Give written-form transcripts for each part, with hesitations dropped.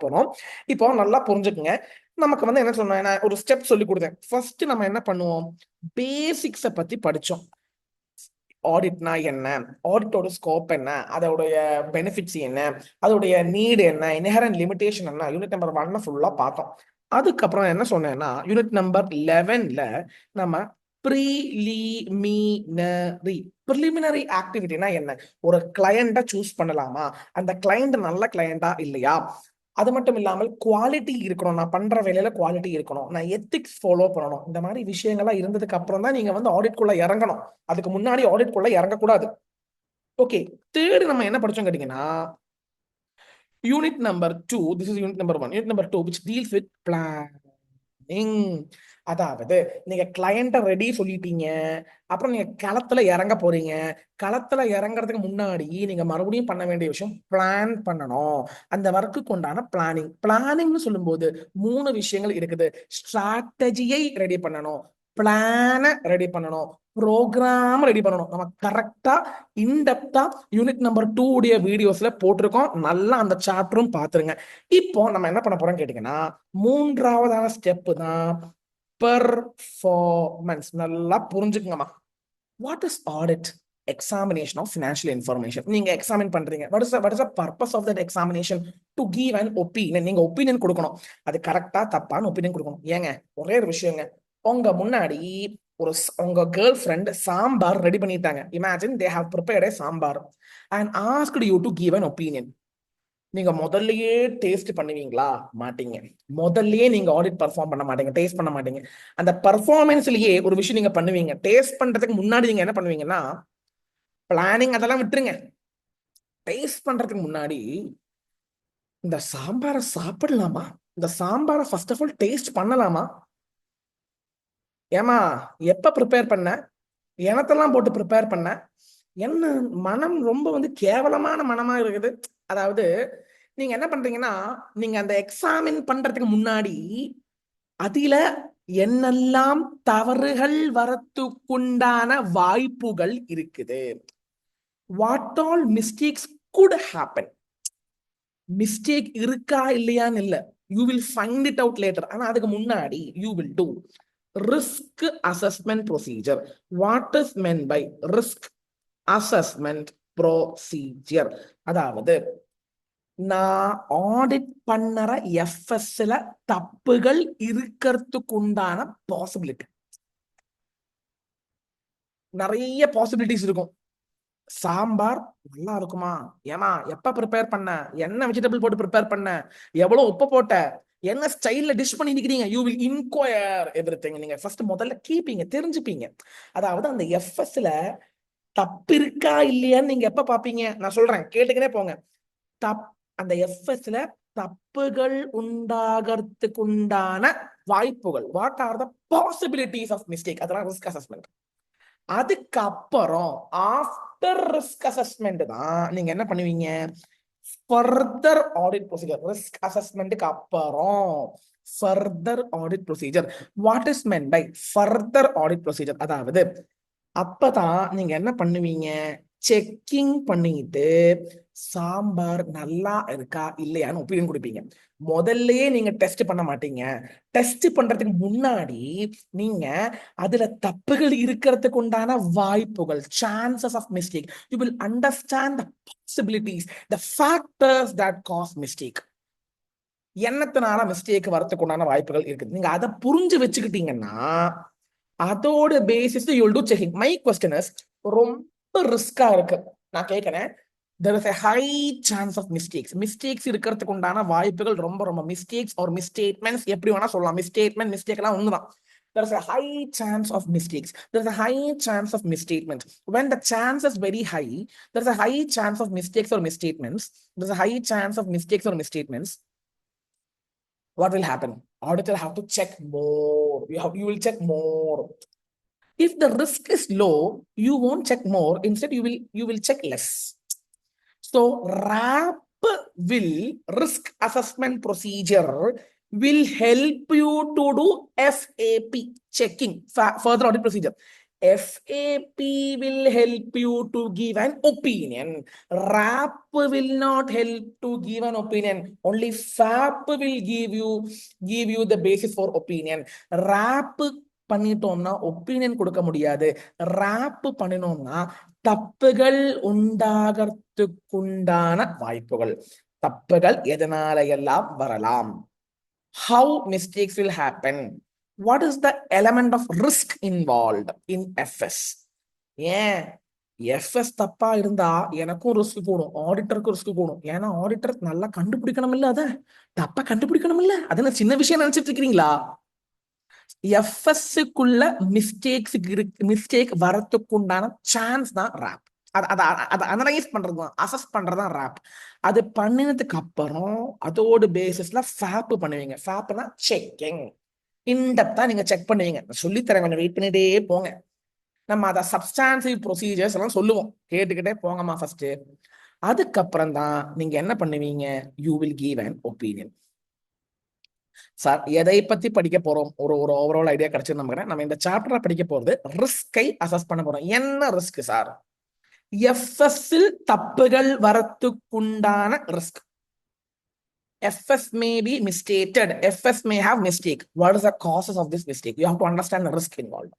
போறோம். இப்போ நல்லா புரிஞ்சுக்குங்க. நமக்கு என்ன சொன்னேன், நான் ஒரு ஸ்டெப் சொல்லி கொடுத்தேன். ஃபர்ஸ்ட் நம்ம என்ன பண்ணுவோம், பேசிக்ஸ பத்தி படிச்சோம். ஆடிட்னா என்ன, ஆடிட்டோட ஸ்கோப் என்ன, அதோடைய பெனிஃபிட்ஸ் என்ன, அதோடைய நீடு என்ன, இன்ஹரண்ட் லிமிடேஷன் என்ன, யூனிட் நம்பர் 1 ஃபுல்லா பார்த்தோம். அதுக்கப்புறம் என்ன சொன்னேன்னா, யூனிட் நம்பர் 11ல நம்ம ப்ரீலிமினரி ப்ரிலிமினரி ஆக்டிவிட்டினா என்ன, ஒரு கிளையண்ட சூஸ் பண்ணலாமா, அந்த கிளையண்ட் நல்ல கிளையண்டா இல்லையா, அது மட்டும் இல்லாமல் குவாலிட்டி இருக்கணும், நான் பண்ற வேலையில குவாலிட்டி இருக்கணும், நான் எத்திக்ஸ் ஃபாலோ பண்ணணும், இந்த மாதிரி விஷயங்கள்லாம் இருந்ததுக்கு அப்புறம் தான் நீங்க ஆடிட் குள்ள இறங்கணும். அதுக்கு முன்னாடி ஆடிட் குள்ள இறங்கக்கூடாது. ஓகே, தேர்ட் நம்ம என்ன படிச்சோம் கேட்டீங்கன்னா, unit number 2, this is unit number 1, unit number 2 which deals with planning. அதாவது நீங்க கிளையண்ட ரெடி சொல்லிட்டீங்க, அப்புறம் நீங்க களத்துல இறங்க போறீங்க. களத்துல இறங்குறதுக்கு முன்னாடி நீங்க மறுபடியும் பண்ண வேண்டிய விஷயம் பிளான் பண்ணணும். அந்த ஒர்க்குக்கு உண்டான பிளானிங். பிளானிங்னு சொல்லும்போது 3 விஷயங்கள் இருக்குது. ஸ்ட்ராட்டஜியை ரெடி பண்ணணும், பிளான ரெடி பண்ணணும், ப்ரோக்ராம் ரெடி பண்ணணும். நம்ம கரெக்டா இன்டெப்தா யூனிட் நம்பர் 2 உடைய வீடியோஸ்ல போட்டிருக்கோம். நல்லா அந்த சாப்டரும் பாத்துருங்க. இப்போ நம்ம என்ன பண்ண போறோம் கேட்டீங்கன்னா, மூன்றாவதான ஸ்டெப் தான் பெர்ஃபார்மன்ஸ். நல்லா புரிஞ்சுக்கங்கம்மா. What is audit? Examination of financial information. நீங்க எக்ஸாமின் பண்றீங்க. What is the purpose of that examination? To give an opinion. நீங்க ஒப்பீனியன் கொடுக்கணும். அது கரெக்டா தப்பான ஒப்பீனியன் கொடுக்கணும். ஏங்க, ஒரே ஒரு விஷயங்க, உங்க முன்னாடி உங்க கேர்ள் ஃப்ரெண்ட் சாம்பார் ரெடி பண்ணிட்டாங்க. Imagine they have prepared A sambar and asked you to give an opinion. நீங்க முதல்லயே டேஸ்ட் பண்ணுவீங்களா? மாட்டீங்க. முதல்லயே நீங்க ஆடிட் பர்ஃபார்ம் பண்ண மாட்டீங்க, டேஸ்ட் பண்ண மாட்டீங்க. அந்த பர்ஃபார்மன்ஸ்லயே ஒரு விஷயம் நீங்க பண்ணுவீங்க. டேஸ்ட் பண்றதுக்கு முன்னாடி நீங்க என்ன பண்ணுவீங்கன்னா, பிளானிங் அதெல்லாம் விட்டுருங்க. டேஸ்ட் பண்றதுக்கு முன்னாடி இந்த சாம்பாரை சாப்பிடலாமா, இந்த சாம்பாரை ஃபர்ஸ்ட் ஆஃப் ஆல் டேஸ்ட் பண்ணலாமா, ஏமா எப்ப ப்ரிப்பேர் பண்ண, எனத்தெல்லாம் போட்டு ப்ரிப்பேர் பண்ண, என்ன மனம் ரொம்ப கேவலமான மனமா இருக்குது. அதாவது நீங்க என்ன பண்றீங்கன்னா, நீங்க அந்த எக்ஸாமின் பண்றதுக்கு முன்னாடி அதில என்னெல்லாம் தவறுகள் வரத்துக்குண்டான வாய்ப்புகள் இருக்குது, what all mistakes could happen. Mistake இருக்கா இல்லையான்னு இல்ல, you will find it out later. ஆனா அதுக்கு முன்னாடி you will do risk assessment procedure. What is meant by risk assessment procedure? அதாவது நான் ஆடிட் பண்ணற எஃப்எஸ்ல தப்புகள் இருக்கிறதுக்கு உண்டான பாசிபிலிட்டி. நிறைய பாசிபிலிட்டிஸ் இருக்கும். சாம்பார் நல்லா இருக்குமா, ஏமா எப்ப ப்ரிப்பேர் பண்ண, என்ன வெஜிடபிள் போட்டு ப்ரிப்பேர் பண்ண, எவ்வளவு உப்பு போட்ட, என்ன ஸ்டைல்ல டிஷ் பண்ணி நிக்கிறீங்க, யூ வில் இன்கொயர் எவ்ரிதிங். நீங்க ஃபர்ஸ்ட் முதல்ல கேப்பீங்க, தெரிஞ்சுப்பீங்க. அதாவது அந்த எஃப்எஸ்ல தப்பு இருக்கா இல்லையான்னு நீங்க எப்ப பாப்பீங்க, நான் சொல்றேன் கேட்டுக்கினே போங்க. அந்த எஃப்எஸ்ல தப்புகள் உண்டாகிறதுக்கு உண்டான வாய்ப்புகள், what are the possibilities of mistake, அதெல்லாம் ரிஸ்க் அசஸ்மெண்ட். அதுக்கப்புறம் ஆஃப்டர் ரிஸ்க் அசஸ்மெண்ட் தான் நீங்க என்ன பண்ணுவீங்க, ஃபர்தர் ஆடிட் ப்ரொசீஜர். ரிஸ்க் அசஸ்மெண்ட்டுக்கு அப்புறம் further audit procedure. What is meant by further audit procedure? அதாவது அப்பதான் நீங்க என்ன பண்ணுவீங்க, செக்கிங் பண்ணிட்டு சாம்பார் நல்லா இருக்கா இல்லையான்னு ஒப்பீனியன் கொடுப்பீங்க. முதல்லயே நீங்க டெஸ்ட் பண்ண மாட்டீங்க. டெஸ்ட் பண்றதுக்கு முன்னாடி நீங்க அதுல தப்புகள் இருக்கிறதுக்கு உண்டான வாய்ப்புகள், chances of mistake, you will understand the possibilities, the factors that cause mistake. என்னத்தினால மிஸ்டேக் வரதுக்கு உண்டான வாய்ப்புகள் இருக்குது. நீங்க அதை புரிஞ்சு வச்சுக்கிட்டீங்கன்னா அதோட basis you will do checking. My question is, ரொம்ப ரிஸ்கா இருக்கு, நான் கேட்கிறேன். there is a high chance of mistakes இருக்கிறதுக்கு உண்டான வாய்ப்புகள் ரொம்ப ரொம்ப, mistakes or misstatements எப்படி வேணா சொல்லலாம். misstatement mistake எல்லாம் ஒண்ணுதான். there is a high chance of mistakes, there is a high chance of misstatement. When the chance is very high, there is a high chance of mistakes or misstatements, there is a high chance of mistakes or misstatements. What will happen? Auditor have to check more. You will check more. If the risk is low, you won't check more, instead you will check less. So RAP will, risk assessment procedure, will help you to do FAP, checking, further audit procedure. FAP will help you to give an opinion. RAP will not help to give an opinion. Only FAP will give you the basis for opinion. RAP பண்ணிட்டோம்னா opinion கொடுக்க முடியாது. Rap பண்ணினோம்னா தப்புகள் உண்டாகிறதுக்குண்டான வாய்ப்புகள், தப்புகள் எதனால எல்லாம் வரலாம். How mistakes will happen? What is the element of risk involved in FS? ஏன் FS தப்பா இருந்தா எனக்கும் ரிஸ்க் கூடும், ஆடிட்டருக்கும் ரிஸ்க் கூடும். ஏன்னா ஆடிட்டர் நல்லா கண்டுபிடிக்கணும் இல்ல, அத தப்பா கண்டுபிடிக்கணும் இல்ல. அது சின்ன விஷயம் நினைச்சிட்டு இருக்கிறீங்களா? எஃப்எஸ்க்குள்ள மிஸ்டேக் வரத்துக்குண்டான சான்ஸ் தான் ரேப். அதை அனலைஸ் பண்றதுதான், அசஸ் பண்றதுதான் ரேப். அது பண்ணினதுக்கு அப்புறம் அதோட பேசிஸ்ல ஃபேப் பண்ணுவீங்க. ஃபேப்னா செக்கிங், இன்டெப்தா நீங்க செக் பண்ணுவீங்க. சொல்லித்தரேன், கொஞ்சம் வெயிட் பண்ணிட்டே போங்க. நம்ம அதை சப்ஸ்டான்சிவ் ப்ரொசீஜர்ஸ் எல்லாம் சொல்லுவோம், கேட்டுக்கிட்டே போங்கம்மா ஃபர்ஸ்ட். அதுக்கப்புறம் தான் நீங்க என்ன பண்ணுவீங்க, you will give an opinion. Sir எதை பத்தி படிக்க போறோம், ஒரு ஓவரால் ஐடியா கிடைச்சு நம்புறேன். நம்ம இந்த சாப்டரை படிக்க போறது ரிஸ்கை அசஸ் பண்ண போறோம். என்ன ரிஸ்க் சார்? எஃப்எஸ்ஸில் தப்புகள் வரத்துக்குண்டான risk. FS may be misstated. FS may have mistake. What is the causes of this mistake? You have to understand the risk involved.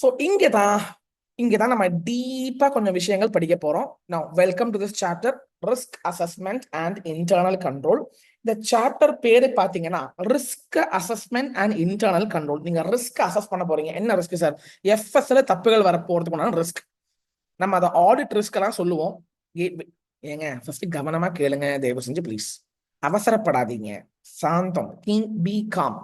So இங்கதான் நம்ம டீப்பா கொஞ்சம் விஷயங்கள் படிக்க போறோம். Now welcome to this chapter, risk assessment and internal control. இந்த chapter பேரு பாத்தீங்கன்னா risk assessment and internal control. நீங்க ரிஸ்க் அசஸ் பண்ண போறீங்க. என்ன ரிஸ்க் சார்? எஃப்எஸ்ல தப்புகள் வர போறதுக்கு ரிஸ்க். நம்ம அதை ஆடிட் ரிஸ்க் எல்லாம் சொல்லுவோம். ஏங்க ஃபர்ஸ்ட் கவனமா கேளுங்க தயவு செஞ்சு ப்ளீஸ். அவசரப்படாதீங்க, சாந்தம், பி காம்.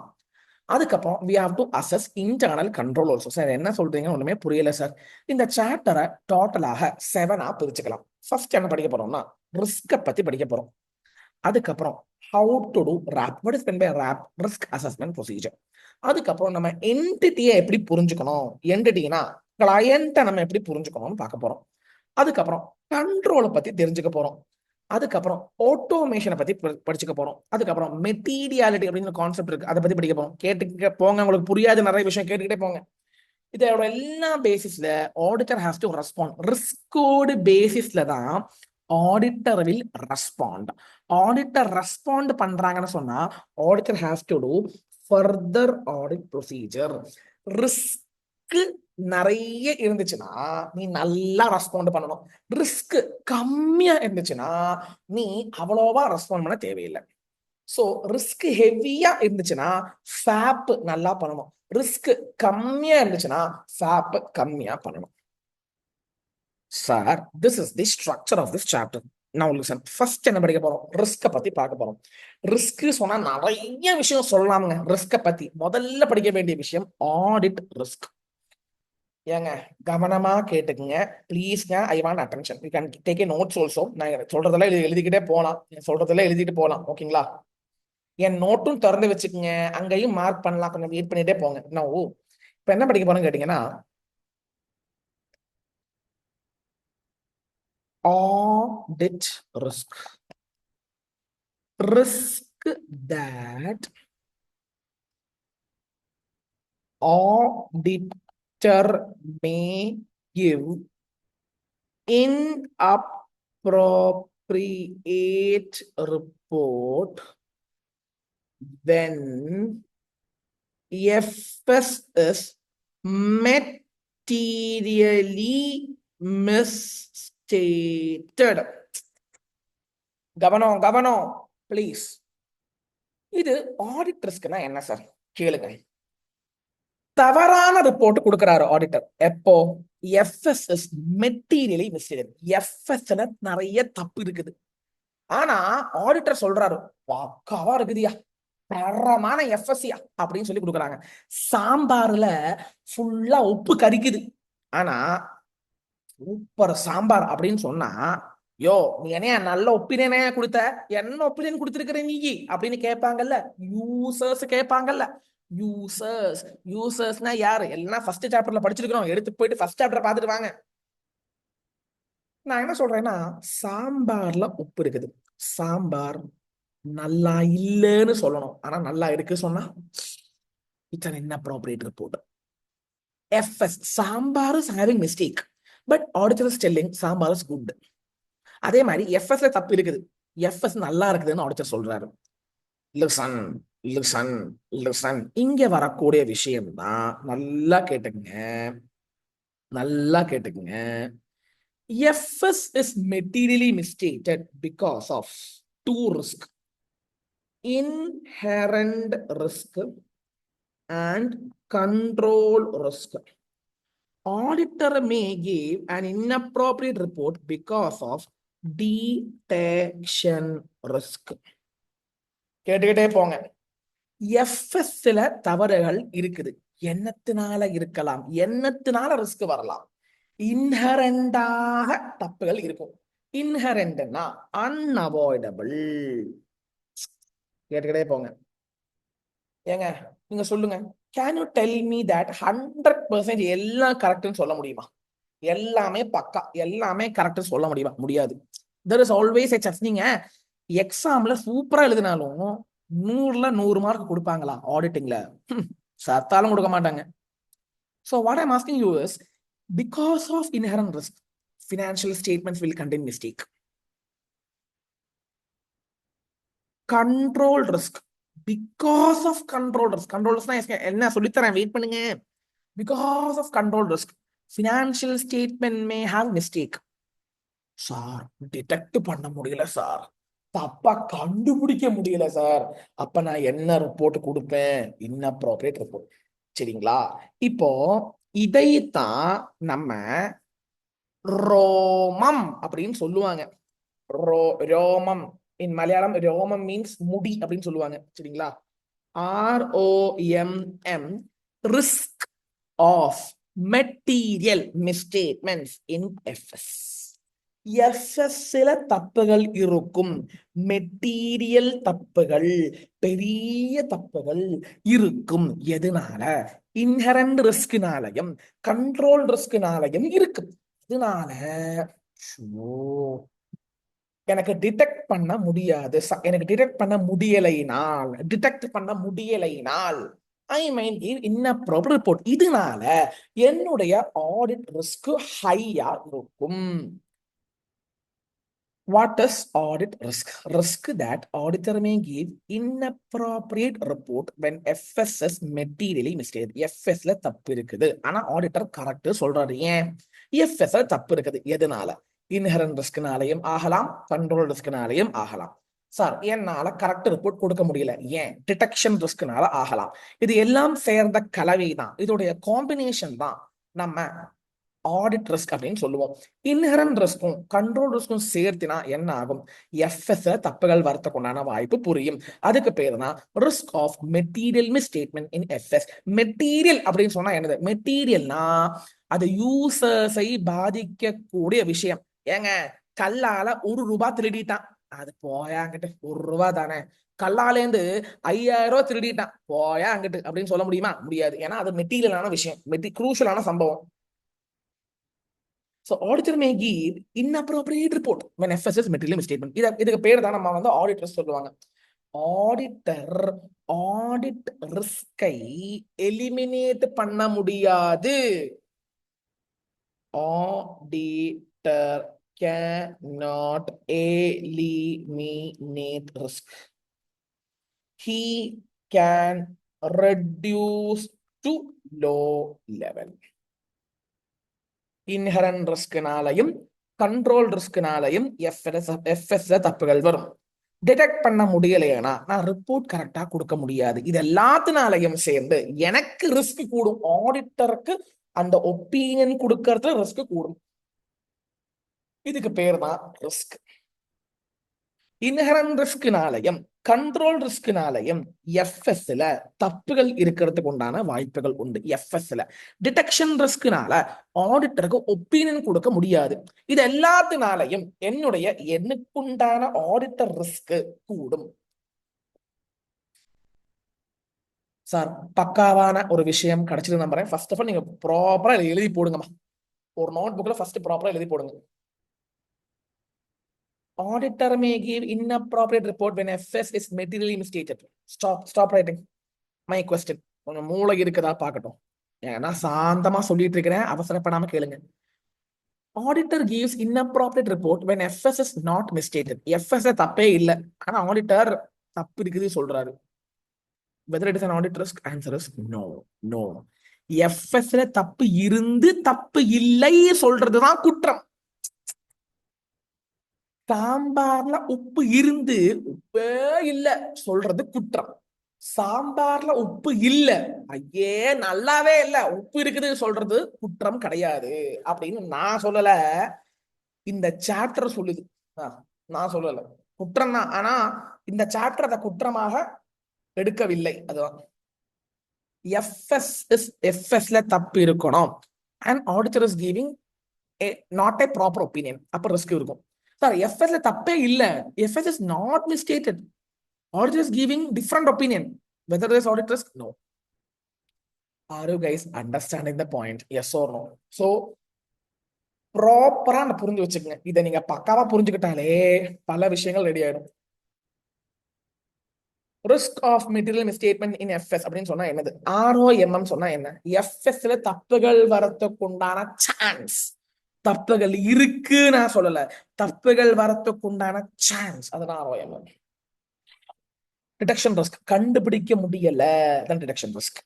அதுக்கப்புறம் we have to assess internal control also. Sir என்ன சொல்றீங்க, ஒண்ணுமே புரியல சார். இந்த சாப்டரை டோட்டலாக 7ஆ பிரிச்சுக்கலாம். ஃபர்ஸ்ட் என்ன படிக்க போறோம்னா ரிஸ்க பத்தி படிக்க போறோம். அதுக்கப்புறம் how to do RAP, what is meant by RAP, risk assessment procedure. அதுக்கப்புறம் நம்ம என்டிட்டியை எப்படி புரிஞ்சுக்கணும், என்டிட்டினா கிளையண்ட்டை நம்ம எப்படி புரிஞ்சுக்கணும்னு பார்க்க போறோம். அதுக்கப்புறம் கண்ட்ரோலை பத்தி தெரிஞ்சுக்க போறோம். அதுக்கப்புறம் ஆட்டோமேஷனை பத்தி படிச்சுக்க போறோம். அதுக்கப்புறம் மெட்டீரியாலிட்டி அப்படின்னு கான்செப்ட் இருக்கு, அதை பத்தி படிக்க போறோம். கேட்டுக்க போங்க, உங்களுக்கு புரியாத நிறைய விஷயம் கேட்டுக்கிட்டே போங்க. இதோட எல்லா பேசிஸ்ல ஆடிட்டர் ஹேஸ் டு ரெஸ்பாண்ட். ரிஸ்கோடு பேசிஸ்ல தான் auditor will respond. Auditor respond பண்றாங்கன்னு சொன்னா auditor has to do further audit procedure. Risk நிறைய இருந்துச்சுன்னா நீ நல்லா ரெஸ்பாண்ட் பண்ணணும். ரிஸ்க் கம்மியா இருந்துச்சுன்னா நீ அவ்வளோவா ரெஸ்பாண்ட் பண்ண தேவையில்லை. சோ ரிஸ்க் ஹெவியா இருந்துச்சுன்னா ஃபேப் நல்லா பண்ணணும். ரிஸ்க் கம்மியா இருந்துச்சுன்னா ஃபேப் கம்மியா பண்ணணும். Sir this is the structure of this chapter. Now listen, first என்ன படிக்க போறோம், ரிஸ்க பத்தி பார்க்க போறோம். ரிஸ்க் சொன்னா நிறைய விஷயம் சொல்லலாமுங்க. ரிஸ்க பத்தி முதல்ல படிக்க வேண்டிய விஷயம் ஆடிட் ரிஸ்க். ஏங்க கவனமா கேட்டுக்குங்க ப்ளீஸ்ங்க. I want attention. You can take a notes also. நான் சொல்றதெல்லாம் எழுதிக்கிட்டே போகலாம், சொல்றதெல்லாம் எழுதிட்டு போகலாம். ஓகேங்களா? என் நோட்டும் திறந்து வச்சுக்கோங்க, அங்கேயும் மார்க் பண்ணலாம். கொஞ்சம் வெயிட் பண்ணிட்டே போங்க. நான் இப்ப என்ன படிக்க போறேன்னு கேட்டீங்கன்னா audit risk. Risk that auditor may give inappropriate report when FS is materially misstated. கவனம் ப்ளீஸ். இது ஆடிட் ரிஸ்க்னா என்ன சார் கேளுங்க. தவறான ரிப்போர்ட் கொடுக்கிறாரு ஆடிட்டர். எப்போ? FS is materially mistaken. எஃப்எஸ்ல நிறைய தப்பு இருக்குது. ஆனா ஆடிட்டர் சொல்றாரு பக்காவா இருக்குதியா, தரமான எஃப்எஸ்சியா அப்படின்னு சொல்லி கொடுக்குறாங்க. சாம்பார்ல ஃபுல்லா உப்பு கரிக்குது, ஆனா சூப்பர் சாம்பார் அப்படின்னு சொன்னா யோ நீ என்ன நல்ல ஒப்பீனியனே கொடுத்த, என்ன ஒப்பீனியன் கொடுத்திருக்கிற நீ அப்படின்னு கேட்பாங்கல்ல, யூசர்ஸ் கேட்பாங்கல்ல. யூசர்ஸ்னா யாரு எல்லாம் ஃபர்ஸ்ட் சாப்டர்ல படிச்சிருக்கிறோம். எடுத்து போயிட்டு ஃபர்ஸ்ட் சாப்டர் பார்த்துட்டு வாங்க. நான் என்ன சொல்றேன்னா சாம்பார்ல உப்பு இருக்குது, சாம்பார் நல்லா இல்லைன்னு சொல்லணும். ஆனா நல்லா இருக்கு சொன்னா it's an inappropriate report. FS, Sambar is having mistake, but auditor is telling Sambar is good. அதே மாதிரி FSல தப்பு இருக்குது, FS நல்லா இருக்குதுன்னு ஆடிட்டர் சொல்றாரு. லிசன் லிசன் லிசன், இங்க வரக்கூடிய விஷயம் தான், நல்லா கேட்டுக்குங்க, நல்லா கேட்டுக்குங்க. FS is materially misstated because of two risks: inherent risk and control risk. Auditor may give an inappropriate report because of detection risk. கேட்டுக்கிட்டே போங்க. FSல தவறுகள் இருக்குது. என்னத்தினால இருக்கலாம், என்னத்தினால ரிஸ்க் வரலாம்? இன்ஹரண்டாக தப்புகள் இருக்கும். இன்ஹரண்ட்னா அன்அவாய்டபிள். கேட்டுக்கிட்டே போங்க. ஏங்க நீங்க சொல்லுங்க, can you tell me that 100% எல்லாம் கரெக்ட்னு சொல்ல முடியுமா? எல்லாமே பக்கா, எல்லாமே கரெக்ட் சொல்ல முடியுமா? முடியாது. there is always a chance. நீங்க எக்ஸாம்ல சூப்பரா எழுதினாலும் 100ல 100 மார்க் கொடுப்பாங்களா? ஆடிட்டிங்ல சத்தாலும் கொடுக்க மாட்டாங்க. So what I'm asking you is, because of inherent risk, financial statements will contain mistake. Control risk, because of control risk, control risk என்ன சொல்லித்தரேன், வெயிட் பண்ணுங்க. Because of control risk, financial statement may have mistake. Sir detect பண்ண முடியல sir, தப்பா கண்டுபிடிக்க முடியல sir, அப்ப நான் என்ன ரிப்போர்ட் கொடுப்பேன்? Inappropriate report. சரிங்களா? இப்போ இதைத்தான் நம்ம ரோமம் அப்படின்னு சொல்லுவாங்க. ரோமம் இன் மலையாளம், ரோமம் மீன்ஸ் முடி அப்படின்னு சொல்லுவாங்க. சரிங்களா? ROMM, risk of material misstatements in FS. FSல தப்புகள் இருக்கும், மெட்டீரியல் தப்புகள், பெரிய தப்புகள் இருக்கும். எதனால? இன்ஹரண்ட் ரிஸ்க்னாலையும் கண்ட்ரோல் ரிஸ்க்னாலையும் இருக்கு. இதனால எனக்கு டிடெக்ட் பண்ண முடியாது, எனக்கு டிடெக்ட் பண்ண முடியலைனால் ஐ மைன் கிவ் இன்அப்ரோப்ரியேட் ரிப்போர்ட். இதனால என்னுடைய ஆடிட் ரிஸ்க் ஹையா இருக்கும். What is audit risk? Risk that auditor may give inappropriate report when FS is materially mistaken. FSல தப்பு இருக்குது, ஆனா ஆடிட்டர் கரெக்ட் சொல்றாரு. ஏன்? FSல தப்பு இருக்குது. எதனால? இன்ஹரண்ட் ரிஸ்க்னாலையும் ஆகலாம், கண்ட்ரோல் ரிஸ்க்னாலையும் ஆகலாம். சார் என்னால கரெக்ட் ரிப்போர்ட் கொடுக்க முடியல, ஏன்? டிடெக்ஷன் ரிஸ்க்னால ஆகலாம். இது எல்லாம் சேர்ந்த கலவை தான், இதோடைய காம்பினேஷன் தான் நம்ம ஆடிட் ரிஸ்க் அப்படின்னு சொல்லுவோம். இன்ஹரண்ட் ரிஸ்க்கும் கண்ட்ரோல் ரிஸ்க்கும் சேர்த்தினா என்ன ஆகும்? FS தப்புகள் வரத்துக்கு உண்டான வாய்ப்பு புரியும். அதுக்கு பேர் தான் risk of material misstatement in FS. Material அப்படின்னு சொன்னா என்னது? மெட்டீரியல்னா அது யூசர்ஸை பாதிக்கக்கூடிய விஷயம். ஏங்க கல்லால ₹1 திருடிட்டான், அது போயா அங்கிட்டு, ₹1 தானே. கல்லாலேந்து 5000 திருடிட்டான், போயா அங்கிட்டு அப்படின்னு சொல்ல முடியுமா? முடியாது. ஏன்னா அது மெட்டீரியலான விஷயம், குரூஷியலான சம்பவம். So auditor may give inappropriate report when FS is material misstatement. இதுக்கு பேர் தான் நம்ம ஆடிட்டர் சொல்லுவாங்க. ஆடிட்டர் ஆடிட் ரிஸ்கை எலிமினேட் பண்ண முடியாது. Auditor cannot eliminate risk. He can reduce to low level. Inherent ரிஸ்க்னாலையும் கண்ட்ரோல் ரிஸ்க்னாலையும் FS தப்புகள் வரும். டிடெக்ட் பண்ண முடியலையா நான் ரிப்போர்ட் கரெக்டா கொடுக்க முடியாது. இது எல்லாத்தினாலையும் சேர்ந்து எனக்கு ரிஸ்க் கூடும். ஆடிட்டருக்கு அந்த ஒப்பீனியன் கொடுக்கறதுல ரிஸ்க் கூடும். இதுக்கு பேர் தான் ரிஸ்க். இன்ஹரண்ட் ரிஸ்க்னாலையும் கண்ட்ரோல் ரிஸ்க்னாலையும் FSல தப்புகள் இருக்கிறதுக்கு உண்டான வாய்ப்புகள் உண்டு. FSல டிடெக்ஷன் ரிஸ்க்னால ஆடிட்டருக்கு ஒப்பீனியன் கொடுக்க முடியாது. இது எல்லாத்தினாலையும் என்னுடைய எனக்குண்டான ஆடிட்டர் ரிஸ்க் கூடும். சார் பக்காவான ஒரு விஷயம் கிடைச்சது நம்புறேன். ஃபர்ஸ்ட் ஆஃப் ஆல் நீங்க ப்ராப்பரா எழுதி போடுங்கம்மா. ஒரு நோட் புக்ல ஃபர்ஸ்ட் ப்ராப்பரா எழுதி போடுங்க. Auditor may give inappropriate report when FS is materially misstated. Stop writing. My question. உங்க மூளை இருக்குதா பார்க்கட்டும். ஏன்னா சாந்தமா சொல்லிட்டு இருக்கிறேன், அவசரப்படாம கேளுங்க. Auditor gives inappropriate report when FS is not misstated. FS தப்பே இல்ல, ஆனா ஆடிட்டர் தப்பு இருக்குது சொல்றாரு. whether it is an audit risk, answer is no. No. FS தப்பு இருந்து தப்பு இல்லை சொல்றதுதான் குற்றம். சாம்பார்ல உப்பு இருந்து உப்பே இல்ல சொல்றது குற்றம். சாம்பார்ல உப்பு இல்ல, ஐயே நல்லாவே இல்ல, உப்பு இருக்குது சொல்றது குற்றம் கிடையாது அப்படின்னு நான் சொல்லல, இந்த சாப்டர் சொல்லுது. நான் சொல்லல, குற்றம் தான். ஆனா இந்த சாப்டர் அதை குற்றமாக எடுக்கவில்லை. அதுதான் எஃப்எஸ்ல தப்பு இருக்கணும். And auditor is giving not a proper opinion. அப்ப ரிஸ்க் இருக்கும். சார் எஃப்எஸ்ல தப்பே இல்ல, FS is not misstated, auditor is giving different opinion, whether there is audit risk, no. Are you guys understanding the point? Yes or no? So ப்ராப்பரா புரிஞ்சு வச்சுக்கங்க. இதை நீங்க பக்காவா புரிஞ்சுக்கிட்டாலே பல விஷயங்கள் ரெடி ஆயிடும். Risk of material misstatement in FS அப்படின்னு சொன்னா என்னது? ROMM சொன்னா என்ன? எஃப்எஸ்ல தப்புகள் வரத்துக்கு உண்டான சான்ஸ், தப்புகள் இருக்கு நான் சொல்லல, தப்புகள் வரத்துக்கு உண்டான சான்ஸ், அதுதான் ROMM. டிடெக்ஷன் ரிஸ்க், கண்டுபிடிக்க முடியல, தான் detection risk.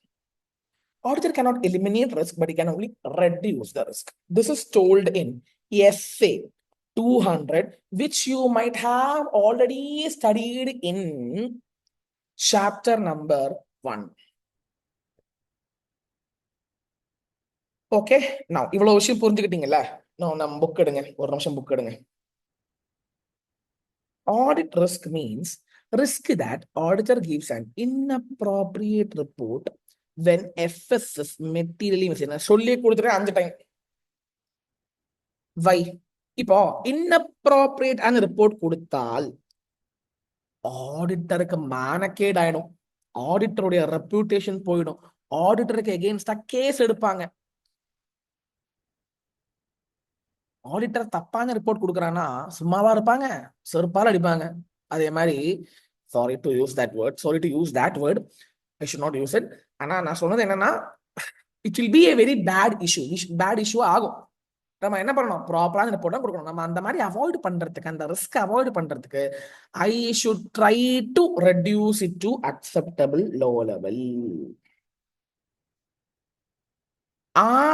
Auditor cannot eliminate risk, but he can only reduce the risk. This is told in SA 200, which you might have already studied in chapter number 1. Okay, now இவ்வளவு விஷயம் புரிஞ்சுக்கிட்டீங்கல்ல? நம்ம book எடுங்க, ஒரு நிமிஷம் book எடுங்க. Audit risk means risk that auditor gives an inappropriate report when FS is materially missing. சொல்லி கொடுத்துட்டேன் 5 time. Why? இப்போ inappropriate ஆன ரிப்போர்ட் கொடுத்தால் ஆடிட்டருக்கு மானக்கேட் ஆயிடும், ஆடிட்டருடைய ரெப்யூட்டேஷன் போயிடும், ஆடிட்டருக்கு எகெயின்ஸ்டா கேஸ் எடுப்பாங்க. ஆடிட்டர் தப்பான ரிப்போர்ட் கொடுக்குறான்னா சும்மாவா இருப்பாங்க? செருப்பால அடிப்பாங்க. அதே மாதிரி sorry to use that word, I should not use it. ஆனா நான் சொன்னது என்னன்னா, it will be a very bad issue ஆகும். நம்ம என்ன பண்ணணும்? ப்ராப்பரான ரிப்போர்ட் தான் கொடுக்கணும். நம்ம அந்த மாதிரி அவாய்ட் பண்றதுக்கு, அந்த ரிஸ்க் அவாய்ட் பண்றதுக்கு, I should try to reduce it to acceptable low level.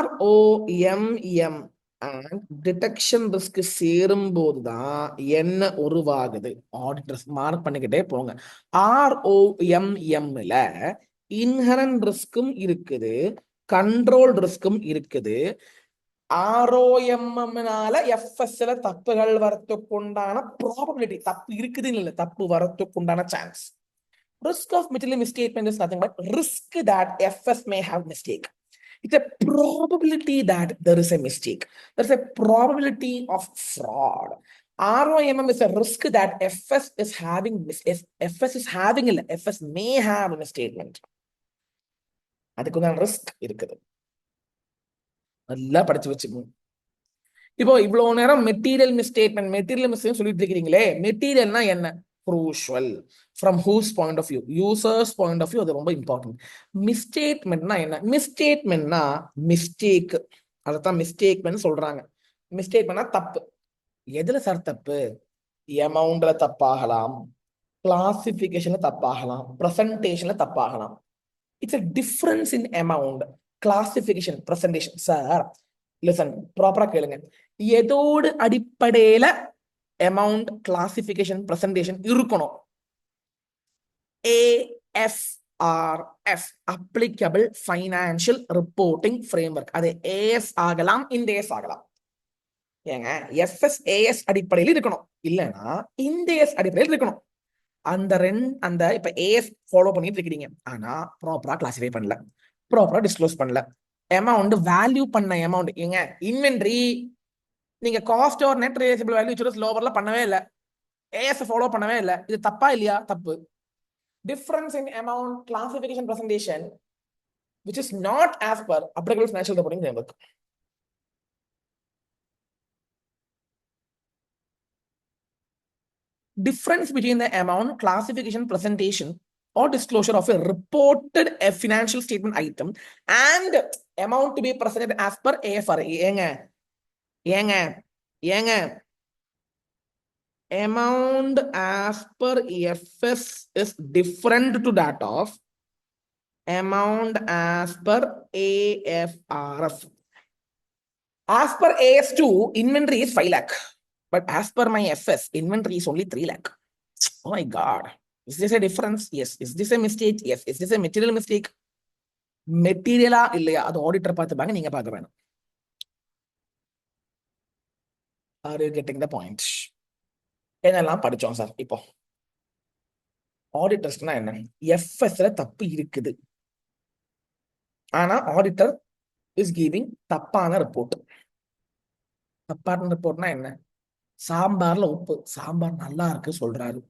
ROMM and detection risk சேரும் போதுதான் என்ன உருவாகுது? ஆடிட்டர்ஸ் மார்க் பண்ணிக்கிட்டே போங்க. ROMMல இன்ஹரண்ட் ரிஸ்க்கும் இருக்குது, கண்ட்ரோல் ரிஸ்க்கும் இருக்குது. ROMMனால FSல தப்புகள் வரத்துக்குண்டான ப்ராபபிலிட்டி, தப்பு இருக்குதுன்னு இல்லை, தப்பு வரத்துக்குண்டான chance. Risk of material misstatement is nothing but risk that FS may have mistake. It's a probability that there is a mistake. There's a probability of fraud. ROMM is a risk that FS is having, FS may have a misstatement. அதுக்குதான் risk இருக்குது. நல்லா படிச்சு வச்சுக்கோங்க. இப்போ இவ்வளவு நேரம் material misstatement சொல்லிட்டு இருக்கிறீங்களே, மெட்டீரியல்னா என்ன? crucial from whose point of view? users point of view. அது ரொம்ப இம்பார்ட்டன்ட். மிஸ்டேட்மெண்ட்னா என்ன? மிஸ்டேட்மெண்ட்னா மிஸ்டேக், அதான் மிஸ்டேக்மெண்ட் சொல்றாங்க. மிஸ்டேக்மெண்ட்னா தப்பு. எதுல சார் தப்பு? அமௌண்ட்ல தப்பாகலாம், கிளாசிபிகேஷன்ல தப்பாகலாம், பிரசன்டேஷன்ல தப்பாகலாம். It's a difference in amount, classification, presentation. Sir listen, ப்ராப்பரா கேளுங்க. எதோடு அடிப்படையில அமௌண்ட், கிளாசிபிகேஷன், பிரசன்டேஷன் இருக்கணும்? AFRF, applicable financial reporting framework. அது AS ஆகலாம், IND-AS ஆகலாம். ஏங்க FS-AS அடிப்படையில் இருக்கணும், இல்லைன்னா IND-AS அடிப்படையில் இருக்கணும். அந்த இப்ப AS ஃபாலோ பண்ணிட்டு இருக்கீங்க, ஆனா ப்ராப்பரா கிளாசிஃபை பண்ணல, ப்ராப்பரா டிஸ்க்ளோஸ் பண்ணல, அமௌண்ட் வேல்யூ பண்ண அமௌண்ட். ஏங்க இன்வென்ட்ரி நீங்க cost R net realisable value லோவர்ல பண்ணவே இல்லை, AS ஃபாலோ பண்ணவே இல்லை, இது தப்பா இல்லையா? தப்பு. Difference in amount, classification, presentation, which is not as per applicable financial reporting framework. Difference between the amount, classification, presentation or disclosure of a reported a financial statement item and amount to be presented as per AFRA. ஏங்க ஏங்க amount as per FS is different to that of amount as per AFRF. As per AS2, inventory is 5 lakh. But as per my FS, inventory is only 3 lakh. Oh my God. Is this a difference? Yes. Is this a mistake? Yes. Is this a material mistake? மெட்டீரியலா இல்லையா அது auditor பார்த்துப்பாங்க, நீங்க பார்க்க வேணும். Are you getting the point? என்னெல்லாம் படிச்சோம் sir? இப்போ ஆடிட்டர்ஸ்னா என்ன? எஃப்எஸ்ல தப்பு இருக்குது, ஆனா ஆடிட்டர் இஸ் கிவிங் தப்பான ரிப்போர்ட். தப்பான ரிப்போர்ட்னா என்ன? சாம்பார்ல உப்பு, சாம்பார் நல்லா இருக்கு சொல்றாரு.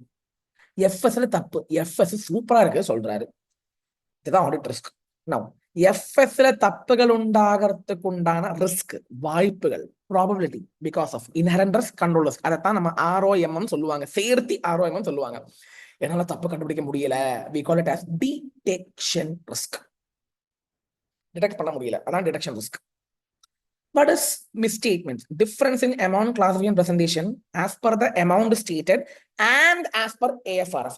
எஃப்எஸ்ல தப்பு, எஃப்எஸ் சூப்பரா இருக்கு சொல்றாரு. இதுதான் ஆடிட் ரிஸ்க். நவ் எஃப்எஸ்ல தப்புகள் உண்டாகிறதுக்கு உண்டான ரிஸ்க், வாய்ப்புகள், probability because of inherent risk, control risk. அதைத்தான் நம்ம ROMM சொல்லுவாங்க, சேர்த்தி ROMM சொல்லுவாங்க. என்னால தப்பு கண்டுபிடிக்க முடியல, we call it as detection risk. Detect பண்ண முடியல, அதான் detection risk. What is misstatement? Difference in amount classification presentation as per the amount stated and as per AFRF.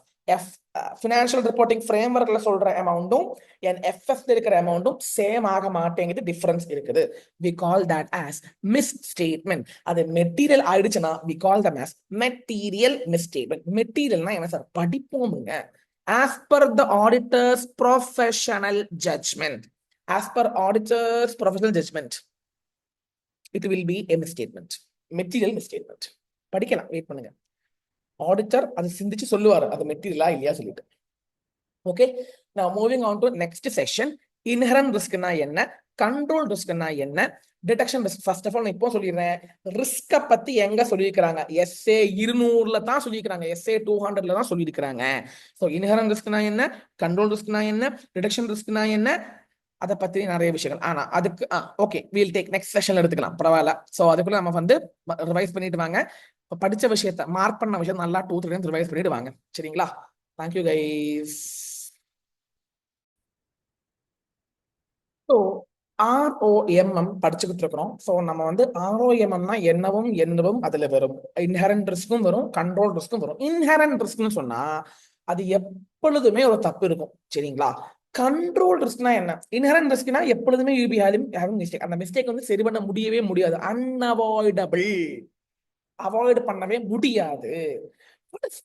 Financial reporting framework la சொல்ற அமௌண்டும் and FS இருக்கிற அமௌண்டும் same ஆக மாட்டேங்குது, difference இருக்குது. We call that as misstatement. அது material ஆயிடுச்சுன்னா we call them as material misstatement. மெட்டீரியல்னா என்ன sir? படிப்போமுங்க. As per the auditor's professional judgment. As per auditor's professional judgment, it will be a misstatement, material misstatement. படிக்கலாம், wait பண்ணுங்க. Auditor அது சிந்திச்சு சொல்லுவாரு அது மெட்டீரியலா இல்லையா சொல்லிட்டு. Okay, now moving on to next section. Inherent riskனா என்ன, கண்ட்ரோல் ரிஸ்க்னா என்ன, detection risk. First of all நான் இப்போ சொல்லிடுறேன், ரிஸ்க பத்தி எங்க சொல்லியிருக்கிறாங்க? SA 200ல தான் சொல்லியிருக்கிறாங்க, SA 200ல தான் சொல்லியிருக்கிறாங்க. ஸோ இன்ஹெரண்ட் ரிஸ்க்னா என்ன, கண்ட்ரோல் ரிஸ்க்னா என்ன, டிடெக்ஷன் ரிஸ்க்னா என்ன, அதை பத்தி நிறைய விஷயங்கள். ஆனா அதுக்கு ஓகே, வீல் டேக் நெக்ஸ்ட் செஷன்ல எடுத்துக்கலாம், பரவாயில்ல. சோ அதுக்குள்ள நம்ம வந்து ரிவைஸ் பண்ணிட்டு வாங்க. படிச்ச விஷயத்த, மார்க் பண்ண விஷயம் நல்லா 2-3 டைம்ஸ் ரிவைஸ் பண்ணிட்டு வாங்க, சரிங்களா? Thank you guys. ஸோ ROMM படிச்சுக்கிட்டு இருக்கிறோம். ஸோ நம்ம வந்து ROMMனா என்னவும் என்னவும் அதுல வரும். இன்ஹெரண்ட் ரிஸ்க்கும் வரும், கண்ட்ரோல் ரிஸ்க்கும் வரும். இன்ஹெரண்ட் ரிஸ்க்னு சொன்னா அது எப்பொழுதுமே ஒரு தப்பு இருக்கும், சரிங்களா? கண்ட்ரோல் ரிஸ்க்னா என்ன? இன்ஹெரண்ட் ரிஸ்க்னா எப்பொழுதுமே யூ பி ஹேவிங் மிஸ்டேக். அந்த மிஸ்டேக் வந்து சரி பண்ண முடியவே முடியாது, அன்அவாய்டபிள், அவாய்ட் பண்ணவே முடியாது.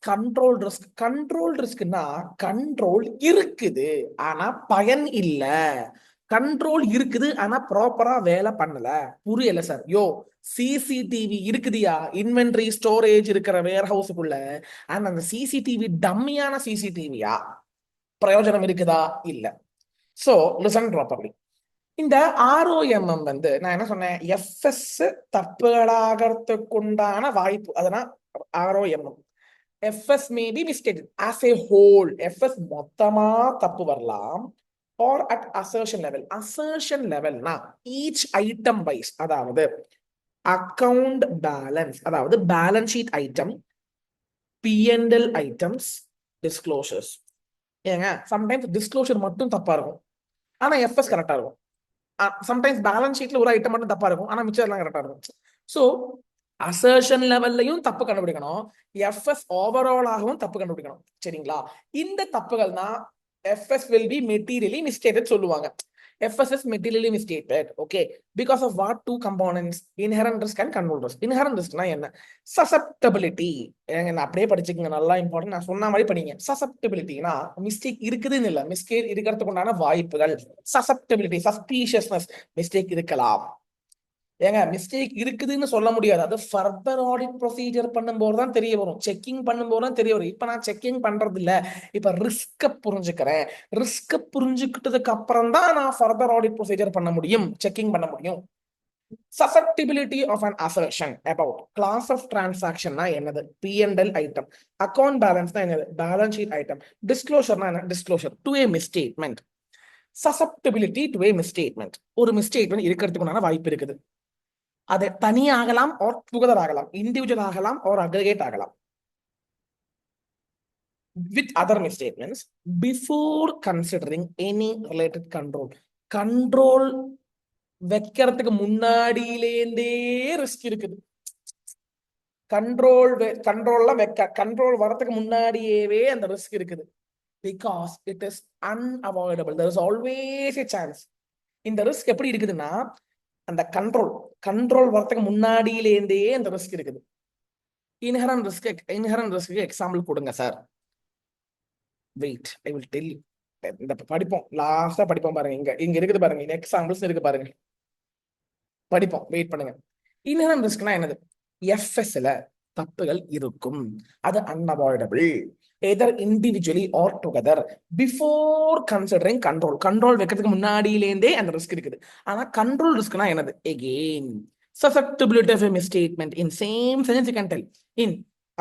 கண்ட்ரோல் ரிஸ்க், கண்ட்ரோல் ரிஸ்க்னா கண்ட்ரோல் இருக்குது ஆனா பயன் இல்ல, கண்ட்ரோல் இருக்குது ஆனா ப்ராப்பரா வேலை பண்ணல. புரியல சார்? யோ, சிசிடிவி இருக்குதியா இன்வென்டரி ஸ்டோரேஜ் இருக்கிற வேர் ஹவுஸுக்குள்ள, ஆனா அந்த சிசிடிவி டம்மியான சிசிடிவியா? பிரயோஜனம் இருக்குதா? இல்ல. So listen properly. இந்த ROMM வந்து நான் என்ன சொன்னேன், எஃப்எஸ் தப்புகளாகிறதுக்குண்டான வாய்ப்பு, அதனால் ROMM. FS may be misstated as a whole. FS மொத்தமா தப்பு வரலாம், or at assertion level. Assertion level na each item wise, அதாவது account balance, அதாவது balance sheet item, P&L items, disclosures. ஏங்க sometimes disclosure மட்டும் தப்பா இருக்கும், ஆனா FS கரெக்டா இருக்கும். சம்டைம்ஸ் பேலன்ஸ் ஷீட்ல ஒரு ஐட்டம் மட்டும் தப்பா இருக்கும், ஆனா மிச்சம் எல்லாம் கரெக்டா இருக்கும். சோ அசர்ஷன் லெவல்லையும் தப்பு கண்டுபிடிக்கணும், எஃப்எஸ் ஓவராலாகவும் தப்பு கண்டுபிடிக்கணும், சரிங்களா? இந்த தப்புகள் தான் FS will be materially misstated சொல்லுவாங்க. FS is materially misstated, okay, because of what? Two components, inherent risk and control risk. Inherent risk na என்ன? Susceptibility. நான் அப்படியே படிச்சுக்கங்க, நல்லா இம்பார்ட்டன்ட். நான் சொன்ன மாதிரி படிங்க. Susceptibility-னா மிஸ்டேக் இருக்குதுன்னு இல்ல, மிஸ்டேக் இருக்கிறதுக்கு உண்டான வாய்ப்புகள். Susceptibility, suspiciousness, மிஸ்டேக் இருக்கலாம். ஏங்க மிஸ்டேக் இருக்குதுன்னு சொல்ல முடியாது, அது ஃபர்தர் ஆடிட் ப்ரொசீஜர் பண்ணும்போது தான் தெரிய வரும், செக்கிங் பண்ணும்போது தான் தெரிய வரும். இப்ப நான் செக்கிங் பண்றது இல்ல, இப்ப ரிஸ்க புரிஞ்சுக்கிறேன். ரிஸ்க புரிஞ்சுக்கிட்டதுக்கு அப்புறம் தான் நான் ஃபர்தர் ஆடிட் ப்ரொசீஜர் பண்ண முடியும், செக்கிங் பண்ண முடியும். Susceptibility of an assertion about class of transaction na என்னது? P&L item. Account balance na என்னது? Balance sheet item. Disclosure na என்ன? Disclosure to a misstatement. Susceptibility to a misstatement. ஒரு misstatement இருக்கிறதுக்குண்டான வாய்ப்பு இருக்குது. அது தனியா ஆகலாம், or டுகெதர் ஆகலாம், இண்டிவிஜுவல் ஆகலாம், or அக்ரிகேட் ஆகலாம். with other misstatements before considering any related control. Control வைக்கிறதுக்கு முன்னாடியிலேந்தே ரிஸ்க் இருக்குது. கண்ட்ரோல்லாம் கண்ட்ரோல் வரதுக்கு முன்னாடியே அந்த ரிஸ்க் இருக்குது. Because it is unavoidable. There is always a chance. இந்த ரிஸ்க் எப்படி இருக்குதுன்னா, அந்த கண்ட்ரோல் வரதுக்கு முன்னாடியிலேந்தே அந்த ரிஸ்க் இருக்குது. இன்ஹரண்ட் ரிஸ்க்கு எக்ஸாம்பிள் கொடுங்க sir. Wait, I will tell you. இந்த படிப்போம், லாஸ்டா படிப்போம் பாருங்க. இங்க இருக்குது பாருங்க, எக்ஸாம்பிள்ஸ் இருக்கு பாருங்க, படிப்போம், வெயிட் பண்ணுங்க. இன்ஹரண்ட் ரிஸ்க்னா என்னது? எஃப்எஸ்ல தப்புகள் இருக்கும், அது unavoidable, either individually are together before considering control வைக்கிறதுக்கு முன்னாடியிலேருந்தே அந்த ரிஸ்க் இருக்குது. ஆனா கண்ட்ரோல் ரிஸ்க்னா என்னது? Again susceptibility of a misstatement in same sentence you can tell in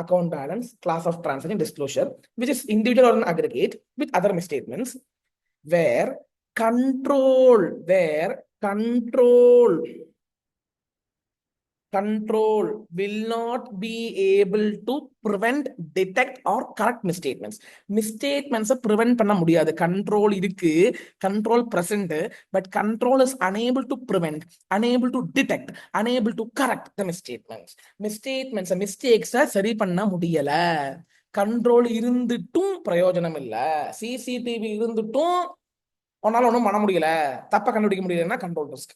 account balance, class of transaction, disclosure, which is individual or an aggregate with other misstatements, where control will not be able to prevent, detect or correct misstatements. Misstatements prevent பண்ண முடியாது. Control இருக்கு, control present, but control is unable to prevent, unable to detect, unable to correct the misstatements. mistakes சரி பண்ண முடியல. Control இருந்துட்டும் பிரயோஜனம் இல்ல. CCTV இருந்துட்டும் உன்னால ஒன்றும் பண்ண முடியல, தப்ப கண்டுபிடிக்க முடியலன்னா கண்ட்ரோல் ரிஸ்க்.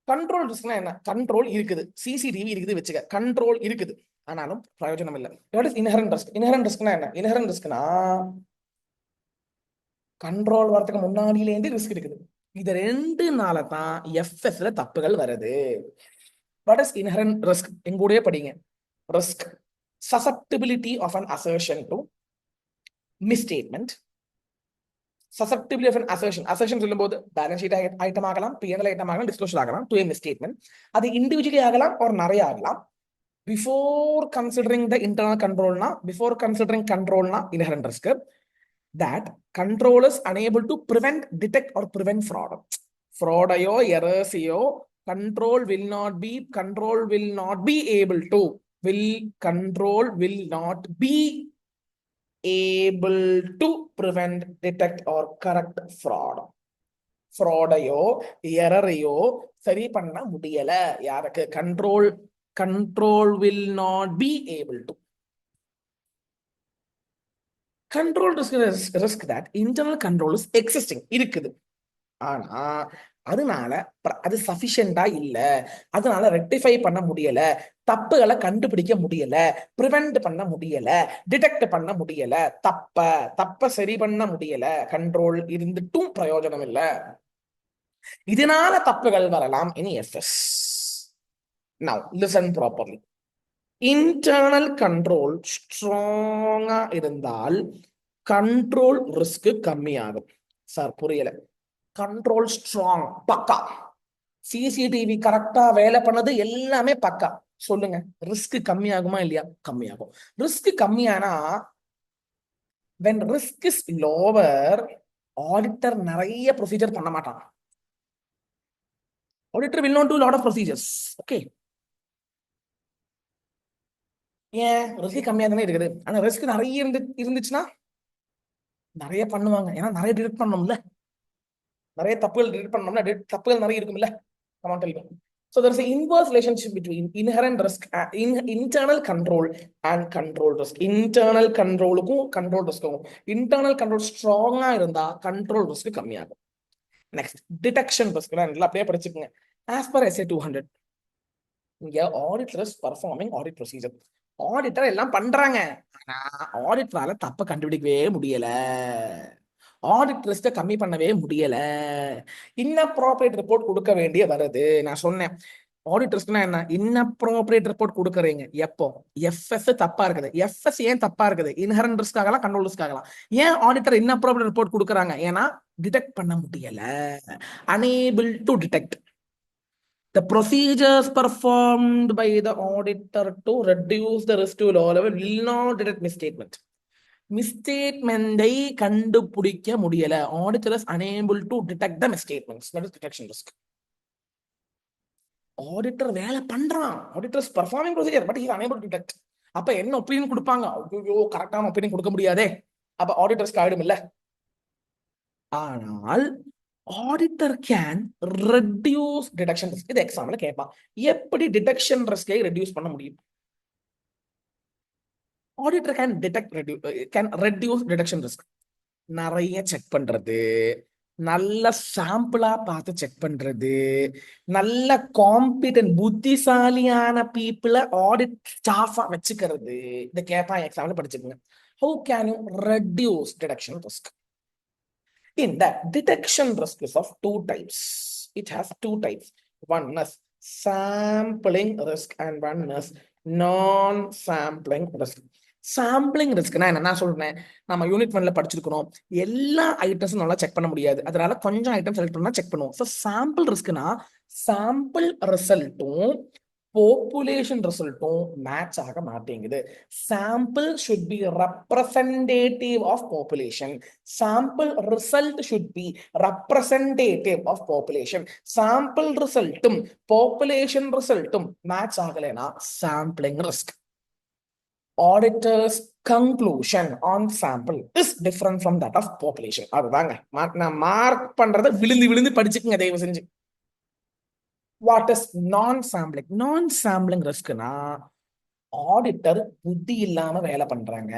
கண்ட்ரோல் ரிஸ்க்னா என்ன? கண்ட்ரோல் இருக்குது, சிசிடிவி இருக்குது வச்சுக்க, கண்ட்ரோல் இருக்குது, ஆனாலும் பிரயோஜனம் இல்லை. What is inherent risk? Inherent ரிஸ்க்னா என்ன? இன்ஹரண்ட் ரிஸ்க்னா கண்ட்ரோல் வரதுக்கு முன்னாடியிலேருந்து ரிஸ்க் இருக்குது. இது ரெண்டுனால தான் எஃப்எஸ்ல தப்புகள் வருது. What is inherent risk? எங்கூடயே படிங்க. Risk, susceptibility of an assertion to misstatement. susceptibility of an assertion சொல்லும்போது பேலன்ஸ் ஷீட் ஐட்டம் ஆகலாம், பிஎன்எல் ஐட்டம் ஆகலாம், டிஸ்க்ளோஷர் ஆகலாம், டு ஏ மிஸ்டேட்மெண்ட். அது இண்டிவிஜுவலி ஆகலாம் ஒரு நிறைய ஆகலாம். பிஃபோர் கன்சிடரிங் த இன்டர்னல் கண்ட்ரோல்னா inherent risk. That control is unable to prevent, detect or prevent fraud. ஃப்ராடையோ எரர்ஸையோ control will not be able to prevent, detect or correct fraud. ஃப்ராடையோ எரரையோ சரி பண்ண முடியல. யாருக்கு? control will not be able to. Control risk that internal control is existing இருக்குது, ஆனா அதனால அது சஃபிஷியண்டா இல்ல, அதனால ரெக்டிஃபை பண்ண முடியல, தப்புகளை கண்டுபிடிக்க முடியல, பிரிவென்ட் பண்ண முடியல, டிடெக்ட் பண்ண முடியல, தப்ப சரி பண்ண முடியல. கண்ட்ரோல் இருந்துட்டும் பிரயோஜனம் இல்ல, இதனால தப்புகள் வரலாம் இனி FS. Now listen properly. Internal control ஸ்ட்ராங்கா இருந்தால் கண்ட்ரோல் ரிஸ்க் கம்மியாகும். சார் புரியல. கண்ட்ரோல் ஸ்ட்ராங், பக்கா, சிசிடிவி கரெக்டா வேலை பண்ணது எல்லாமே பக்கா, சொல்லுங்க ரிஸ்க் கம்மியாகுமா இல்லையா? கம்மியாகும். ரிஸ்க் கம்மியானா when risk is lower, auditor நிறைய ப்ரொசீஜர் பண்ண மாட்டான். Auditor will not do lot of procedures. Okay, ஏன்? ரிஸ்க் கம்மியா தானே இருக்குது. ஆனா ரிஸ்க் நிறைய இருந்துச்சுன்னா நிறைய பண்ணுவாங்க, ஏன்னா நிறைய டிடெக்ட் பண்ணணும்ல, நிறைய தப்புகள் டிடெக்ட் பண்ணணும்ல, தப்புகள் நிறைய இருக்கும்ல. Come on, tell me. So there is an inverse relationship between inherent risk, internal control and control risk. Internal controlக்கும் control riskக்கும், internal control ஸ்ட்ராங்கா இருந்தா control risk கம்மியாகும். நெக்ஸ்ட், டிடெக்ஷன் ரிஸ்க் அப்படியே படிச்சுக்கோங்க. ஆஸ் பர் SA 200, இங்க auditor is performing audit procedure. Auditor எல்லாம் பண்றாங்க, ஆனா ஆடிட்டரால தப்ப கண்டுபிடிக்கவே முடியல, ஆடிட் ரிஸ்க கம்மி பண்ணவே முடியல, இன்அப்ராப்ரியேட் ரிப்போர்ட் கொடுக்க வேண்டிய வருது. நான் சொன்னேன் ஆடிட் ரிஸ்க்னா என்ன? இன்அப்ராப்ரியேட் ரிப்போர்ட் கொடுக்குறீங்க எப்போ? எஃப்எஸ் தப்பா இருக்குது. எஃப்எஸ் ஏன் தப்பா இருக்குது? இன்ஹரண்ட் ரிஸ்க் ஆகலாம், கண்ட்ரோல் ரிஸ்க் ஆகலாம். ஏன் ஆடிட்டர் இன்அப்ராப்ரியேட் ரிப்போர்ட் கொடுக்குறாங்க? ஏன்னா டிடெக்ட் பண்ண முடியல, unable to detect. The procedures performed by the auditor to reduce the risk to low level will not detect misstatement. மிஸ்டேட்மெண்டை கண்டுபிடிக்க முடியல. Auditor is unable to detect the misstatements. That is detection risk. Auditor வேலை பண்றான், auditor is performing procedure, but he is unable to detect. அப்ப என்ன opinion கொடுப்பாங்க? ஐயோ கரெக்டான opinion கொடுக்க முடியாதே, அப்ப ஆடிட்டர்ஸ்க்கு ஆயிடும் இல்ல. ஆனால் auditor can reduce detection risk. இது எக்ஸாம்ல கேட்பான், எப்படி டிடக்ஷன் ரிஸ்கை ரெடியூஸ் பண்ண முடியும்? Auditor can reduce detection risk. நிறைய செக் பண்றது, நல்ல சாம்பிளா பார்த்து செக் பண்றது, நல்ல காம்பிடன்ட் புத்திசாலியான பீப்புளை ஆடிட் ஸ்டாஃபா வச்சுக்கிறது. இந்த கேட்பான் எக்ஸாம்ல, படிச்சுக்கோங்க. How can you reduce detection risk? In that, detection risk is of two types. It has two types. One is sampling risk and one is non-sampling risk. Sampling ரிஸ்க்னா என்ன நான் சொல்றேன், நம்ம யூனிட் 1ல படிச்சிருக்கிறோம். எல்லா ஐட்டம்ஸும் நல்லா செக் பண்ண முடியாது, அதனால கொஞ்சம் ஐட்டம் செலக்ட் பண்ணா செக் பண்ணுவோம். ஸோ சாம்பிள் ரிஸ்க்னா சாம்பிள் ரிசல்ட்டும் பாப்புலேஷன் ரிசல்ட்டும் மேட்ச் ஆக மாட்டேங்குது. Sample should be representative of population, sample result should be representative of population. Sample ரிசல்ட்டும் பாப்புலேஷன் ரிசல்ட்டும் மேட்ச் ஆகலைன்னா sampling risk. Auditors conclusion on sample is different from that of population. அதுதாங்க நான் mark பண்றதை விழுந்து விழுந்து படிச்சுக்குங்க தயவு செஞ்சு. What is non sampling? Non sampling ரிஸ்க்னா ஆடிட்டர் புத்தி இல்லாம வேலை பண்றாங்க,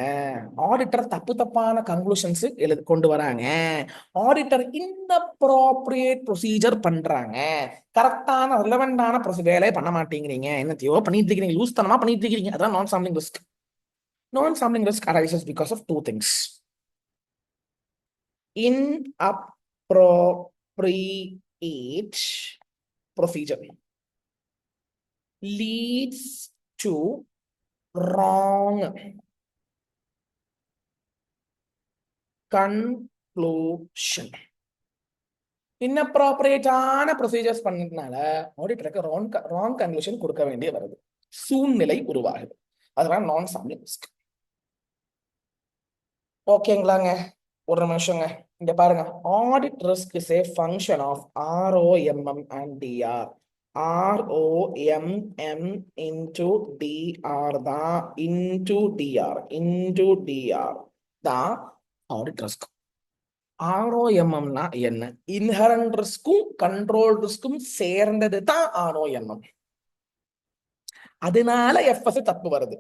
ஆடிட்டர் தப்பு தப்பான கன்க்ளூஷன்ஸ் கொண்டு வராங்க, ஆடிட்டர் இன்அப்ரோப்ரியேட் ப்ரொசீஜர் பண்றாங்க, கரெக்டான ரிலவெண்டான வேலையை பண்ண மாட்டேங்கிறீங்க, என்னத்தையோ பண்ணிட்டு இருக்கீங்க, யூஸ் தனமா பண்ணிட்டு இருக்கீங்க. அதான் நான் சாம்பிளிங் ரிஸ்க். நான் sampling risk arises because of two things. Inappropriate procedure leads to wrong conclusion. inappropriate-ஆன ப்ரொசீஜர்ஸ் பண்ணதுனால ஆடிட்டருக்கு ராங் கன்க்ளூஷன் கொடுக்க வேண்டிய வருது, சூழ்நிலை உருவாகுது. அதனால நான் சாம்பிளிங் ரிஸ்க். ஓகேங்களாங்க, ஒரு நிமிஷங்க. இங்க பாருங்க, audit risk is a function of ROMM and DR. ROMM into DR தான் into DR தான் ஆடிட் ரிஸ்க். ROMMனா என்ன? இன்ஹரண்ட் ரிஸ்க்கும் கண்ட்ரோல் ரிஸ்க்கும் சேர்ந்தது தான் ROMM. அதனால FS தப்பு வருது.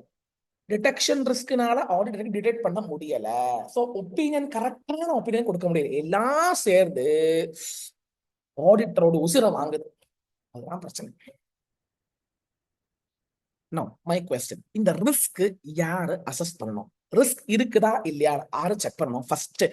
டிடெக்ஷன் ரிஸ்க்னால ஆடிட்டருக்கு டிடெக்ட் பண்ண முடியல, சோ ஒப்பீனியன் கரெக்டான ஒப்பீனியன் கொடுக்க முடியல, எல்லாம் சேர்ந்து ஆடிட்டரோட உசிரை வாங்குது. அதுதான் பிரச்சனை. நோ மை क्वेश्चन, இந்த ரிஸ்க் யாரு அசஸ் பண்ணணும்? ரிஸ்க் இருக்குதா இல்லையா யாரு செக் பண்ணணும்? ஃபர்ஸ்ட்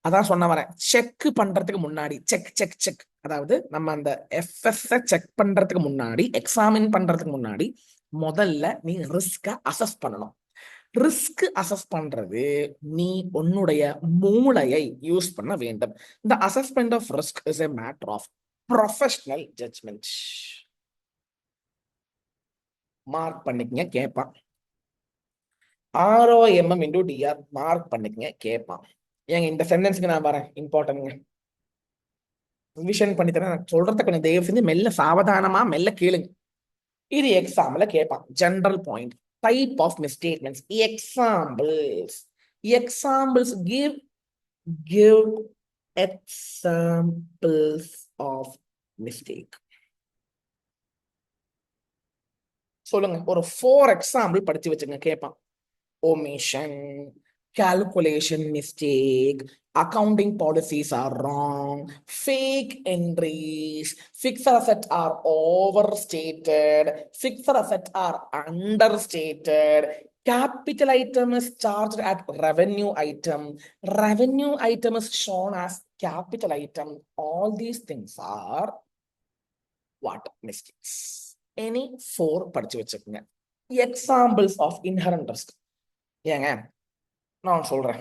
அதான் சொன்ன வரேன், செக் பண்றதுக்கு முன்னாடி செக் அதாவது நம்ம அந்த FS செக் பண்றதுக்கு முன்னாடி, எக்ஸாமின் பண்றதுக்கு முன்னாடி முதல்ல நீ ரிஸ்க அசஸ் பண்ணணும். ரிஸ்க் அசஸ் பண்றது நீ உன்னுடைய மூளையை யூஸ் பண்ண வேண்டும். இந்த assessment of risk is a matter of professional judgment. Mark பண்ணிக்கங்க கேட்பான். ROMM into DR மார்க் பண்ணிக்கங்க கேட்பான். ஏங்க இந்த சென்டென்ஸ்க்கு நான் வரேன், இம்பார்ட்டன்ட்ங்க, ரிவிஷன் பண்ணி தரேன். நான் சொல்றத கொஞ்சம் தயவு செஞ்சு மெல்ல சாவதானமா மெல்ல கேளுங்க. இது எக்ஸாம்ல கேட்பான். General point, type of misstatements, examples give examples of mistake. சொல்லுங்க, ஒரு 4 எக்ஸாம்பிள் படிச்சு வச்சுங்க கேட்பான். omission, calculation mistake, accounting policies are wrong, fake entries, fixed assets are overstated, fixed assets are understated, capital item is charged at revenue item is shown as capital item. All these things are what? Mistakes. Any 4 படிச்சு வச்சுக்கோங்க. Examples of inherent risk. ஏங்க நான் சொல்றேன்,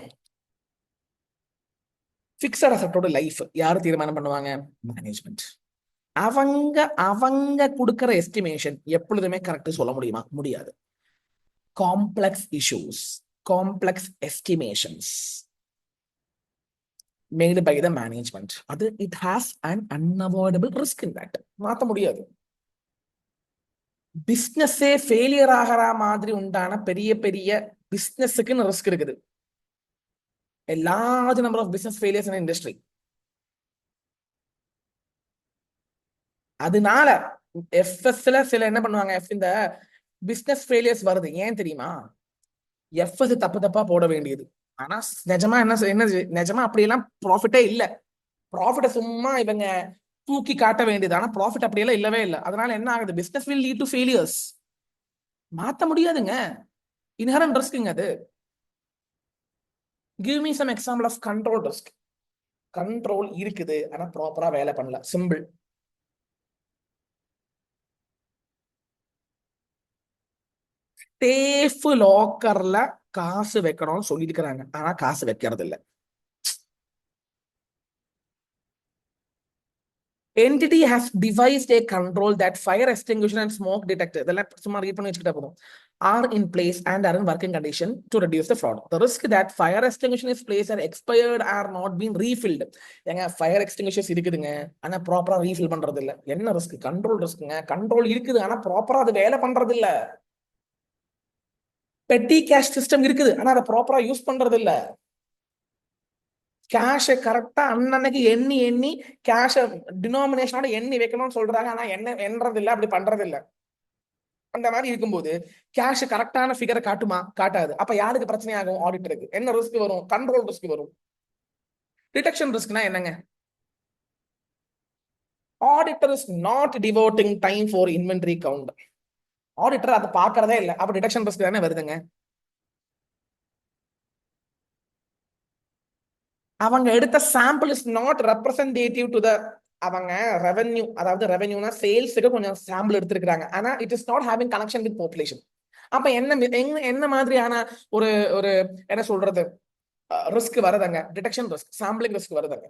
fixed அசெட்டோட life யாரு தீர்மானம் பண்ணுவாங்க? Management. அவங்க கொடுக்கிற எஸ்டிமேஷன் எப்பொழுதுமே கரெக்ட் சொல்ல முடியுமா? முடியாது. Complex issues, complex estimations made by the management, அது it has an unavoidable risk in that. மாத்த முடியாது. பிசினஸே ஃபெயிலியர் ஆகிற மாதிரி உண்டான பெரிய பெரிய பிசினஸுக்குன்னு ரிஸ்க் இருக்குது. A large number of business failures in industry. அதனால எஃப்எஸ்ல சில என்ன பண்ணுவாங்க, இந்த பிசினஸ் ஃபெயிலியர்ஸ் வருது ஏன் தெரியுமா? எஃப்எஸ் தப்பு தப்பா போட வேண்டியது. ஆனா நிஜமா என்ன நிஜமா அப்படியெல்லாம் ப்ராஃபிட்டே இல்ல. ப்ராஃபிட்டை சும்மா இவங்க தூக்கி காட்ட வேண்டியது. ஆனா ப்ராஃபிட் அப்படியெல்லாம் இல்லவே இல்லை. அதனால என்ன ஆகுது, business will lead to failures. மாத்த முடியாதுங்க, இன்ஹரண்ட் ரிஸ்க்குங்க அது. Give me some example of control risk. Control இருக்குது ஆனா ப்ராப்பரா வேலை பண்ணல. சிம்பிள். சேஃப் லாக்கர்ல காசு வைக்கணும்னு சொல்லியிருக்கிறாங்க, ஆனா காசு வைக்கிறது இல்ல. entity has devised a control that fire extinguisher and smoke detector, இதெல்லாம் சும்மா ரீட் பண்ணி வச்சுக்கிட்டா போதும், are in place and are in working condition to reduce the fraud. The risk that fire extinguisher is placed are expired or not been refilled. ஏங்க fire எக்ஸ்டிங்விஷர்ஸ் இருக்குதுங்க, ஆனா ப்ராப்பரா refill பண்றது இல்ல. என்ன ரிஸ்க்? கண்ட்ரோல் ரிஸ்க்குங்க. கண்ட்ரோல் இருக்குது ஆனா ப்ராப்பரா அது வேலை பண்றது இல்ல. பெட்டி கேஷ் சிஸ்டம் இருக்குது ஆனா அதை ப்ராப்பரா யூஸ் பண்றது இல்ல. கேஷை கரெக்டா அன்னன்னைக்கு எண்ணி எண்ணி கேஷ டினாமினேஷனோட எண்ணி வைக்கணும்னு சொல்றாங்க, ஆனா என்ன எண்றது இல்ல, அப்படி பண்றது இல்ல. அந்த மாதிரி இருக்கும்போது கேஷ் கரெக்டான ஃபிகரை காட்டுமா? காட்டாது. அப்ப யாருக்கு பிரச்சனை ஆகும்? ஆடிட்டருக்கு. என்ன ரிஸ்க் வரும்? கண்ட்ரோல் ரிஸ்க் வரும். டிடெக்ஷன் ரிஸ்க்னா என்னங்க? Auditor is not devoting time for inventory count. Auditor அதை பாக்குறதே இல்லை, அப்ப டிடெக்ஷன் ரிஸ்க் தானே வருதுங்க. அவங்க எடுத்த sample is not representative to the, அவங்க ரெவென்யூ, அதாவது ரெவென்யூனா சேல்ஸுக்கு கொஞ்சம் சாம்பிள் எடுத்திருக்காங்க, ஆனா it is not having connection with population. அப்ப என்ன மாதிரியான ஒரு ஒரு என்ன சொல்றது ரிஸ்க் வருதுங்க? டிடெக்ஷன் ரிஸ்க், சாம்பிளிங் ரிஸ்க் வருதுங்க.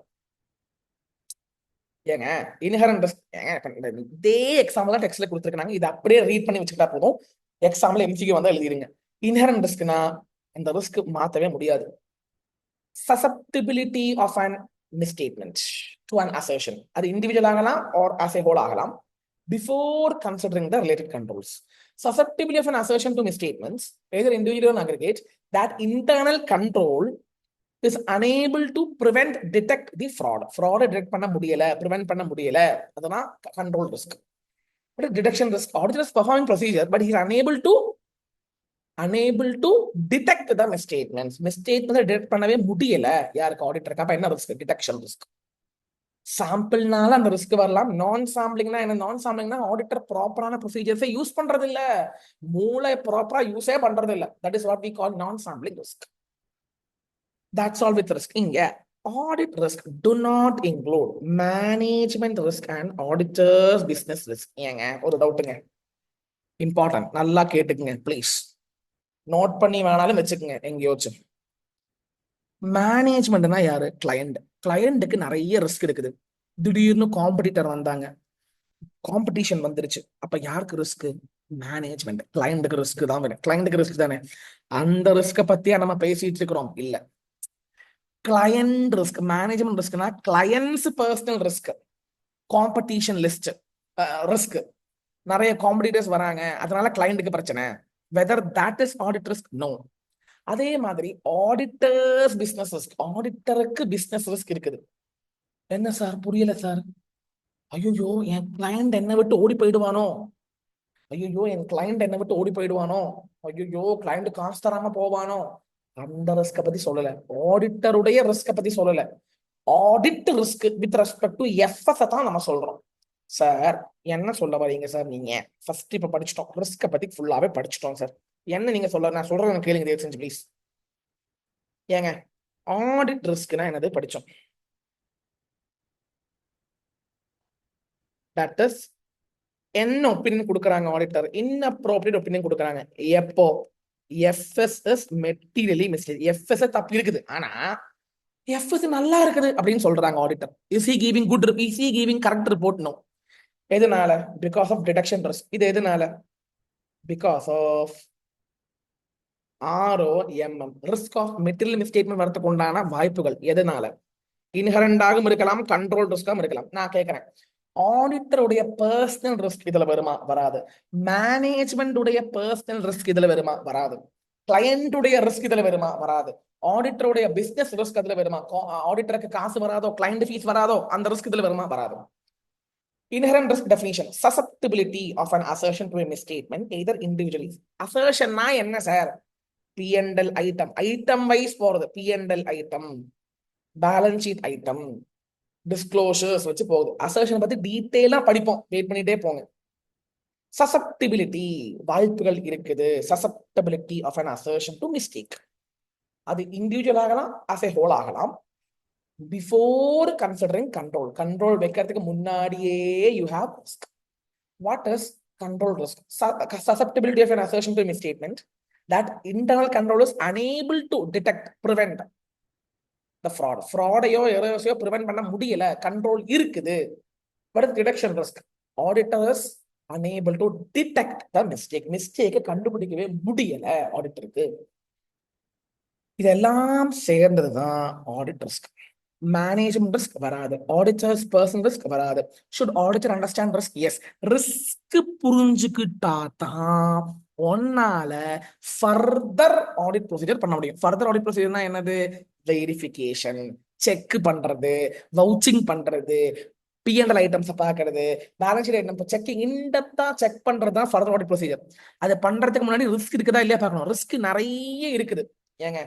ஏங்க இன்ஹரண்ட் ரிஸ்க், ஏங்க இதே எக்ஸாம்பிள் தான் டெக்ஸ்ட்ல கொடுத்துருக்காங்க, இது அப்படியே ரீட் பண்ணி வச்சுக்கிட்டா போதும். எக்ஸாம்பிள் எம்சிக்கு வந்தா எழுதிருங்க. இன்ஹரண்ட் ரிஸ்க்னா அந்த ரிஸ்க் மாத்தவே முடியாது. susceptibility of an misstatement to an assertion, அது இண்டிவிஜுவல் ஆகலாம் or as a whole ஆகலாம், before considering the related controls. Susceptibility of an assertion to misstatements, either individual or aggregate, that internal control is unable to prevent detect the fraud detect பண்ண முடியல, prevent பண்ண முடியல, அதுதான் control risk. But detection risk, auditor is performing procedure but he is unable to detect the misstatements. Misstatements detect பண்ணவே முடியல யாருக்கு? ஆடிட்டருக்கு. அப்ப என்ன ரிஸ்க்? Detection risk. சாம்பிள்னால அந்த ரிஸ்க் வரலாம். நான் சாம்பிளிங்னா என்ன? நான் சாம்பிளிங்னா ஆடிட்டர் ப்ராப்பரான ப்ரொசீஜர்ஸை யூஸ் பண்றது இல்ல, மூளை ப்ராப்பரா யூஸே பண்றது இல்ல. That is what we call non sampling risk. That's all with risk. இங்க audit risk do not include management risk and auditors business risk. ஏங்க ஒரு டவுட்டுங்க, இம்பார்ட்டன்ட், நல்லா கேட்டுக்குங்க ப்ளீஸ். நோட் பண்ணி வேணாலும் வச்சுக்கோங்க எங்கேயோச்சும். மேனேஜ்மெண்ட்னா யாரு? கிளையண்ட். கிளையண்ட்டுக்கு நிறைய ரிஸ்க் இருக்குது. திடீர்னு காம்படிட்டர் வந்தாங்க, காம்படிஷன் வந்துருச்சு, அப்ப யாருக்கு ரிஸ்க்? மேனேஜ்மெண்ட். கிளையண்ட்டுக்கு ரிஸ்க் தான் வேணும். கிளையண்ட்டுக்கு ரிஸ்க் தானே. அந்த ரிஸ்க பத்தியா நம்ம பேசிட்டு இருக்கிறோம்? இல்ல. கிளையண்ட் ரிஸ்க், மேனேஜ்மெண்ட் ரிஸ்க்னா clients personal risk, competition list risk, நிறைய காம்படிட்டர்ஸ் வராங்க அதனால கிளையண்ட்டுக்கு பிரச்சனை. Whether that is audit risk? No. அதே மாதிரி ஆடிட்டர்ஸ் பிசினஸ் ரிஸ்க், ஆடிட்டருக்கு பிசினஸ் ரிஸ்க் இருக்குது. என்ன சார்? புரியல சார். ஐயோ என் கிளையண்ட் என்னை விட்டு ஓடி போயிடுவானோ, ஐயோ என் கிளையண்ட் என்னை விட்டு ஓடி போயிடுவானோ, ஐயோ கிளையண்ட் காசு தராம போவானோ, அந்த ரிஸ்க பத்தி சொல்லல. ஆடிட்டருடைய ரிஸ்க பத்தி சொல்லல. Audit risk with respect to FS தான் நம்ம சொல்றோம். சார் என்ன சொல்ல வரீங்க சார்? நீங்க ஃபர்ஸ்ட் இப்ப படிச்சிட்டோம், ரிஸ்க பத்தி ஃபுல்லாவே படிச்சிட்டோம் சார். என்ன நீங்க சொல்ல? நான் சொல்றேன் கேளுங்க தயவு செஞ்சு ப்ளீஸ். ஏங்க ஆடிட் ரிஸ்க்னா என்னது படிச்சோம்? தட் இஸ் என்ன ஒப்பீனியன் கொடுக்குறாங்க ஆடிட்டர்? இன்அப்ரோப்ரியேட் ஒப்பீனியன் கொடுக்குறாங்க. எப்போ? FSS materially mistake. எஃப்எஸ் தப்பு இருக்குது ஆனா எஃப்எஸ் நல்லா இருக்குது அப்படின்னு சொல்றாங்க auditor. Is he giving good, is he giving correct report? No. எதனால? Because of detection risk. இது எதனால? Because of ROMM, risk of material misstatement வரதுக்கு உண்டான வாய்ப்புகள். எதனால? இன்ஹரண்டாகவும் இருக்கலாம், கண்ட்ரோல் ரிஸ்காகவும் இருக்கலாம். நான் கேட்கிறேன், ஆடிட்டருடைய பர்சனல் ரிஸ்க் இதுல வருமா? வராது. மேனேஜ்மெண்ட் உடைய பர்சனல் ரிஸ்க் இதுல வருமா? வராது. கிளையண்டுடைய ரிஸ்க் இதுல வருமா? வராது. ஆடிட்டருடைய பிசினஸ் ரிஸ்க் அதுல வருமா? ஆடிட்டருக்கு காசு வராதோ, கிளையண்ட் ஃபீஸ் வராதோ, அந்த ரிஸ்க் இதுல வருமா? வராது. Inherent risk definition: susceptibility of an assertion to a misstatement, either individually. Assertion na enna sir? P&L item, item wise போறது. P&L item, balance sheet item, disclosures வச்சு போகுது. அசர்ஷன் பத்தி டீடைலா படிப்போம், வெயிட் பண்ணிட்டே போங்க. சசப்டிபிலிட்டி, வாய்ப்புகள் இருக்குது. Susceptibility of an assertion to mistake, அது இண்டிவிஜுவல் ஆகலாம், as a whole ஆகலாம். பிஃபோர் கன்சிடரிங் கண்ட்ரோல், கண்ட்ரோல் வைக்கிறதுக்கு முன்னாடியே you have risk. What is control risk? Susceptibility of an assertion to a misstatement, that internal control is unable to detect, prevent the fraud. ஃப்ராடையோ எரர்ஸையோ prevent பண்ண முடியல, control இருக்குது. But it's detection risk. Auditors unable to detect the mistake. மிஸ்டேக்கை கண்டுபிடிக்கவே முடியல ஆடிட்டருக்கு. இதெல்லாம் சேர்ந்ததுதான் ஆடிட் ரிஸ்க். மேனேஜ்மெண்ட் ரிஸ்க் வராது. ஆடிட்டர்ஸ் பர்சனல் ரிஸ்க் வராது. Should auditor understand risk? Yes. Risk புரிஞ்சுக்கிட்டா தான் ஒன்னால ஃபர்தர் ஆடிட் ப்ரொசீஜர் பண்ண முடியும். ஃபர்தர் ஆடிட் ப்ரொசீஜர்னா என்னது? வெரிஃபிகேஷன், செக் பண்றது, வவுச்சிங் பண்றது, P&L ஐட்டம்ஸ் பாக்குறது, பேலன்ஸ் ஷீட் ஐட்டம் செக்கிங், இன்டெப்தா செக் பண்றது தான் ஃபர்தர் ஆடிட் ப்ரொசீஜர். அதை பண்றதுக்கு முன்னாடி ரிஸ்க் இருக்குதா இல்லையா பார்க்கணும். ரிஸ்க் நிறைய இருக்குது. ஏங்க,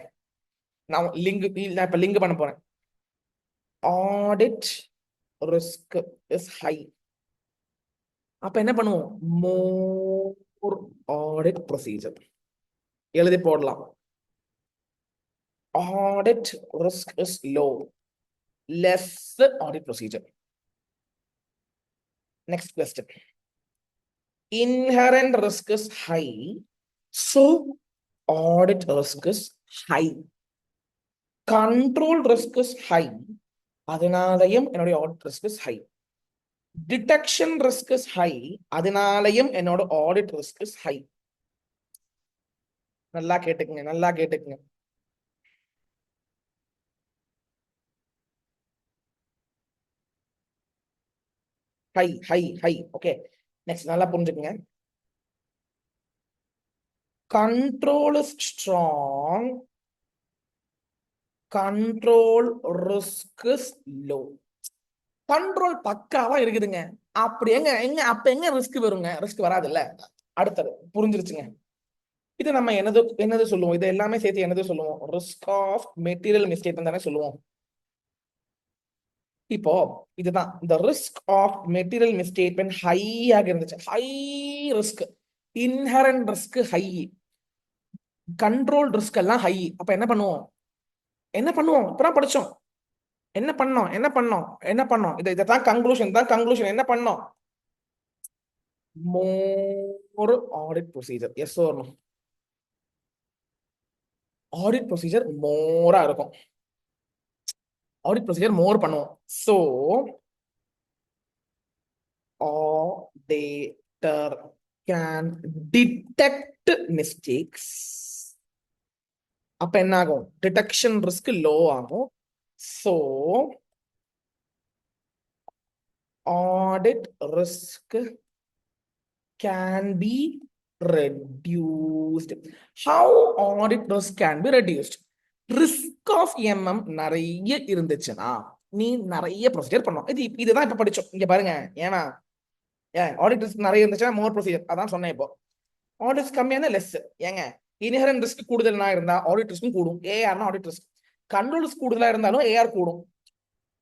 நான் இப்ப லிங்க் பண்ண போறேன். Audit risk is high. அப்ப என்ன பண்ணுவோம்? more audit procedure எழுதி போடலாம். Audit risk is low, less audit procedure. Next question. Inherent risk is high, so audit risk is high. Control risk is high, அதனாலயும் என்னுடைய audit risk is high. Detection risk is high, அதனாலயும் என்னோட audit risk is high. நல்லா கேட்டுக்குங்க, நல்லா கேட்டுக்குங்க. High high high. Okay, next நல்லா புரிஞ்சுக்குங்க. Control is strong, control risk is low. Control பக்காவா இருக்குதுங்க. அப்படி எங்க ரிஸ்க் வருங்க? ரிஸ்க் வராது இல்ல. அடுத்தது புரிஞ்சிருச்சுங்க. இது நம்ம என்னது சொல்லுவோம்? இது எல்லாமே சேர்த்து என்னது சொல்லுவோம்? ரிஸ்க் ஆஃப் மெட்டீரியல் மிஸ்டேக் தானே சொல்லுவோம். இப்போ இதுதான் இந்த ரிஸ்க் ஆஃப் மெட்டீரியல் மிஸ்டேட்மெண்ட் ஹையாக இருந்துச்சு. High risk, inherent risk high, control risk எல்லாம் ஹை. அப்ப என்ன பண்ணுவோம்? இப்பதான் படிச்சோம். என்ன பண்ணோம்? இதான் கன்க்ளூஷன். என்ன பண்ணோம்? More audit procedure. Yes or no? Audit procedure மோரா இருக்கும். ஆடிட் ப்ரொசீஜர் மோர் பண்ணுவோம். So auditor can detect mistakes. அப்ப என்ன ஆகும்? டிடெக்ஷன் ரிஸ்க் லோ ஆகும். So audit risk can be reduced. How audit risk can be reduced? Risk of நிறைய இருந்துச்சுன்னா நீ நிறைய ப்ரொசீஜர் பண்ணும். இதுதான் இப்ப படிச்சோம். இங்க பாருங்க. ஏன்னா ஆடிட் ரிஸ்க் நிறைய இருந்துச்சுன்னா மோர் ப்ரொசீஜர். அதான் சொன்னேன். இப்போ ஆடிட் கம்மியான லெஸ். ஏங்க, இன்ஹரண்ட் ரிஸ்க் கூடுதலா இருந்தா ஆடிட் ரிஸ்க்கும் கூடும். ஏஆர்னா ஆடிட் ரிஸ்க். கண்ட்ரோல் ரிஸ்க் கூடுதலா இருந்தாலும் ஏஆர் கூடும்.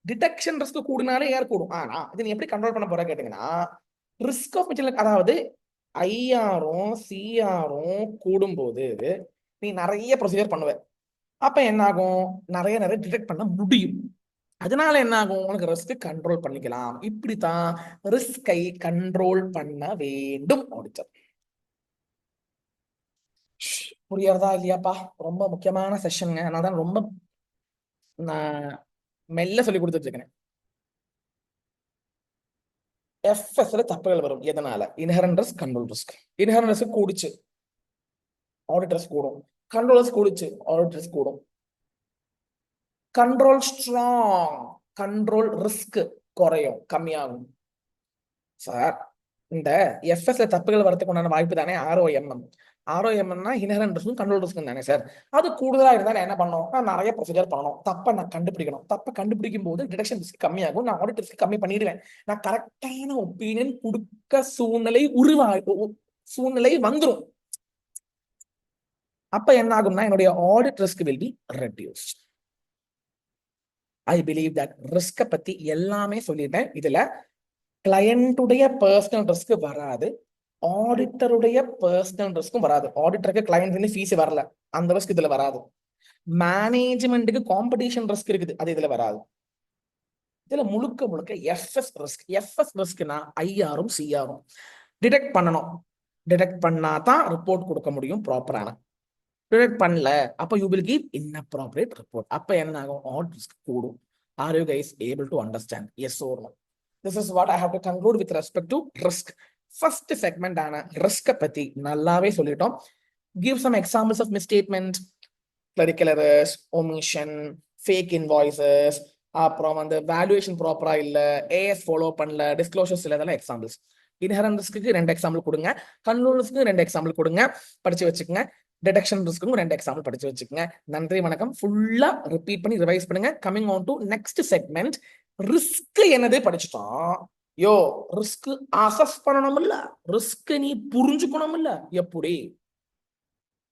டிடெக்ஷன் ரிஸ்க் கூடுனாலே ஏஆர் கூடும். ஆனா இது நீ எப்படி கண்ட்ரோல் பண்ண போற கேட்டீங்கன்னா, ரிஸ்க் ஆஃப் மெட்டீரியல், அதாவது ஐஆரும் சிஆரும் கூடும்போது நீ நிறைய ப்ரொசீஜர் பண்ணுவ. அப்ப என்ன ஆகும்? நிறைய டிடெக்ட் பண்ண முடியும். அதனால என்ன ஆகும்? உனக்கு ரிஸ்க் கண்ட்ரோல் பண்ணிக்கலாம். இப்படித்தான் ரிஸ்கை கண்ட்ரோல் பண்ண வேண்டும் ஆடிட்டர். புரியறதா இல்லையாப்பா? ரொம்ப முக்கியமான செஷனுங்க. அதனாலதான் ரொம்ப நான் மெல்ல சொல்லி கொடுத்துட்டு இருக்கேன். எஃப்எஸ்ல தப்புகள் வரும். எதனால? Inherent risk, control risk. Inherent risk கூடிச்சு, ஆடிட் ரிஸ்க் கூடும். கண்ட்ரோல் ரிஸ்க் கூடிச்சு, ஆடிட் ரிஸ்க் கூடும். கண்ட்ரோல் ஸ்ட்ராங், கண்ட்ரோல் ரிஸ்க் குறையும், கம்மியாகும். சார், இந்த எஃப்எஸ்ல தப்புகள் வரதுக்கு உண்டான வாய்ப்பு தானே ஆர்ஓஎம்எம். ஆர்ஓஎம்எம்னா இன்ஹரண்ட் ரிஸ்க்கும் கண்ட்ரோல் ரிஸ்க்கும் தானே சார். அது கூடுதலா இருந்தா நான் என்ன பண்ணணும், நான் நிறைய ப்ரொசீஜர் பண்ணணும், தப்பை நான் கண்டுபிடிக்கணும். தப்பை கண்டுபிடிக்கும் போது டிடெக்ஷன் ரிஸ்க் கம்மியாகும், நான் ஆடிட் ரிஸ்க் கம்மி பண்ணிடுவேன். நான் கரெக்டான ஒப்பீனியன் கொடுக்க சூழ்நிலை வந்துடும். அப்ப என்ன ஆகும்னா என்னுடைய audit risk will be reduced. I believe that risk பத்தி எல்லாமே சொல்லிட்டேன். இதுல கிளையண்டுடைய பர்சனல் ரிஸ்க் வராது, ஆடிட்டருடைய பர்சனல் ரிஸ்க்கும் வராது. ஆடிட்டருக்கு கிளையண்ட் ஃபீஸ் வரல, அந்த ரிஸ்க் இதுல வராது. மேனேஜ்மெண்ட்டுக்கு காம்படிஷன் ரிஸ்க் இருக்குது, அது இதுல வராது. இதுல முழுக்க முழுக்க எஃப்எஸ் ரிஸ்க். எஃப்எஸ் ரிஸ்க்னா ஐஆரும் சிஆரும் டிடெக்ட் பண்ணணும். டிடெக்ட் பண்ணாதான் ரிப்போர்ட் கொடுக்க முடியும் ப்ராப்பரான. டிடெக்ட் பண்ணல, அப்ப you will give inappropriate report. அப்ப என்ன ஆகும், ஆட் ரிஸ்க் கூடும். Are you guys able to understand? Yes or no? This is what I have to conclude with respect to risk. First segment ஆன risk பத்தி நல்லாவே சொல்லிட்டோம். Give some examples of misstatement, clerical errors, omission, fake invoices, அப்புறம் வந்து valuation ப்ராப்பரா இல்ல, as follow பண்ணல, disclosures இல்ல, இதெல்லாம் எக்ஸாம்பிள்ஸ். இன்ஹரண்ட் ரிஸ்க்கு 2 எக்ஸாம்பிள் கொடுங்க, கண்ட்ரோல் ரிஸ்க்கு 2 எக்ஸாம்பிள் கொடுங்க, படிச்சு வச்சுக்கோங்க. டிடெக்ஷன் ரிஸ்க்கும் 2 எக்ஸாம்பிள் படிச்சு வச்சுக்கோங்க. நன்றி, வணக்கம். ஃபுல்லா ரிப்பீட் பண்ணி ரிவைஸ் பண்ணுங்க. Coming on to next segment. Risk என்னது படிச்சுட்டோம். யோ, ரிஸ்க் அசஸ் பண்ணணும் இல்ல, ரிஸ்க் நீ புரிஞ்சுக்கணும் இல்ல. எப்படி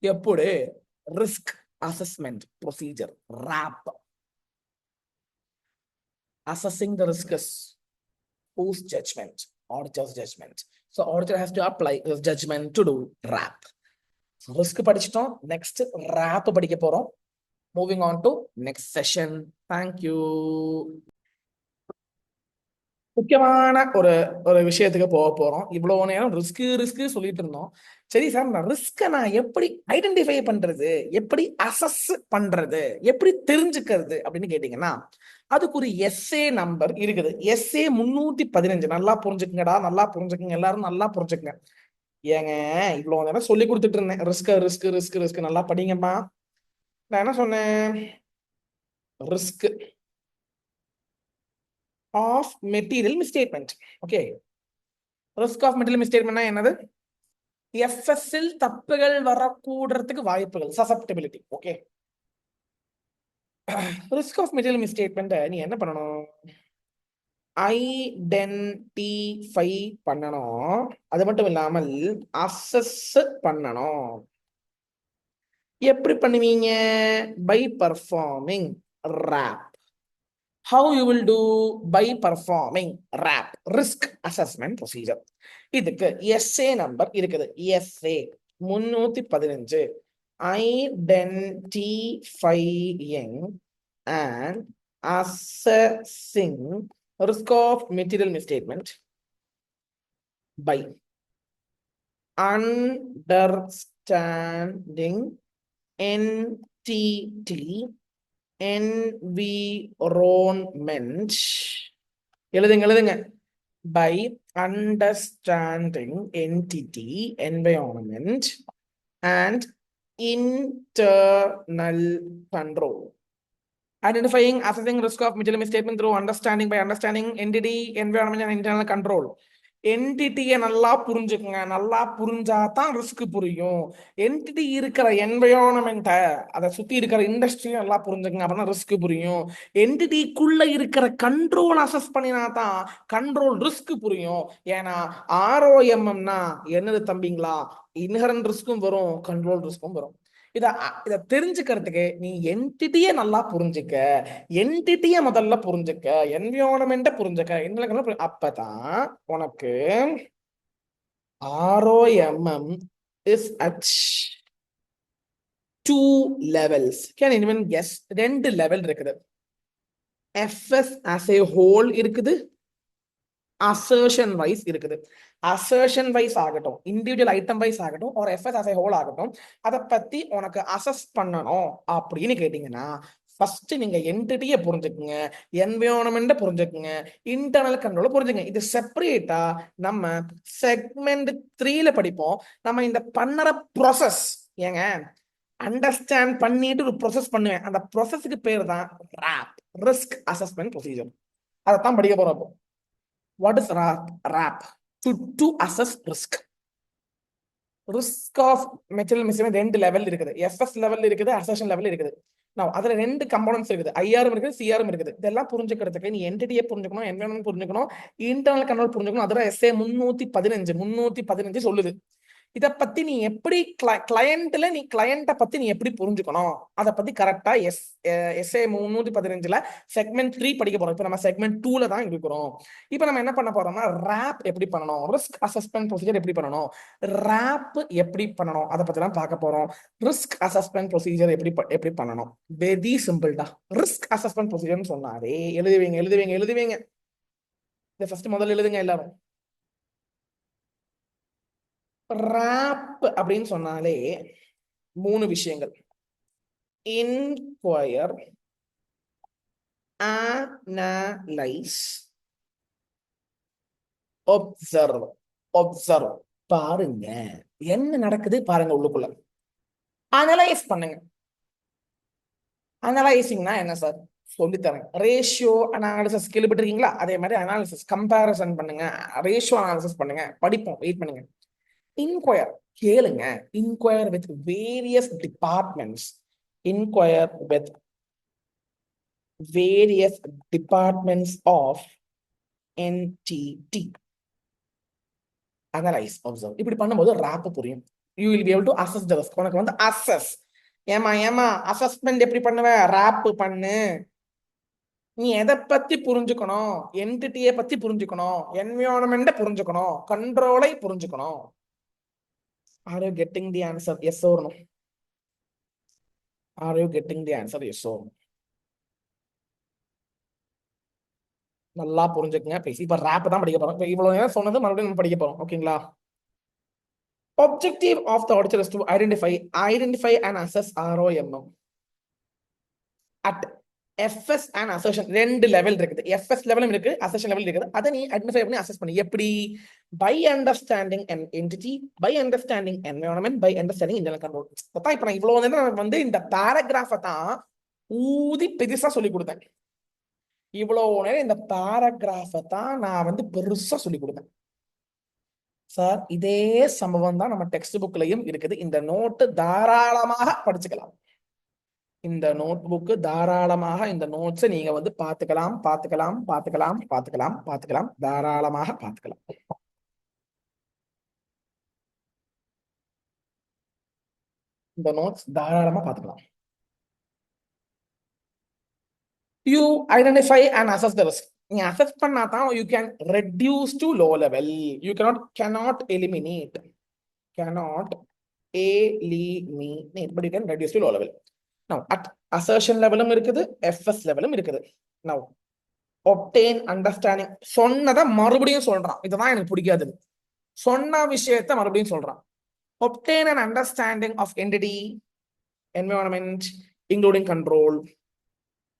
எப்படி risk assessment procedure, RAP. Assessing the risks, whose judgment? Auditor's judgment. So auditor has to apply his judgment to do RAP. So risk படிச்சிட்டோம். Next RAP படிக்க போறோம். Moving on to next session. Thank you. முக்கியமான ஒரு ஒரு விஷயத்துக்கு போக போறோம். இவ்வளவு நேரம் ரிஸ்க் சொல்லிட்டு இருந்தோம். சரி சார், நான் ரிஸ்க நான் எப்படி ஐடென்டிஃபை பண்றது, எப்படி அசஸ் பண்றது, எப்படி தெரிஞ்சுக்கிறது அப்படின்னு கேட்டீங்கன்னா, அதுக்கு ஒரு எஸ்ஏ நம்பர் இருக்குது. எஸ்ஏ 315. நல்லா புரிஞ்சுக்குங்கடா, நல்லா புரிஞ்சுக்குங்க, எல்லாரும் நல்லா புரிஞ்சுக்குங்க. ஏங்க, இவ்வளவு நேரம் சொல்லி கொடுத்துட்டு இருந்தேன், ரிஸ்க் நல்லா படிங்கம்மா. நான் என்ன சொன்னேன், risk of material misstatement. Okay, risk of material மிஸ்டேட்மெண்ட்னா என்னது? எஃப்எஸ்ஸில் தப்புகள் வரக்கூடறதுக்கு வாய்ப்புகள், susceptibility. Okay, risk of material misstatement நீ என்ன பண்ணணும், ஐடென்டிஃபை பண்ணணும். அது மட்டும் இல்லாமல் அசஸ் பண்ணணும். எப்படி பண்ணுவீங்க? By performing RAP. How you will do? By performing RAP, risk assessment procedure. இதுக்கு எஸ்ஏ நம்பர் இருக்குது. S A 315. Identifying and assessing risk of material misstatement by understanding entity environment. எழுதுங்க. By understanding entity environment and internal control. Identifying, assessing risk of material misstatement through understanding by understanding entity environment and internal control. என்டிட்டியை நல்லா புரிஞ்சுக்குங்க. நல்லா புரிஞ்சாதான் risk புரியும். Entity இருக்கிற என்வயோன்மெண்ட்டை, அதை சுத்தி இருக்கிற இண்டஸ்ட்ரியை நல்லா புரிஞ்சுக்குங்க, அப்பதான் ரிஸ்க் புரியும். என்டிட்டிக்குள்ள இருக்கிற கண்ட்ரோல் அசஸ் பண்ணினாதான் கண்ட்ரோல் ரிஸ்க் புரியும். ஏன்னா ஆர்ஓஎம்எம்னா என்னது தம்பிங்களா, இன்ஹரண்ட் ரிஸ்க்கும் வரும், கண்ட்ரோல் ரிஸ்க்கும் வரும். இத தெரிஞ்சுக்கிறதுக்கு நீ என்டிட்டியை நல்லா புரிஞ்சுக்க, என்டிட்டியை முதல்ல புரிஞ்சுக்க, என்விரான்மெண்ட்டை புரிஞ்சுக்க, அப்பதான் உனக்கு ROMM is at 2 levels. Can anyone guess? 2 level இருக்குது. எஃப்எஸ் as a whole இருக்குது, அசர்ஷன் வைஸ் இருக்குது. அசர்ஷன் வைஸ் ஆகட்டும், இண்டிவிஜுவல் ஐட்டம் வைஸ் ஆகட்டும், ஒரு எஃப்எஸ் as a whole ஆகட்டும், அதை பத்தி உனக்கு அசஸ் பண்ணணும் அப்படின்னு கேட்டீங்கன்னா, ஃபர்ஸ்ட் நீங்க என்டிட்டியை புரிஞ்சுக்குங்க, என்விரான்மெண்ட்டை புரிஞ்சுக்குங்க, இன்டர்னல் கண்ட்ரோலை புரிஞ்சுங்க. இது செப்பரேட்டா நம்ம செக்மெண்ட் 3ல படிப்போம். நம்ம இந்த பண்ணற ப்ராசஸ், ஏங்க அண்டர்ஸ்டாண்ட் பண்ணிட்டு ஒரு ப்ராசஸ் பண்ணுவேன், அந்த ப்ராசஸ்க்கு பேர் தான் RAP, ரிஸ்க் அசஸ்மெண்ட் ப்ரொசீஜர். அதைத்தான் படிக்க போறோம். What is RAP? To assess risk. Risk of material missing ரெண்டு லெவல் இருக்குது. FS லெவல் இருக்குது, அசர்ஷன் லெவல் இருக்குது. நான் அதுல ரெண்டு கம்போனன்ட்ஸ் இருக்குது, IRம் இருக்குது, CRம் இருக்குது. இதெல்லாம் புரிஞ்சுக்கிறதுக்கு நீ என்டிட்டியை புரிஞ்சுக்கணும், என்விரான்மெண்ட் புரிஞ்சுக்கணும், இன்டர்னல் கண்ட்ரோல் புரிஞ்சுக்கணும். அதெல்லாம் SA 315 சொல்லுது. இதை பத்தி நீ எப்படி கிளையண்ட்ல நீ கிளையண்ட்டை பத்தி நீ எப்படி புரிஞ்சுக்கணும், அதை பத்தி கரெக்டா SA 315 செக்மெண்ட் 3 படிக்க போறோம். இப்ப நம்ம செக்மெண்ட் 2ல தான் இருக்கிறோம். இப்ப நம்ம என்ன பண்ண போறோம்னா RAP எப்படி பண்ணணும், ரிஸ்க் அசஸ்மெண்ட் ப்ரொசீஜர் எப்படி பண்ணணும், RAP எப்படி பண்ணணும், அதை பத்தி தான் பார்க்க போறோம். ரிஸ்க் அசஸ்மெண்ட் ப்ரொசீஜர் எப்படி பண்ணணும், வெரி சிம்பிள்டா. ரிஸ்க் அசஸ்மெண்ட் ப்ரொசீஜர்னு சொன்னாரே எழுதுவீங்க. இதை ஃபர்ஸ்ட் முதல்ல எழுதுங்க எல்லாரும். RAP அப்படின்னு சொன்னாலே 3 விஷயங்கள். Enquire, analyse, observe. பாருங்க என்ன நடக்குது பாருங்க உள்ளுக்குள்ள. அனலைஸ் பண்ணுங்க. அனலைசிங்னா என்ன சார் சொல்லித்தரேன். ரேஷியோ அனாலிசிஸ் கேள்விப்பட்டிருக்கீங்களா? அதே மாதிரி அனாலிசிஸ் கம்பேரிசன் பண்ணுங்க, ரேஷியோ அனாலிசிஸ் பண்ணுங்க, படிப்போம், வெயிட் பண்ணுங்க. இன்கொயர் கேளுங்க. Inquire with various departments. Inquire with various departments of entity. Analyse, observe. இப்படி பண்ணும்போது ராப் புரியும். You will be able to assess the risk. உனக்கு வந்து அசஸ், ஏமா அசஸ்மெண்ட் எப்படி பண்ணுவ, ராப் பண்ணு. நீ எதை பத்தி புரிஞ்சுக்கணும், என்டிட்டியை பத்தி புரிஞ்சுக்கணும், என்விரான்மெண்ட்டை புரிஞ்சுக்கணும், கண்ட்ரோலை புரிஞ்சுக்கணும். Are you getting the answer? Yes or no? Are you getting the answer? Yes or no? நல்லா புரிஞ்சுக்கங்க பேசி. இப்ப ராப் தான் படிக்க போறோம். இவ்வளவு நேரம் சொன்னது மறுபடியும் நம்ம படிக்க போறோம். ஓகேங்களா? Objective of the auditor is to identify and assess ROMM at FS and assertion. ரெண்டு லெவல் இருக்குது. FS லெவலும் இருக்கு, அசர்ஷன் லெவல் இருக்குது. அதை நீ ஐடென்டிஃபை பண்ணி அசஸ் பண்ணி. எப்படி? By understanding an entity, by understanding environment, by understanding internal control. அதான் இப்ப நான் இவ்வளவு நேரம் வந்து இந்த பேராகிராஃபை தான் ஊதி பெருசா சொல்லி கொடுத்தேன். இவ்வளவு நேரம் இந்த பேராகிராஃபை தான் நான் வந்து பெருசா சொல்லி கொடுத்தேன். சார் இதே சம்பவம் தான் நம்ம டெக்ஸ்ட் புக்லயும் இருக்குது. இந்த நோட்டு தாராளமாக படிச்சுக்கலாம். இந்த நோட் புக்கு தாராளமாக இந்த நோட்ஸை நீங்க வந்து பாத்துக்கலாம், தாராளமாக பாத்துக்கலாம். இந்த நோட்ஸ் தாராளமா பாத்துக்கலாம். You identify and assess the risk. நீ அசஸ் பண்ணா தான் you can reduce to low level. You cannot eliminate, but you can reduce to low level. Now at assertion levelum இருக்குது, FS levelum இருக்குது. Now obtain understanding. சொன்னதை மறுபடியும் சொல்றான். இதுதான் எனக்கு பிடிக்காது. சொன்ன விஷயத்தை மறுபடியும் சொல்றான். obtain an understanding of entity, environment, including control,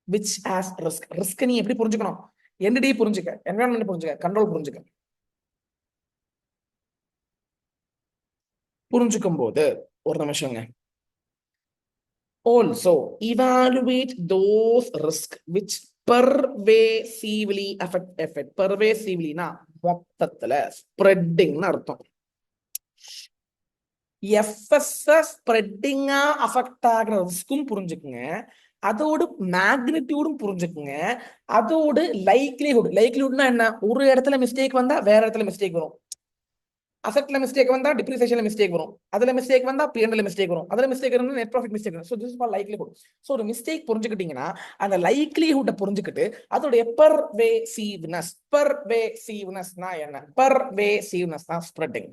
which has risk. risk நீ எப்படி புரிஞ்சுக்கணும்? entity புரிஞ்சுக்க, environment புரிஞ்சுக்க, control புரிஞ்சுக்க. புரிஞ்சுக்கும் போது ஒரு நிமிஷங்க. Also evaluate those risks which pervasively affect. pervasivelyனா மொத்தத்துல ஸ்ப்ரெட்டிங்னு அர்த்தம். FS ஸ்ப்ரெட்டிங்கா அஃபெக்ட் ஆகிற ரிஸ்க்கும் புரிஞ்சுக்குங்க, அதோடு மேக்னிடியூடும் புரிஞ்சுக்குங்க, அதோடு லைக்லிஹுட்னா என்ன? ஒரு இடத்துல மிஸ்டேக் வந்தா வேற இடத்துல மிஸ்டேக் வரும். அசெட்ல மிஸ்டேக் வந்தா டிப்ரிசியேஷன்ல மிஸ்டேக் வரும், அதுல மிஸ்டேக் வந்தா P&L மிஸ்டேக் வரும், அதுல மிஸ்டேக் இருந்தா நெட் ப்ராஃபிட் மிஸ்டேக் வரும். So this is called likelihood. So ஒரு மிஸ்டேக் புரிஞ்சுக்கிட்டீங்கன்னா அந்த லைக்லிஹுட் புரிஞ்சுக்கிட்டு அதோட பெர்வேசிவ்னஸ்னா என்ன? பெர்வேசிவ்னஸ்னா spreading.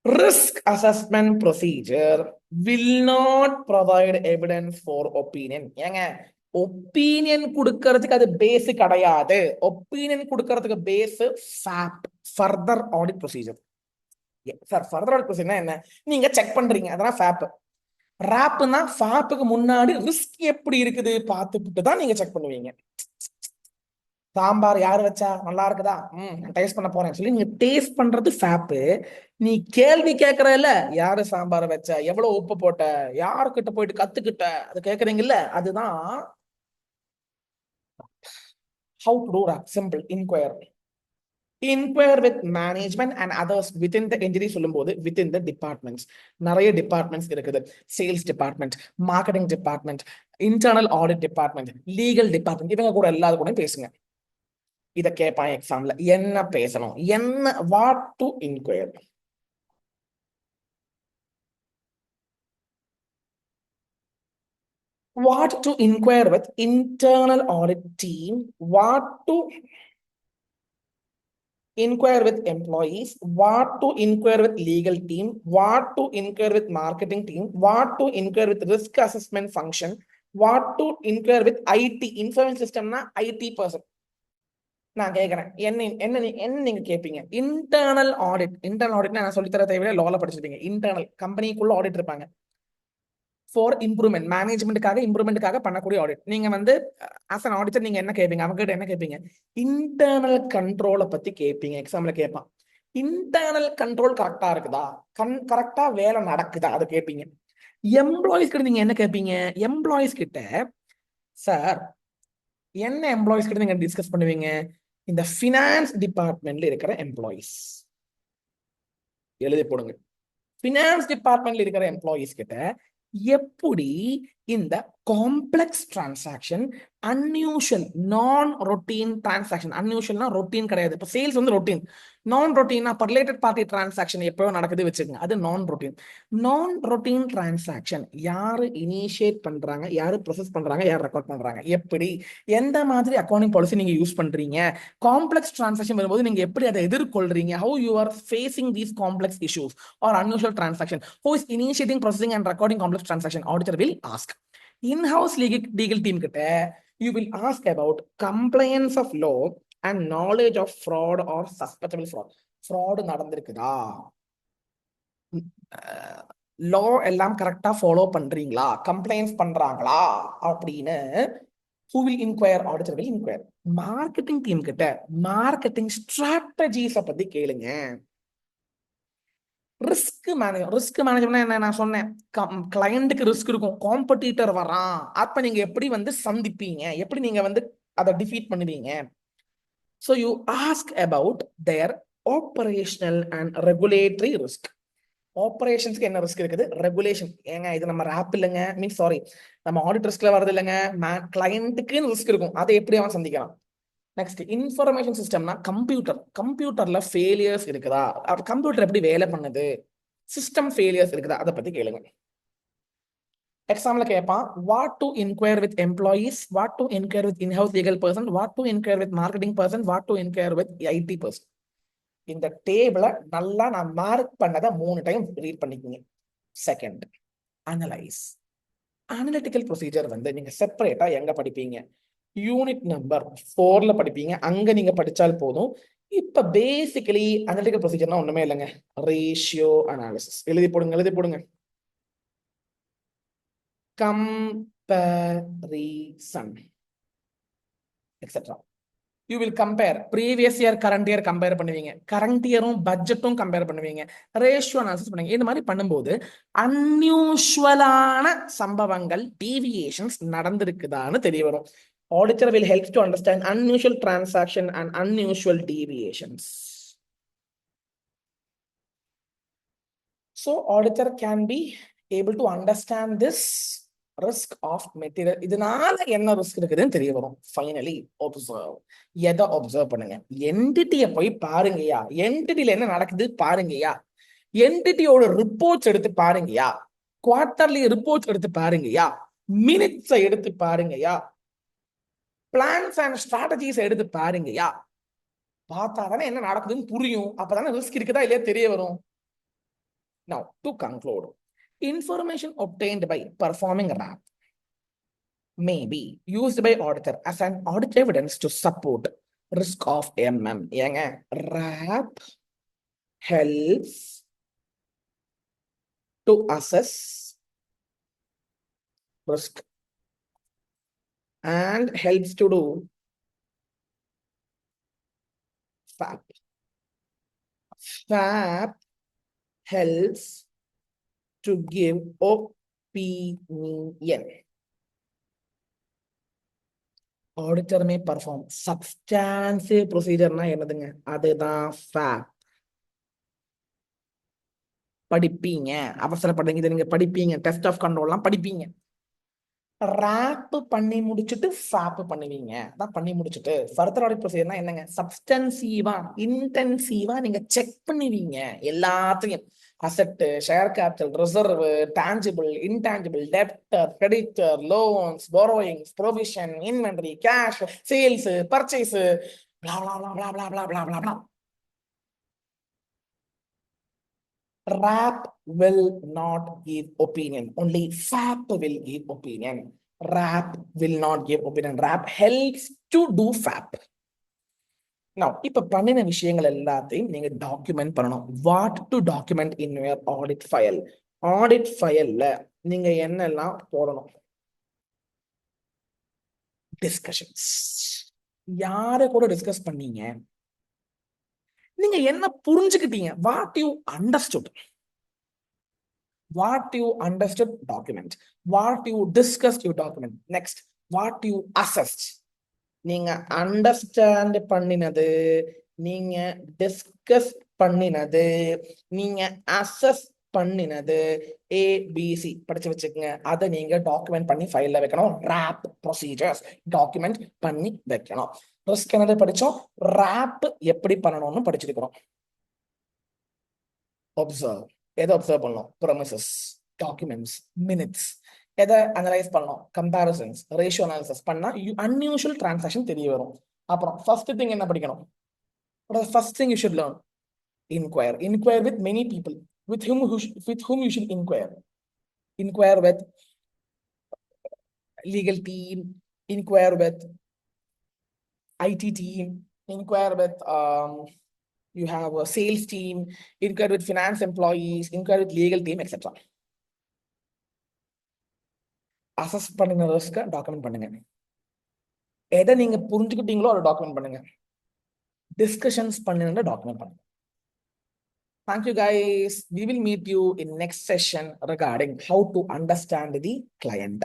Risk assessment procedure will not provide evidence for opinion. ஏங்க ஒப்பீனியன் கொடுக்கறதுக்கு அது பேஸ் கிடையாது. ஒப்பீனியன் கொடுக்கறதுக்கு base fact, further audit procedure. Sir further audit ப்ரொசீஜர்னா என்ன? நீங்க செக் பண்றீங்க, அதெல்லாம் ஃபேப். ராப்னா ஃபேப்புக்கு முன்னாடி ரிஸ்க் எப்படி இருக்குது பார்த்துட்டு தான் நீங்க செக் பண்ணுவீங்க. சாம்பார் யாரு வச்சா, நல்லா இருக்குதா, டேஸ்ட் பண்ண போறேன் சொல்லி நீங்க டேஸ்ட் பண்றது ஃபேப்பு. நீ கேள்வி கேட்கறல, யாரு சாம்பார் வச்ச, எவ்வளவு உப்பு போட்ட, யாருக்கிட்ட போயிட்டு கத்துக்கிட்ட, அது கேக்குறீங்கல்ல, அதுதான் How to do that? Simple. Inquire with management and others within the entity சொல்லும்போது within the departments. நிறைய departments இருக்குது. Sales department, marketing department, internal audit department, legal department. இவங்க கூட எல்லாரும் கூட பேசுங்க. இத கேட்பான் எக்ஸாம்ல. என்ன பேசணும்? என்ன what to inquire? What to inquire with internal audit team, what to inquire with employees, what to inquire with legal team, what to inquire with marketing team, what to inquire with risk assessment function, what to inquire with IT, information system na IT person. நான் கேட்கிறேன் என்ன என்ன என்ன நீங்க கேட்பீங்க? Internal audit. Internal ஆடிட்னா நான் சொல்லி தர தேவையில்லை, லால படிச்சிருப்பீங்க. இன்டர்னல் கம்பெனிக்குள்ள ஆடிட் இருப்பாங்க ஃபார் இம்ப்ரூவ்மெண்ட், மேனேஜ்மெண்ட்டுக்காக இம்ப்ரூவ்மெண்ட்டுக்காக பண்ணக்கூடிய ஆடிட். நீங்க வந்து ஆஸ் அன் ஆடிட்டர் நீங்க என்ன கேட்பீங்க? அவங்க கிட்ட என்ன கேட்பீங்க? இன்டர்னல் கண்ட்ரோலை பத்தி கேட்பீங்க. எக்ஸாம்ல கேட்பான். இன்டர்னல் கண்ட்ரோல் கரெக்டா இருக்குதா, கரெக்டா வேலை நடக்குதா, அதை கேட்பீங்க. எம்ப்ளாயிஸ் கிட்ட நீங்க என்ன கேட்பீங்க? எம்ப்ளாயிஸ் கிட்ட சார் என்ன எம்ப்ளாயிஸ் கிட்ட நீங்க டிஸ்கஸ் பண்ணுவீங்க? இந்த ஃபினான்ஸ் டிபார்ட்மெண்ட்ல இருக்கிற எம்ப்ளாயிஸ் எழுதி போடுங்க. ஃபினான்ஸ் டிபார்ட்மெண்ட்ல இருக்கிற எம்ப்ளாயிஸ் கிட்ட எப்படி இந்த காம்ப்ளெக்ஸ் டிரான்சாக்ஷன், அன்யூஷுவல் நான் ரொட்டீன் டிரான்சாக்ஷன், அன்யூஷுவல்னா ரொட்டீன் கிடையாது. இப்போ சேல்ஸ் வந்து ரொட்டீன், நான் ரொட்டீனா ரிலேட்டட் பார்ட்டி டிரான்சாக்ஷன் எப்போ நடக்குது வச்சுக்கோங்க, அது நான் ரொட்டீன். நான் ரொட்டீன் டிரான்சாக்ஷன் யாரு இனிஷியேட் பண்றாங்க, யாரு ப்ரொசஸ் பண்றாங்க, யார் ரெக்கார்ட் பண்றாங்க, எப்படி எந்த மாதிரி அக்கௌண்டிங் பாலிசி நீங்க யூஸ் பண்றீங்க, காம்ப்ளெக்ஸ் டிரான்சாக்ஷன் வரும்போது நீங்க எப்படி அதை எதிர்கொள்றீங்க, how you are facing these complex issues or unusual transaction, who is initiating, processing and recording complex transaction, auditor will ask. In-house legal team கிட்ட you will ask about compliance of law and knowledge of fraud or suspectable fraud. fraud நடந்திருக்குதா, லா எல்லாம் கரெக்டா follow பண்றீங்களா, complaints பண்றாங்களா அப்படின்னு who will inquire? auditor will inquire. Marketing team கிட்ட marketing strategies பத்தி கேளுங்க. Risk management என்ன நான் சொன்னேன், கிளையண்ட்டுக்கு ரிஸ்க் இருக்கும், காம்படிட்டர் வரான், அப்ப நீங்க எப்படி வந்து சந்திப்பீங்க, எப்படி நீங்க வந்து அதை டிஃபீட் பண்ணுவீங்க. So you ask about their operational and regulatory risk. ஆபரேஷன்ஸ்க்கு என்ன ரிஸ்க் இருக்குது, ரெகுலேஷன். ஏங்க இது நம்ம ஆப் இல்லைங்க, மீன் சாரி நம்ம ஆடிட் ரிஸ்க்ல வருது இல்லைங்க, கிளையண்ட்டுக்கு ரிஸ்க் இருக்கும், அதை எப்படி அவன் சந்திக்கலாம். நெக்ஸ்ட் இன்ஃபர்மேஷன் சிஸ்டம்னா கம்ப்யூட்டர்ல ஃபெயிலியர்ஸ் இருக்குதா, கம்ப்யூட்டர் எப்படி வேலை பண்ணுது, சிஸ்டம் ஃபெயிலியர்ஸ் இருக்குதா, அதை பத்தி கேளுங்க. எக்ஸாம்ல கேட்பான் what to inquire with employees, what to inquire with inhouse legal person, what to inquire with marketing person, what to inquire with IT person. இந்த டேபிளை நல்லா நான் மார்க் பண்ணதை 3 டைம் ரீட் பண்ணிக்கோங்க. Second, analyse. அனலிட்டிக்கல் ப்ரொசீஜர் வந்து நீங்க செப்பரேட்டா எங்க படிப்பீங்க? யூனிட் நம்பர் 4ல படிப்பீங்க, அங்க நீங்க படிச்சால் போதும். இப்ப பேசிக்கலி அனலிட்டிக்கல் ப்ரொசீஜர்னா ஒண்ணுமே இல்லைங்க, ரேஷியோ அனாலிசிஸ். எழுதி போடுங்க. Comparison etcetera. You will compare previous year current year compare பண்ணுவீங்க, கரண்ட் இயரும் பட்ஜெட்டும் கம்பேர் பண்ணுவீங்க, ரேஷியோ அனாலிசிஸ் பண்ணுவீங்க. இந்த மாதிரி பண்ணும்போது அன்யூஷுவலான சம்பவங்கள், டீவியேஷன்ஸ் நடந்திருக்குதான்னு தெரிய வரும். Auditor will help to understand unusual transaction and unusual deviations. So auditor can be able to understand this risk of material. இதனால என்ன ரிஸ்க் இருக்குதுன்னு தெரிய வரும். Finally observe. எதை observe பண்ணுங்க? என்டிட்டியை போய் பாருங்கயா, என்டிட்டியில என்ன நடக்குது பாருங்கயா, என்டிட்டியோட ரிப்போர்ட்ஸ் எடுத்து பாருங்கயா, குவார்டர்லி ரிப்போர்ட்ஸ் எடுத்து பாருங்கயா, மினிட்ஸை எடுத்து பாருங்கயா, பிளான்ஸ் அண்ட் ஸ்ட்ராட்டஜிஸ் எடுத்து பாருங்கயா. பார்த்தாதானே என்ன நடக்குதுன்னு புரியும், அப்பதானே ரிஸ்க் இருக்குதா இல்லையா தெரிய வரும். Now to conclude, information obtained by performing RAP may be used by auditor as an audit evidence to support risk of MM. ஏங்க RAP helps to assess risk and helps to do FAP. FAP helps to give opinion. Auditor may perform. Substantive ப்ரொசீஜர்னா என்னதுங்க? அதுதான் fact. படிப்பீங்க, அவசரப்படுங்க. இதை நீங்க படிப்பீங்க, test of கண்ட்ரோல்லாம் படிப்பீங்க. Rape பண்ணி முடிச்சுட்டு ஃபேப் பண்ணுவீங்க. அதான் பண்ணி முடிச்சுட்டு ஃபர்தர் ஆடிட் ப்ரொசீஜர்னா என்னங்க? சப்ஸ்டன்சிவா இன்டென்சிவா நீங்க செக் பண்ணுவீங்க எல்லாத்தையும். Asset, share capital, reserve, tangible, intangible, debtor, creditor, loans, borrowings, provision, inventory, cash, sales, purchase, blah blah blah blah blah blah blah blah blah. RAP will not give opinion. Only FAP will give opinion. RAP will not give opinion. RAP helps to do FAP. Now, இப்ப பண்ணின விஷயங்கள் எல்லாத்தையும் நீங்க document பண்ணணும். What to document in your audit file? Audit ஃபைல்ல நீங்க என்னெல்லாம் போடணும்? டிஸ்கஷன்ஸ். யார கூட டிஸ்கஸ் பண்ணீங்க? நீங்க என்ன புரிஞ்சுக்கிட்டீங்க? What you understood. What you understood, document. What you discussed, you document. Next, what you assessed. நீங்க அண்டர்ஸ்டாண்ட் பண்ணினது, நீங்க டிஸ்கஸ் பண்ணினது, நீங்க அசஸ் பண்ணினது, ஏபிசி படிச்சு வச்சுக்கோங்க. அதை நீங்க டாக்குமெண்ட் பண்ணி ஃபைல்ல வைக்கணும். ரேப் ப்ரொசீஜர்ஸ் டாக்குமெண்ட் பண்ணி வைக்கணும். ரிஸ்க் என்னது படிச்சோம்? ரேப் எப்படி பண்ணணும்னு படிச்சிருக்கிறோம். ஒப்சர்வ். எதை ஒப்சர்வ் பண்ணணும்? ப்ரொமிசஸ், டாக்குமெண்ட்ஸ், மினிட்ஸ். எதை அனலைஸ் பண்ணணும்? கம்பேரிசன்ஸ், ரேஷியோ அனாலிசிஸ் பண்ணா அன்யூஷுவல் டிரான்சாக்ஷன் தெரிய வரும். அப்புறம் ஃபர்ஸ்ட் திங் என்ன படிக்கணும்? First thing you should learn inquire. Inquire with many people. With whom you should inquire? Inquire with legal team, inquire with IT team, inquire with you have a sales team, inquire with finance employees, inquire with legal team, etc. Assess பண்ணுங்க, risk document பண்ணுங்க. எதை நீங்க புரிஞ்சுக்கிட்டீங்களோ அதை document பண்ணுங்க. Discussions பண்ணுங்க, document பண்ணுங்க. Thank you guys. We will meet you in next session regarding how to understand the client.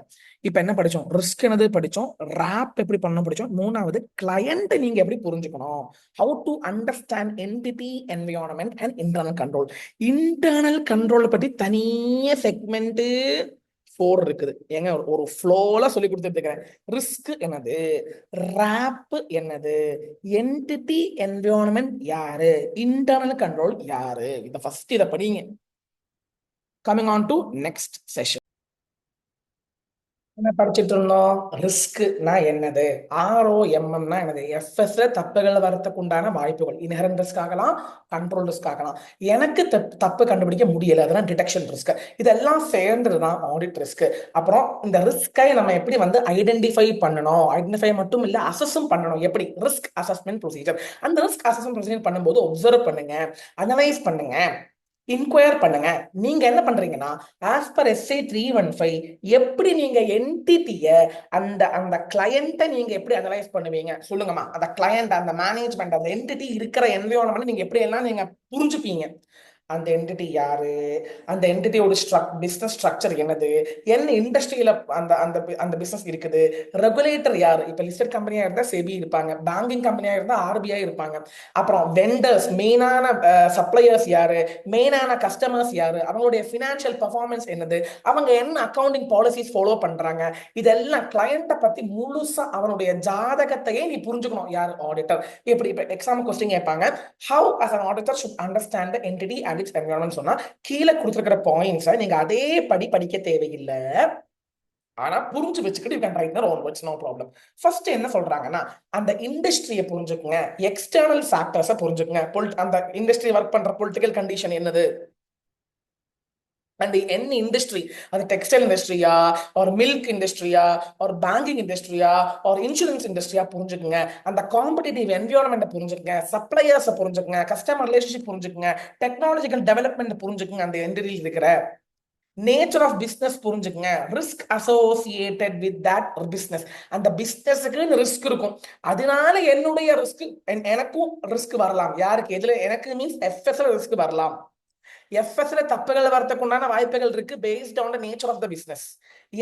இப்ப என்ன படிச்சோம்? ரிஸ்க் என்னது படிச்சோம், ராப் எப்படி பண்ணணும் படிச்சோம். மூணாவது கிளையண்ட் நீங்க எப்படி புரிஞ்சுக்கணும். How to understand entity, environment and internal control. Internal control பத்தி தனியே செக்மெண்ட் 4 இருக்குது. ஏங்க ஒரு ஃப்ளோல சொல்லி கொடுத்துட்டு இருக்கிறேன். ரிஸ்க் என்னது, ராப் என்னது, என்டிட்டி என்விரான்மெண்ட் யாரு, இன்டர்னல் கண்ட்ரோல் யாரு, இத ஃபர்ஸ்ட் இத படிங்க. Coming on to next session. என்ன படிச்சுட்டு இருந்தோம்? ரிஸ்க்னா என்னது, ROMம்னா என்னது, எஃப்எஸ்ல தப்புகள் வரத்துக்கு உண்டான வாய்ப்புகள். இன்ஹெரண்ட் ரிஸ்க் ஆகலாம், கண்ட்ரோல் ரிஸ்க் ஆகலாம். எனக்கு தப்பு கண்டுபிடிக்க முடியல, அதெல்லாம் டிடெக்ஷன் ரிஸ்க். இதெல்லாம் சேர்ந்ததுதான் ஆடிட் ரிஸ்க். அப்புறம் இந்த ரிஸ்கை நம்ம எப்படி வந்து ஐடென்டிஃபை பண்ணணும், ஐடென்டிஃபை மட்டும் இல்ல அசஸும் பண்ணணும். எப்படி? Risk assessment procedure. அந்த ரிஸ்க் அசஸ்மெண்ட் ப்ரொசீஜர் பண்ணும்போது ஒப்சர்வ் பண்ணுங்க, அனலைஸ் பண்ணுங்க, இன்கொயர் பண்ணுங்க. நீங்க என்ன பண்றீங்கன்னா, ஆஸ் பர் எஸ்ஏ 315 எப்படி நீங்க என்டிட்டிய அந்த அந்த கிளையண்ட்டை நீங்க எப்படி அனலைஸ் பண்ணுவீங்க சொல்லுங்கம்மா. அந்த கிளையண்ட், அந்த மேனேஜ்மெண்ட், அந்த என்டிட்டி இருக்கிற என்விரான்மெண்ட் நீங்க எப்படி எல்லாம் நீங்க புரிஞ்சுப்பீங்க. அந்த என்டிட்டி யாரு, அந்த என்டிட்டியோட பிசினஸ் ஸ்ட்ரக்சர் என்னது, என்ன இண்டஸ்ட்ரியில அந்த அந்த அந்த பிசினஸ் இருக்குது, ரெகுலேட்டர் யாரு. இப்ப லிஸ்டட் கம்பெனியா இருந்தா செபி இருப்பாங்க, பேங்கிங் கம்பெனியா இருந்தா ஆர்பிஐ இருப்பாங்க. அப்புறம் வெண்டர்ஸ், மெயினான சப்ளையர்ஸ் யாரு, மெயினான கஸ்டமர்ஸ் யாரு, அவங்களுடைய பினான்சியல் பெர்ஃபார்மன்ஸ் என்னது, அவங்க என்ன அக்கௌண்டிங் பாலிசிஸ் ஃபாலோ பண்றாங்க. இதெல்லாம் கிளையண்ட்டை பத்தி முழுசா அவனுடைய ஜாதகத்தையே நீ புரிஞ்சுக்கணும். யாரு? ஆடிட்டர். இப்படி இப்ப எக்ஸாம் கொஸ்டின் கேட்பாங்க, how as an auditor should understand the entity and its environment சொன்னா கீழே கொடுத்திருக்கிற பாயிண்ட்ஸை நீங்க அதே படிக்க தேவையில்லை. ஆனா புரிஞ்சு வச்சுக்கிட்டு you can write their own words, no problem. First என்ன சொல்றாங்கன்னா, அந்த இண்டஸ்ட்ரியை புரிஞ்சுக்குங்க, எக்ஸ்டர்னல் ஃபேக்டர்ஸை புரிஞ்சுக்குங்க. அந்த இண்டஸ்ட்ரி ஒர்க் பண்ற பொலிட்டிக்கல் கண்டிஷன் என்னது, and any industry, அது டெக்ஸ்டைல் இண்டஸ்ட்ரியா, ஒரு மில்க் இண்டஸ்ட்ரியா, ஒரு பேங்கிங் இண்டஸ்ட்ரியா, ஒரு இன்சூரன்ஸ் இண்டஸ்ட்ரியா புரிஞ்சுக்குங்க. அந்த காம்படிட்டிவ் என்விரான்மெண்ட் புரிஞ்சுக்குங்க, சப்ளையர்ஸ் புரிஞ்சுக்குங்க, கஸ்டமர் ரிலேஷன்ஷிப் புரிஞ்சுக்குங்க, டெக்னாலஜிக்கல் டெவலப்மெண்ட் புரிஞ்சுக்குங்க, அந்த என்டிட்டியில் இருக்கிற நேச்சர் ஆஃப் பிசினஸ் புரிஞ்சுக்குங்க, risk associated with that business. அந்த பிசினஸுக்கு ரிஸ்க் இருக்கும், அதனால என்னுடைய ரிஸ்க், எனக்கும் ரிஸ்க் வரலாம். யாருக்கு? எதுல? எனக்கு மீன்ஸ் எஃப்எஸ்ல ரிஸ்க் வரலாம். எஃப்எஸ்ல தப்புகள் வரதுக்கு உண்டான வாய்ப்புகள் இருக்கு, based on the nature of the business.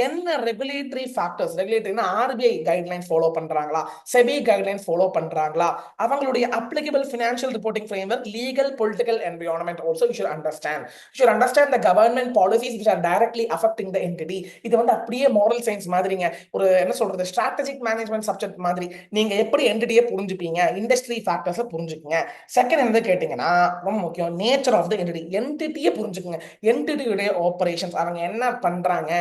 என்ன ரெகுலேட்டரி ஃபேக்டர்ஸ், ரெகுலேட்டரினா ஆர்பிஐ கைட்லைன்ஸ் ஃபாலோ பண்றாங்களா, செபி கைட்லைன்ஸ் ஃபாலோ பண்றாங்களா, அவங்களுடைய applicable financial reporting framework, legal political environment also you should understand. You should understand the government policies which are directly affecting the entity. இது வந்து அப்படியே moral science மாதிரிங்க, ஒரு என்ன சொல்றது ஸ்ட்ராட்டஜிக் மேனேஜ்மெண்ட் சப்ஜெக்ட் மாதிரி. நீங்க எப்படி என்டிட்டியை புரிஞ்சுப்பீங்க, இண்டஸ்ட்ரி ஃபேக்டர்ஸை புரிஞ்சுக்குங்க. செகண்ட் என்ன கேட்டீங்கன்னா ரொம்ப முக்கியம், நேச்சர் ஆஃப் த என்டிட்டி. என்டிட்டியை புரிஞ்சுக்குங்க, என்டிட்டியுடைய ஆபரேஷன்ஸ், அவங்க என்ன பண்றாங்க,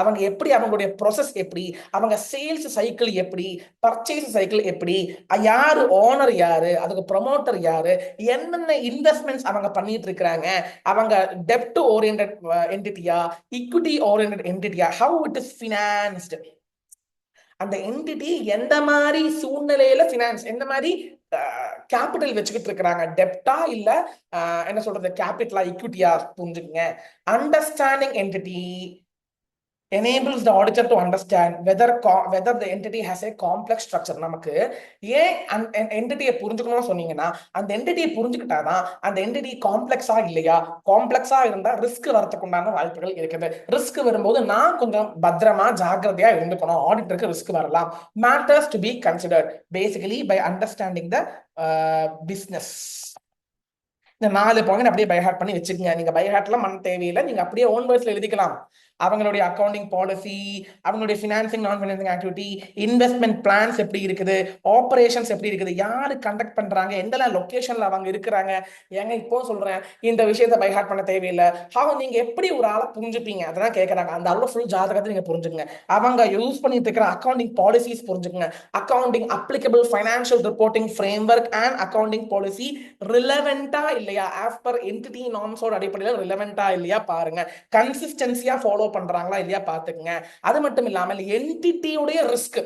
அவங்க எப்படி, அவங்களுடைய ப்ராசஸ் எப்படி, அவங்க சேல்ஸ் சைக்கிள் எப்படி, பர்ச்சேஸ் சைக்கிள் எப்படி, யாரு ஓனர், யாரு அதுக்கு ப்ரொமோட்டர், யாரு, என்னென்ன இன்வெஸ்ட்மெண்ட்ஸ் அவங்க பண்ணிட்டு இருக்கிறாங்க, அவங்க டெப்ட் ஓரியன்டட் என்டிட்டியா, ஈக்விட்டி ஓரியன்டட் என்டிட்டியா, ஹவு இட் இஸ் ஃபினான்ஸ்டு, அந்த என்டிட்டி எந்த மாதிரி சூழ்நிலையில ஃபினான்ஸ், எந்த மாதிரி கேபிட்டல் வச்சுக்கிட்டு இருக்கிறாங்க, டெப்டா இல்ல என்ன சொல்றது கேபிட்டலா, ஈக்விட்டியா புரிஞ்சுக்குங்க. Understanding entity enables the auditor to understand whether the entity has a complex structure. நமக்கு ஏன் என்டிட்டியை புரிஞ்சுக்கணும்னு சொன்னீங்கன்னா, அந்த என்டிட்டியை புரிஞ்சுக்கிட்டாதான் அந்த என்டிட்டி காம்ப்ளெக்ஸா இல்லையா, காம்ப்ளெக்ஸா இருந்தா ரிஸ்க் வரதுக்கு உண்டான வாய்ப்புகள் இருக்குது. ரிஸ்க் வரும்போது நான் கொஞ்சம் பத்திரமா ஜாக்கிரதையா இருந்துக்கணும், ஆடிட்டருக்கு ரிஸ்க் வரலாம். Matters to be considered basically by understanding the business. இந்த 4 பாயிண்ட் அப்படியே பைஹார்ட் பண்ணி வச்சுக்கோங்க. நீங்க பைஹார்ட்லாம் பண்ண தேவையில்லை, நீங்க அப்படியே ஓன் வேர்ட்ஸ்ல எழுதிக்கலாம். அவங்களுடைய அக்கௌண்டிங் பாலிசி, அவங்களுடைய ஃபினான்சிங் நான் ஃபினான்சிங் ஆக்டிவிட்டி, இன்வெஸ்ட்மெண்ட் பிளான்ஸ் எப்படி இருக்குது, ஆபரேஷன்ஸ் எப்படி இருக்குது, யாரு கண்டக்ட் பண்றாங்க, எந்தெல்லாம் லொகேஷன்ல அவங்க இருக்கிறாங்க. ஏங்க இப்போ சொல்றேன், இந்த விஷயத்தை பைஹார்ட் பண்ண தேவையில்லை. நீங்க எப்படி ஒரு ஆளை புரிஞ்சுப்பீங்க அதெல்லாம் கேட்கறாங்க. அந்த அளவு ஃபுல் ஜாதகத்தை நீங்க புரிஞ்சுங்க. அவங்க யூஸ் பண்ணிட்டு இருக்கிற அக்கௌண்டிங் பாலிசிஸ் புரிஞ்சுங்க. Accounting applicable financial reporting framework and accounting policy ரிலவெண்டா இல்லையா, ஆஸ் பர் என்டிட்டி நார்ம்ஸோட அடிப்படையில் ரிலவெண்டா இல்லையா பாருங்க. கன்சிஸ்டன்சியா ஃபாலோ பண்றாங்களா இல்லையா பாத்துக்குங்க. அது மட்டும் இல்லாமல் என்டிட்டியுடைய ரிஸ்க்,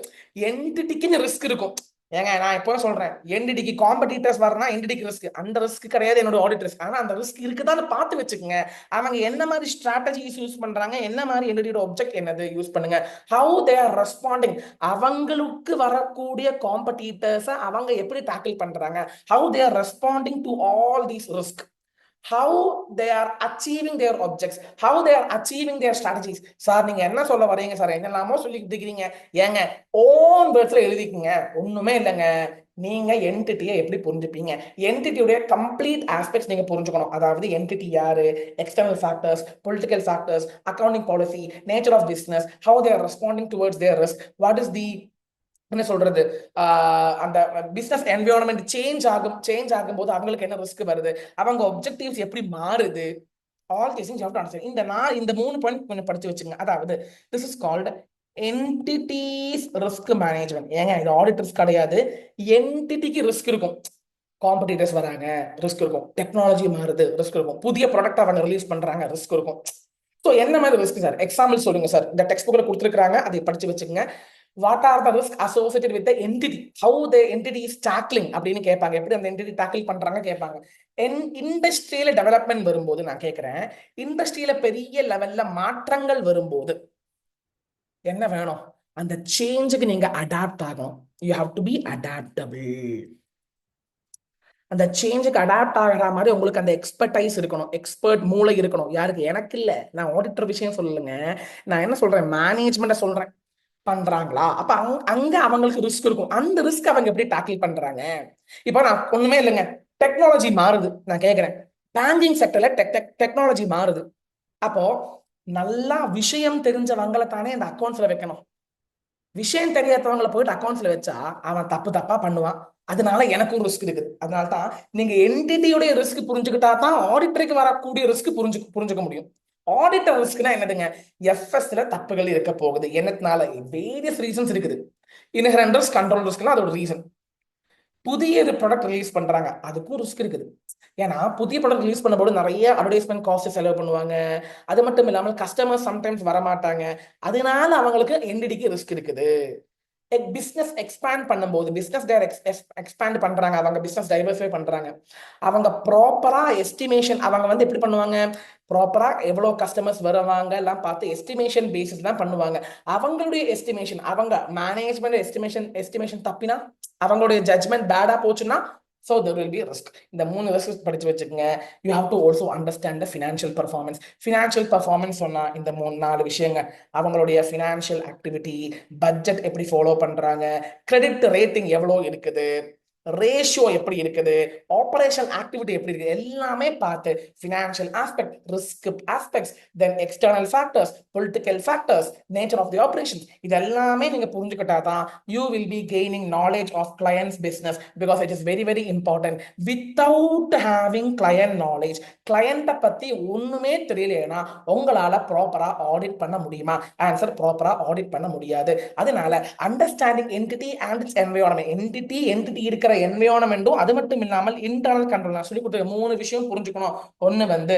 என்டிட்டிக்கு ரிஸ்க் இருக்கும். ஏங்க நான் எப்போ சொல்றேன், என்டிடிக்கு காம்படிட்டர்ஸ் வரனா என்டிடிக்கு ரிஸ்க், அந்த ரிஸ்க் கிடையாது என்னோட ஆடிட் ரிஸ்க். ஆனா அந்த ரிஸ்க் இருக்குதான்னு பார்த்து வச்சுக்கோங்க. அவங்க என்ன மாதிரி ஸ்ட்ராட்டஜிஸ் யூஸ் பண்றாங்க, என்ன மாதிரி என்டிடியோட ஆப்ஜெக்ட் என்னது யூஸ் பண்ணுங்க. ஹவு தே ஆர் ரெஸ்பாண்டிங், அவங்களுக்கு வரக்கூடிய காம்படிட்டர்ஸ் அவங்க எப்படி டேக்கிள் பண்றாங்க, how they R responding to all these risk, how they are achieving their objects, how they are achieving their strategies. Sir நீங்க என்ன சொல்ல வரீங்க சார், என்னெல்லாமோ சொல்லிட்டு இருக்கீங்க. ஏங்க ஓன் வேர்ட்ஸ்ல எழுதிக்கங்க, ஒண்ணுமே இல்லைங்க. நீங்க என்டிட்டியை எப்படி புரிஞ்சுப்பீங்க, என்டிட்டியுடைய கம்ப்ளீட் ஆஸ்பெக்ட்ஸ் நீங்க புரிஞ்சுக்கணும். அதாவது என்டிட்டி யாரு, external factors, political factors, accounting policy, nature of business, how they are responding towards their risk, what is the என்ன சொல்றது அந்த பிசினஸ் என்விரான்மெண்ட் சேஞ்ச் ஆகும்போது அவங்களுக்கு என்ன ரிஸ்க் வருது, அவங்க ஆப்ஜெக்டிவ்ஸ் எப்படி மாறுது. All this things you have to understand. இந்த 3 பாயிண்ட் கொஞ்சம் படிச்சு வச்சுங்க. அதாவது this is called entities risk management. ஏங்க இது ஆடிட் ரிஸ்க் கிடையாது, என்டிட்டிக்கு ரிஸ்க் இருக்கும். காம்படிட்டர்ஸ் வராங்க, ரிஸ்க் இருக்கும். டெக்னாலஜி மாறுது, ரிஸ்க் இருக்கும். புதிய ப்ராடக்ட் அவங்க ரிலீஸ் பண்றாங்க, ரிஸ்க் இருக்கும். ஸோ என்ன மாதிரி ரிஸ்க் சார், எக்ஸாம்பிள் சொல்லுங்க சார். இந்த டெக்ஸ்ட் புக்ல கொடுத்துருக்காங்க, அதை படிச்சு வச்சுக்கோங்க. What are the risks associated with the entity, how the entity is tackling அப்படின்னு கேட்பாங்க. எப்படி அந்த என்டிட்டி டேக்கிள் பண்றாங்க கேட்பாங்க. இண்டஸ்ட்ரியல டெவலப்மெண்ட் வரும்போது நான் கேட்கிறேன், இண்டஸ்ட்ரியில பெரிய லெவல்ல மாற்றங்கள் வரும்போது என்ன வேணும், அந்த சேஞ்சுக்கு நீங்க அடாப்ட் ஆகணும். You have to be adaptable. அந்த சேஞ்சுக்கு அடாப்ட் ஆகிற மாதிரி உங்களுக்கு அந்த எக்ஸ்பர்டைஸ் இருக்கணும், எக்ஸ்பர்ட் மூளை இருக்கணும். யாருக்கு, எனக்கு இல்ல, நான் ஆடிட்டர் விஷயம் சொல்லலைங்க. நான் என்ன சொல்றேன், மேனேஜ்மெண்ட்டை சொல்றேன். பண்றாங்களா, அப்ப அங்க அவங்களுக்கு ரிஸ்க் இருக்கும். அந்த ரிஸ்க் அவங்க எப்படி டேக்கிள் பண்றாங்க. இப்போ நான் ஒண்ணுமே இல்லைங்க, டெக்னாலஜி மாறுது, நான் கேட்கிறேன் பேங்கிங் செக்டர்ல டெக்னாலஜி மாறுது. அப்போ நல்லா விஷயம் தெரிஞ்சவங்களை தானே அந்த அக்கௌண்ட்ஸ்ல வைக்கணும். விஷயம் தெரியாதவங்களை போயிட்டு அக்கௌண்ட்ஸ்ல வச்சா அவன் தப்பா பண்ணுவான். அதனால எனக்கும் ரிஸ்க் இருக்குது. அதனால தான் நீங்க என்டிட்டியோட ரிஸ்க் புரிஞ்சுக்கிட்டா தான் ஆடிட்டருக்கு வரக்கூடிய ரிஸ்க் புரிஞ்சுக்க முடியும். ஆடிட்டர் ரிஸ்க்னா என்னதுங்க, எஃப்எஸ்ல தப்புகள் இருக்க போகுது. என்னத்தினால, வேரியஸ் ரீசன்ஸ் இருக்குது. இன்ஹெரண்ட் ரிஸ்க், கண்ட்ரோல் ரிஸ்க்லாம் அதோட ரீசன். புதிய ப்ராடக்ட் ரிலீஸ் பண்றாங்க, அதுக்கும் ரிஸ்க் இருக்குது. ஏன்னா புதிய ப்ராடக்ட் ரிலீஸ் பண்ணும்போது நிறைய அட்வர்டைஸ்மெண்ட் காஸ்ட் செலவு பண்ணுவாங்க. அது மட்டும் இல்லாமல் கஸ்டமர்ஸ் சம்டைம்ஸ் வரமாட்டாங்க. அதனால அவங்களுக்கு என்டிடிக்கு ரிஸ்க் இருக்குது. பிசினஸ் எக்ஸ்பேண்ட் பண்ணும்போது, பிசினஸ் எக்ஸ்பேண்ட் பண்றாங்க, அவங்க பிசினஸ் டைவர்சிஃபை பண்றாங்க, அவங்க ப்ராப்பரா எஸ்டிமேஷன், அவங்க வந்து எப்படி பண்ணுவாங்க, ப்ராப்பரா எவ்வளவு கஸ்டமர்ஸ் வருவாங்க எல்லாம் பார்த்து எஸ்டிமேஷன் பேசிஸ் தான் பண்ணுவாங்க. அவங்களுடைய எஸ்டிமேஷன், அவங்க மேனேஜ்மெண்ட் எஸ்டிமேஷன் தப்பினா, அவங்களுடைய ஜட்ஜ்மெண்ட் பேடா போச்சுன்னா So there will be a risk. இந்த 3 risk படிச்சு வச்சுக்கங்க. You have to also understand the financial performance. Financial performance சொன்னா இந்த 4 விஷயங்க. அவங்களுடைய financial activity, budget எப்படி ஃபாலோ பண்றாங்க, credit rating எவ்வளோ இருக்குது, ரேஷியோ எப்படி இருக்குது, ஆபரேஷன் ஆக்டிவிட்டி எப்படி இருக்குது, எல்லாமே பார்த்து financial aspect, risk aspects, then external factors, political factors, nature of the operations, இது எல்லாமே நீங்க புரிஞ்சுக்கிட்டா தான் you will be gaining knowledge of clients business, because it is very very important. Without having client knowledge, கிளையண்ட்டை பத்தி ஒண்ணுமே தெரியலைன்னா உங்களால ப்ராப்பரா ஆடிட் பண்ண முடியுமா? ஆன்சர், ப்ராப்பரா ஆடிட் பண்ண முடியாது. அதனால understanding entity and it's environment, entity இருக்கிற என்வைரன்மெண்டும், அது மட்டும் இல்லாமல் இன்டர்னல் கண்ட்ரோல், நான் சொல்லி கொடுத்த 3 விஷயம் புரிஞ்சுக்கணும். ஒன்னு வந்து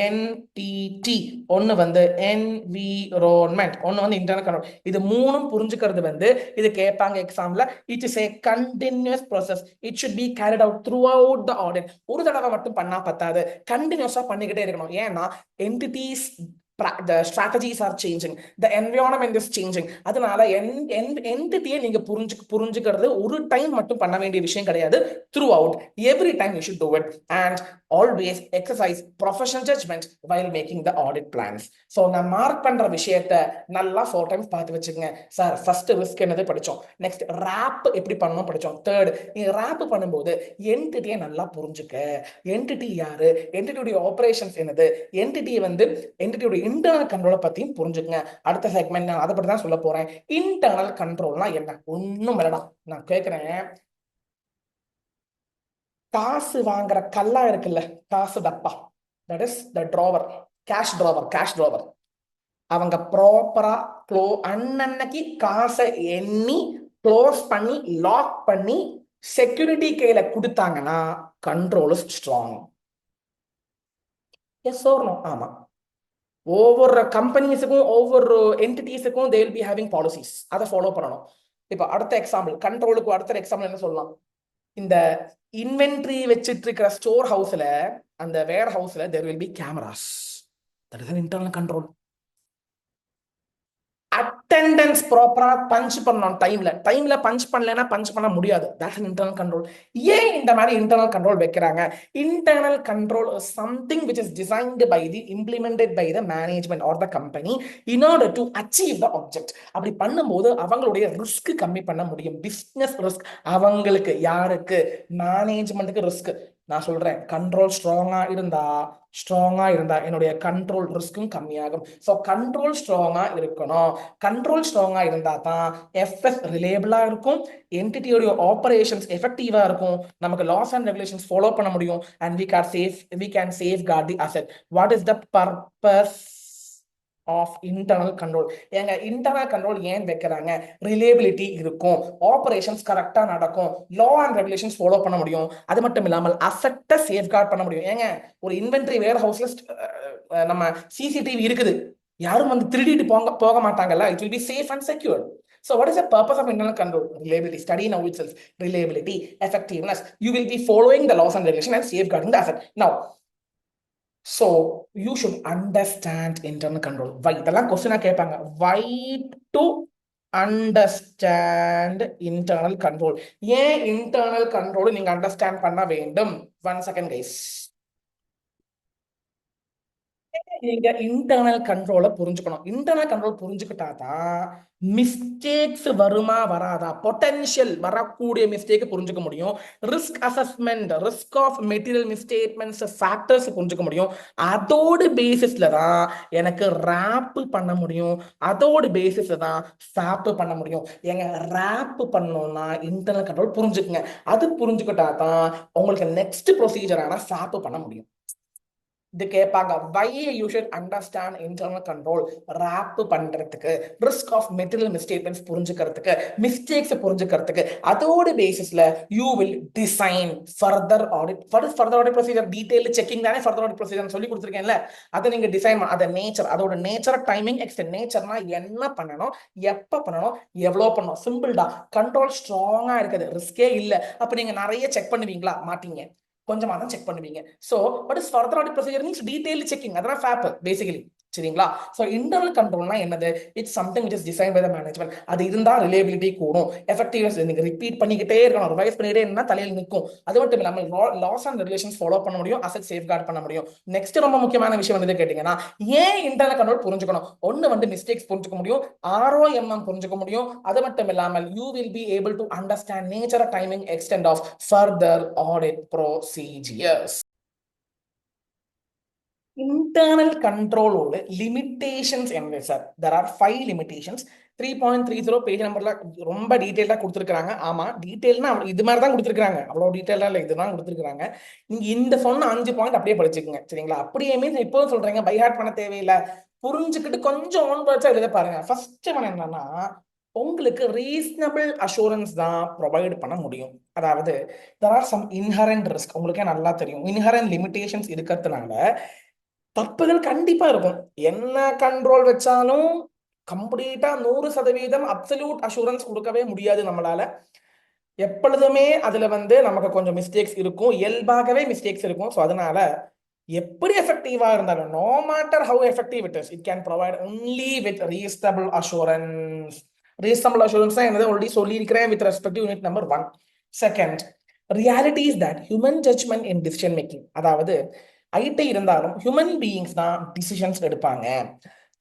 என்டிடி, ஒன்னு வந்து என்விரோன்மெண்ட், ஒன்னு வந்து இன்டர்னல் கண்ட்ரோல். இது 3ம் புரிஞ்சுக்கிறது வந்து இது கேட்பாங்க எக்ஸாம்ல. It is a continuous process. It should be carried out throughout the audit. ஒரு தடவை மட்டும் பண்ணா பத்தாது, கண்டினியூஸா பண்ணிக்கிட்டே இருக்கணும். ஏன்னா entities, the strategies are changing, the environment is changing. அதனால என்டிட்டியை நீங்க புரிஞ்சுக்கிறது ஒரு டைம் மட்டும் பண்ண வேண்டிய விஷயம் கிடையாது. throughout, every time you should do it, and always exercise professional judgment while making the audit plans. So நான் மார்க் பண்ற விஷயத்தை நல்லா 4 டைம்ஸ் பார்த்து வச்சுக்கங்க. சார் ஃபர்ஸ்ட் ரிஸ்க் என்னது படிச்சோம், நெக்ஸ்ட் ராப் எப்படி பண்ணணும் படிச்சோம், தேர்ட் நீ ராப் பண்ணும்போது என்டிட்டியை நல்லா புரிஞ்சுக்க. என்டிட்டி யாரு, என்டிட்டியோட ஆபரேஷன்ஸ் என்னது, என்டிட்டியை வந்து என்டிட்டியோட இன்டர்னல் கண்ட்ரோலை பத்தியும் புரிஞ்சுக்கங்க. அடுத்த செக்மெண்ட் நான் அதை பத்தி தான் சொல்ல போறேன். இன்டர்னல் கண்ட்ரோல்னா என்ன? ஒண்ணும் இல்லடா, நான் கேட்கிறேன், காசு வாங்குற கல்லா இருக்குல்ல, காசு டப்பா, that is the Trevor, cash Trevor. அவங்க ப்ராப்பரா அன்னன்னைக்கு காசை எண்ணி க்ளோஸ் பண்ணி லாக் பண்ணி செக்யூரிட்டி கையில கொடுத்தாங்கன்னா control is strong. Yes or no? ஆமா. ஒவ்வொரு கம்பெனிஸுக்கும் ஒவ்வொரு என்டிட்டிஸுக்கும் they will be having policies, அதை ஃபாலோ பண்ணணும். இப்போ அடுத்த எக்ஸாம்பிள், கண்ட்ரோலுக்கு அடுத்த எக்ஸாம்பிள் என்ன சொல்லலாம், இந்த இன்வென்ட்ரி வச்சிட்டு இருக்கிற ஸ்டோர் ஹவுஸ்ல, அந்த வேர் ஹவுஸ்ல there will be cameras. That is an internal control. Attendance ப்ராப்பரா பஞ்ச் பண்ணணும் டைம்ல பஞ்ச் பண்ணலன்னா பஞ்ச் பண்ண முடியாது. That's an internal control. ஏன் இந்த மாதிரி இன்டர்னல் கண்ட்ரோல் வைக்கிறாங்க? Internal control is something which is designed by the implemented by the management or the company in order to achieve the object. அப்படி பண்ணும்போது அவங்களுடைய ரிஸ்க் கம்மி பண்ண முடியும். பிசினஸ் ரிஸ்க் அவங்களுக்கு, யாருக்கு? மேனேஜ்மெண்ட்டுக்கு ரிஸ்க். நான் சொல்றேன், கண்ட்ரோல் ஸ்ட்ராங்கா இருந்தா என்னுடைய கண்ட்ரோல் ரிஸ்க்கும் கம்மியாகும். ஸோ கண்ட்ரோல் ஸ்ட்ராங்கா இருக்கணும். கண்ட்ரோல் ஸ்ட்ராங்கா இருந்தா தான் எஃப்எஸ் ரிலேபிளா இருக்கும், என்டிட்டியோட ஆபரேஷன்ஸ் எஃபெக்டிவா இருக்கும், நமக்கு லாஸ் அண்ட் ரெகுலேஷன்ஸ் ஃபாலோ பண்ண முடியும், and we can safeguard the asset. What is the purpose of internal control? ஏங்க இன்டர்னல் கண்ட்ரோல் ஏன் வைக்கிறாங்க? ரிலேபிலிட்டி இருக்கும், ஆபரேஷன்ஸ் கரெக்டா நடக்கும், லா அண்ட் ரெகுலேஷன்ஸ் ஃபாலோ பண்ண முடியும், அது மட்டும் இல்லாமல் அசெட்டை சேஃப்கார்ட் பண்ண முடியும். ஏங்க ஒரு இன்வென்டரி வேர் ஹவுஸ்ல நம்ம சிசிடிவி இருக்குது, யாரும் வந்து திருடிட்டு போக மாட்டாங்கல்ல. It will be safe and secure. So what is the purpose of internal control? Reliability. Study now itself. Reliability, effectiveness. You will be following the laws and regulations and safeguarding the asset. Now, so you should understand internal control. Why? இதெல்லாம் கொஸ்டினா கேட்பாங்க. Why to understand internal control? ஏன் internal control நீங்க understand பண்ண வேண்டும்? 1 second guys. நீங்க internal கண்ட்ரோலை புரிஞ்சுக்கணும். Internal control புரிஞ்சுக்கிட்டா தான் மிஸ்டேக்ஸ் வருமா வராதா, பொட்டன்ஷியல் வரக்கூடிய மிஸ்டேக் புரிஞ்சுக்க முடியும். Risk assessment, risk of material misstatements, factors புரிஞ்சுக்க முடியும். அதோட பேசிஸ்ல தான் எனக்கு ரேப் பண்ண முடியும், அதோட பேசிஸ்ல தான் சாப் பண்ண முடியும். எங்க ரேப் பண்ணணும்னா இன்டர்னல் கண்ட்ரோல் புரிஞ்சுக்குங்க. அது புரிஞ்சுக்கிட்டா தான் உங்களுக்கு நெக்ஸ்ட் ப்ரொசீஜரான சாப் பண்ண முடியும். இது கேட்பாங்க, why you should understand internal control. RAP பண்றதுக்கு, ரிஸ்க் ஆஃப் மெட்டீரியல் மிஸ்டேட்மெண்ட்ஸ் புரிஞ்சுக்கிறதுக்கு, மிஸ்டேக்ஸ் புரிஞ்சுக்கிறதுக்கு, அதோட பேசிஸ்ல you will design further audit. further audit procedure, detail checking தானே further audit procedure சொல்லி கொடுத்துருக்கேன்ல. அதை நீங்க டிசைன் அத நேச்சர், அதோட நேச்சர், டைமிங், எக்ஸ்டென்ட். நேச்சர்னா என்ன பண்ணணும், எப்ப பண்ணணும், எவ்வளவு பண்ணணும். சிம்பிள்டா. கண்ட்ரோல் ஸ்ட்ராங்கா இருக்குது, ரிஸ்கே இல்ல. அப்ப நீங்க நிறைய செக் பண்ணுவீங்களா? மாட்டீங்க, கொஞ்சமா தான் செக் பண்ணுவீங்க. So what is further audit procedure means? Detailed checking. அதான் FAP basically. சரிங்களா? ஸோ இன்டர்னல் கண்ட்ரோல்னா என்னது? It's something which is design by the management. அது இருந்தா ரிலேபிலிட்டி கூடும், எஃபெக்டிவ்னஸ் நீங்க ரிப்பீட் பண்ணிக்கிட்டே இருக்கணும், ரிவைஸ் பண்ணிட்டே இருந்தா தலையில் நிற்கும். அது மட்டும் இல்லாமல் லாஸ் அண்ட் ரெகுலேஷன்ஸ் ஃபாலோ பண்ண முடியும், அசெட் சேஃப்கார்ட் பண்ண முடியும். நெக்ஸ்ட் ரொம்ப முக்கியமான விஷயம் வந்து கேட்டீங்கன்னா, ஏன் இன்டர்னல் கண்ட்ரோல் புரிஞ்சுக்கணும்? ஒன்னு வந்து மிஸ்டேக்ஸ் புரிஞ்சுக்க முடியும், ROMM புரிஞ்சுக்க முடியும். அது மட்டும் இல்லாமல் you will be able to understand nature, timing, extent of further audit procedures. Internal control ஓட limitations என்ன சார்? There are 5 limitations. 3.30 பேஜ் நம்பர்ல ரொம்ப டீடைலா கொடுத்துருக்காங்க. ஆமா, டீடைல்னா இது மாதிரி தான் கொடுத்துருக்காங்க, அவ்வளவு டீடைலா இல்ல, இதுதான் கொடுத்துருக்காங்க. நீங்க இந்த சொன்ன 5 பாயிண்ட் அப்படியே படிச்சுக்கோங்க, சரிங்களா? அப்படியே மீன்ஸ் இப்போ சொல்றீங்க பை ஹார்ட் பண்ண தேவையில்லை, புரிஞ்சுக்கிட்டு கொஞ்சம் ஓன் வேர்ட்ஸா எழுத பாருங்க. ஃபர்ஸ்ட் ஒன் என்னன்னா, உங்களுக்கு ரீசனபிள் அஷூரன்ஸ் தான் ப்ரொவைட் பண்ண முடியும். அதாவது there are some inherent risk, உங்களுக்கே நல்லா தெரியும், inherent limitations இருக்கிறதுனால தப்புகள் கண்டிப்பா இருக்கும். என்ன கண்ட்ரோல் வச்சாலும் கம்ப்ளீட்டா 100% அப்சல்யூட் அஷூரன்ஸ் கொடுக்கவே முடியாது நம்மளால. எப்பொழுதுமே அதுல வந்து நமக்கு கொஞ்சம் மிஸ்டேக்ஸ் இருக்கும், இயல்பாகவே மிஸ்டேக்ஸ் இருக்கும். ஸோ அதனால எப்படி எஃபெக்டிவா இருந்தாலும், no matter how effective it is, it can provide only with reasonable assurance. Reasonable assurance என்னது ஆல்ரெடி சொல்லியிருக்கிறேன் with respect to unit number 1. Second, reality is that human judgment in decision making. அதாவது IT இருந்தாலும் human beings தான் decisions எடுப்பாங்க,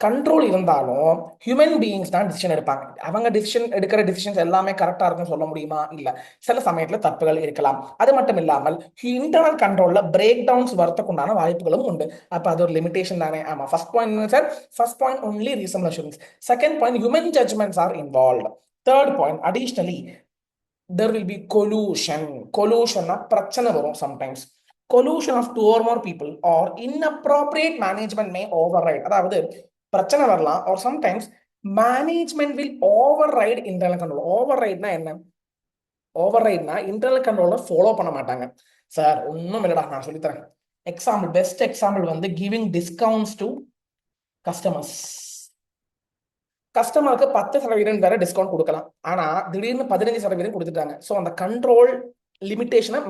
control இருந்தாலும் human beings தான் decision எடுப்பாங்க. அவங்க டிசிஷன் எடுக்கிற டிசிஷன்ஸ் எல்லாமே கரெக்டா இருக்குன்னு சொல்ல முடியுமா? இல்ல, சில சமயத்துல தப்புகள் இருக்கலாம். அது மட்டும் இல்லாமல் இன்டர்னல் கண்ட்ரோல்ல பிரேக் டவுன்ஸ் வரத்துக்குண்டான வாய்ப்புகளும் உண்டு. அப்ப அது ஒரு லிமிடேஷன் தானே? ஆமா. First point sir, first point only reasonable assurance. Second point, human judgements are involved. Third point, additionally there will be collusion. Collusion பிரச்சனை வரும் sometimes. Collusion of 2 or more people or inappropriate management may override. அதாவது பிரச்சனை வரலாம், or sometimes management will override internal control. Overrideனா என்ன? Overrideனா internal control follow பண்ண மாட்டாங்க. Sir ஒன்றும் இல்லடா, நான் சொல்லித்தரேன். எக்ஸாம்பிள், பெஸ்ட் எக்ஸாம்பிள் வந்து கிவிங் டிஸ்கவுண்ட்ஸ் டு கஸ்டமர்ஸ். கஸ்டமருக்கு 10% வேற டிஸ்கவுண்ட் கொடுக்கலாம், ஆனா திடீர்னு 15% கொடுத்துட்டாங்க. ஸோ அந்த கண்ட்ரோல் லிமிடேஷனை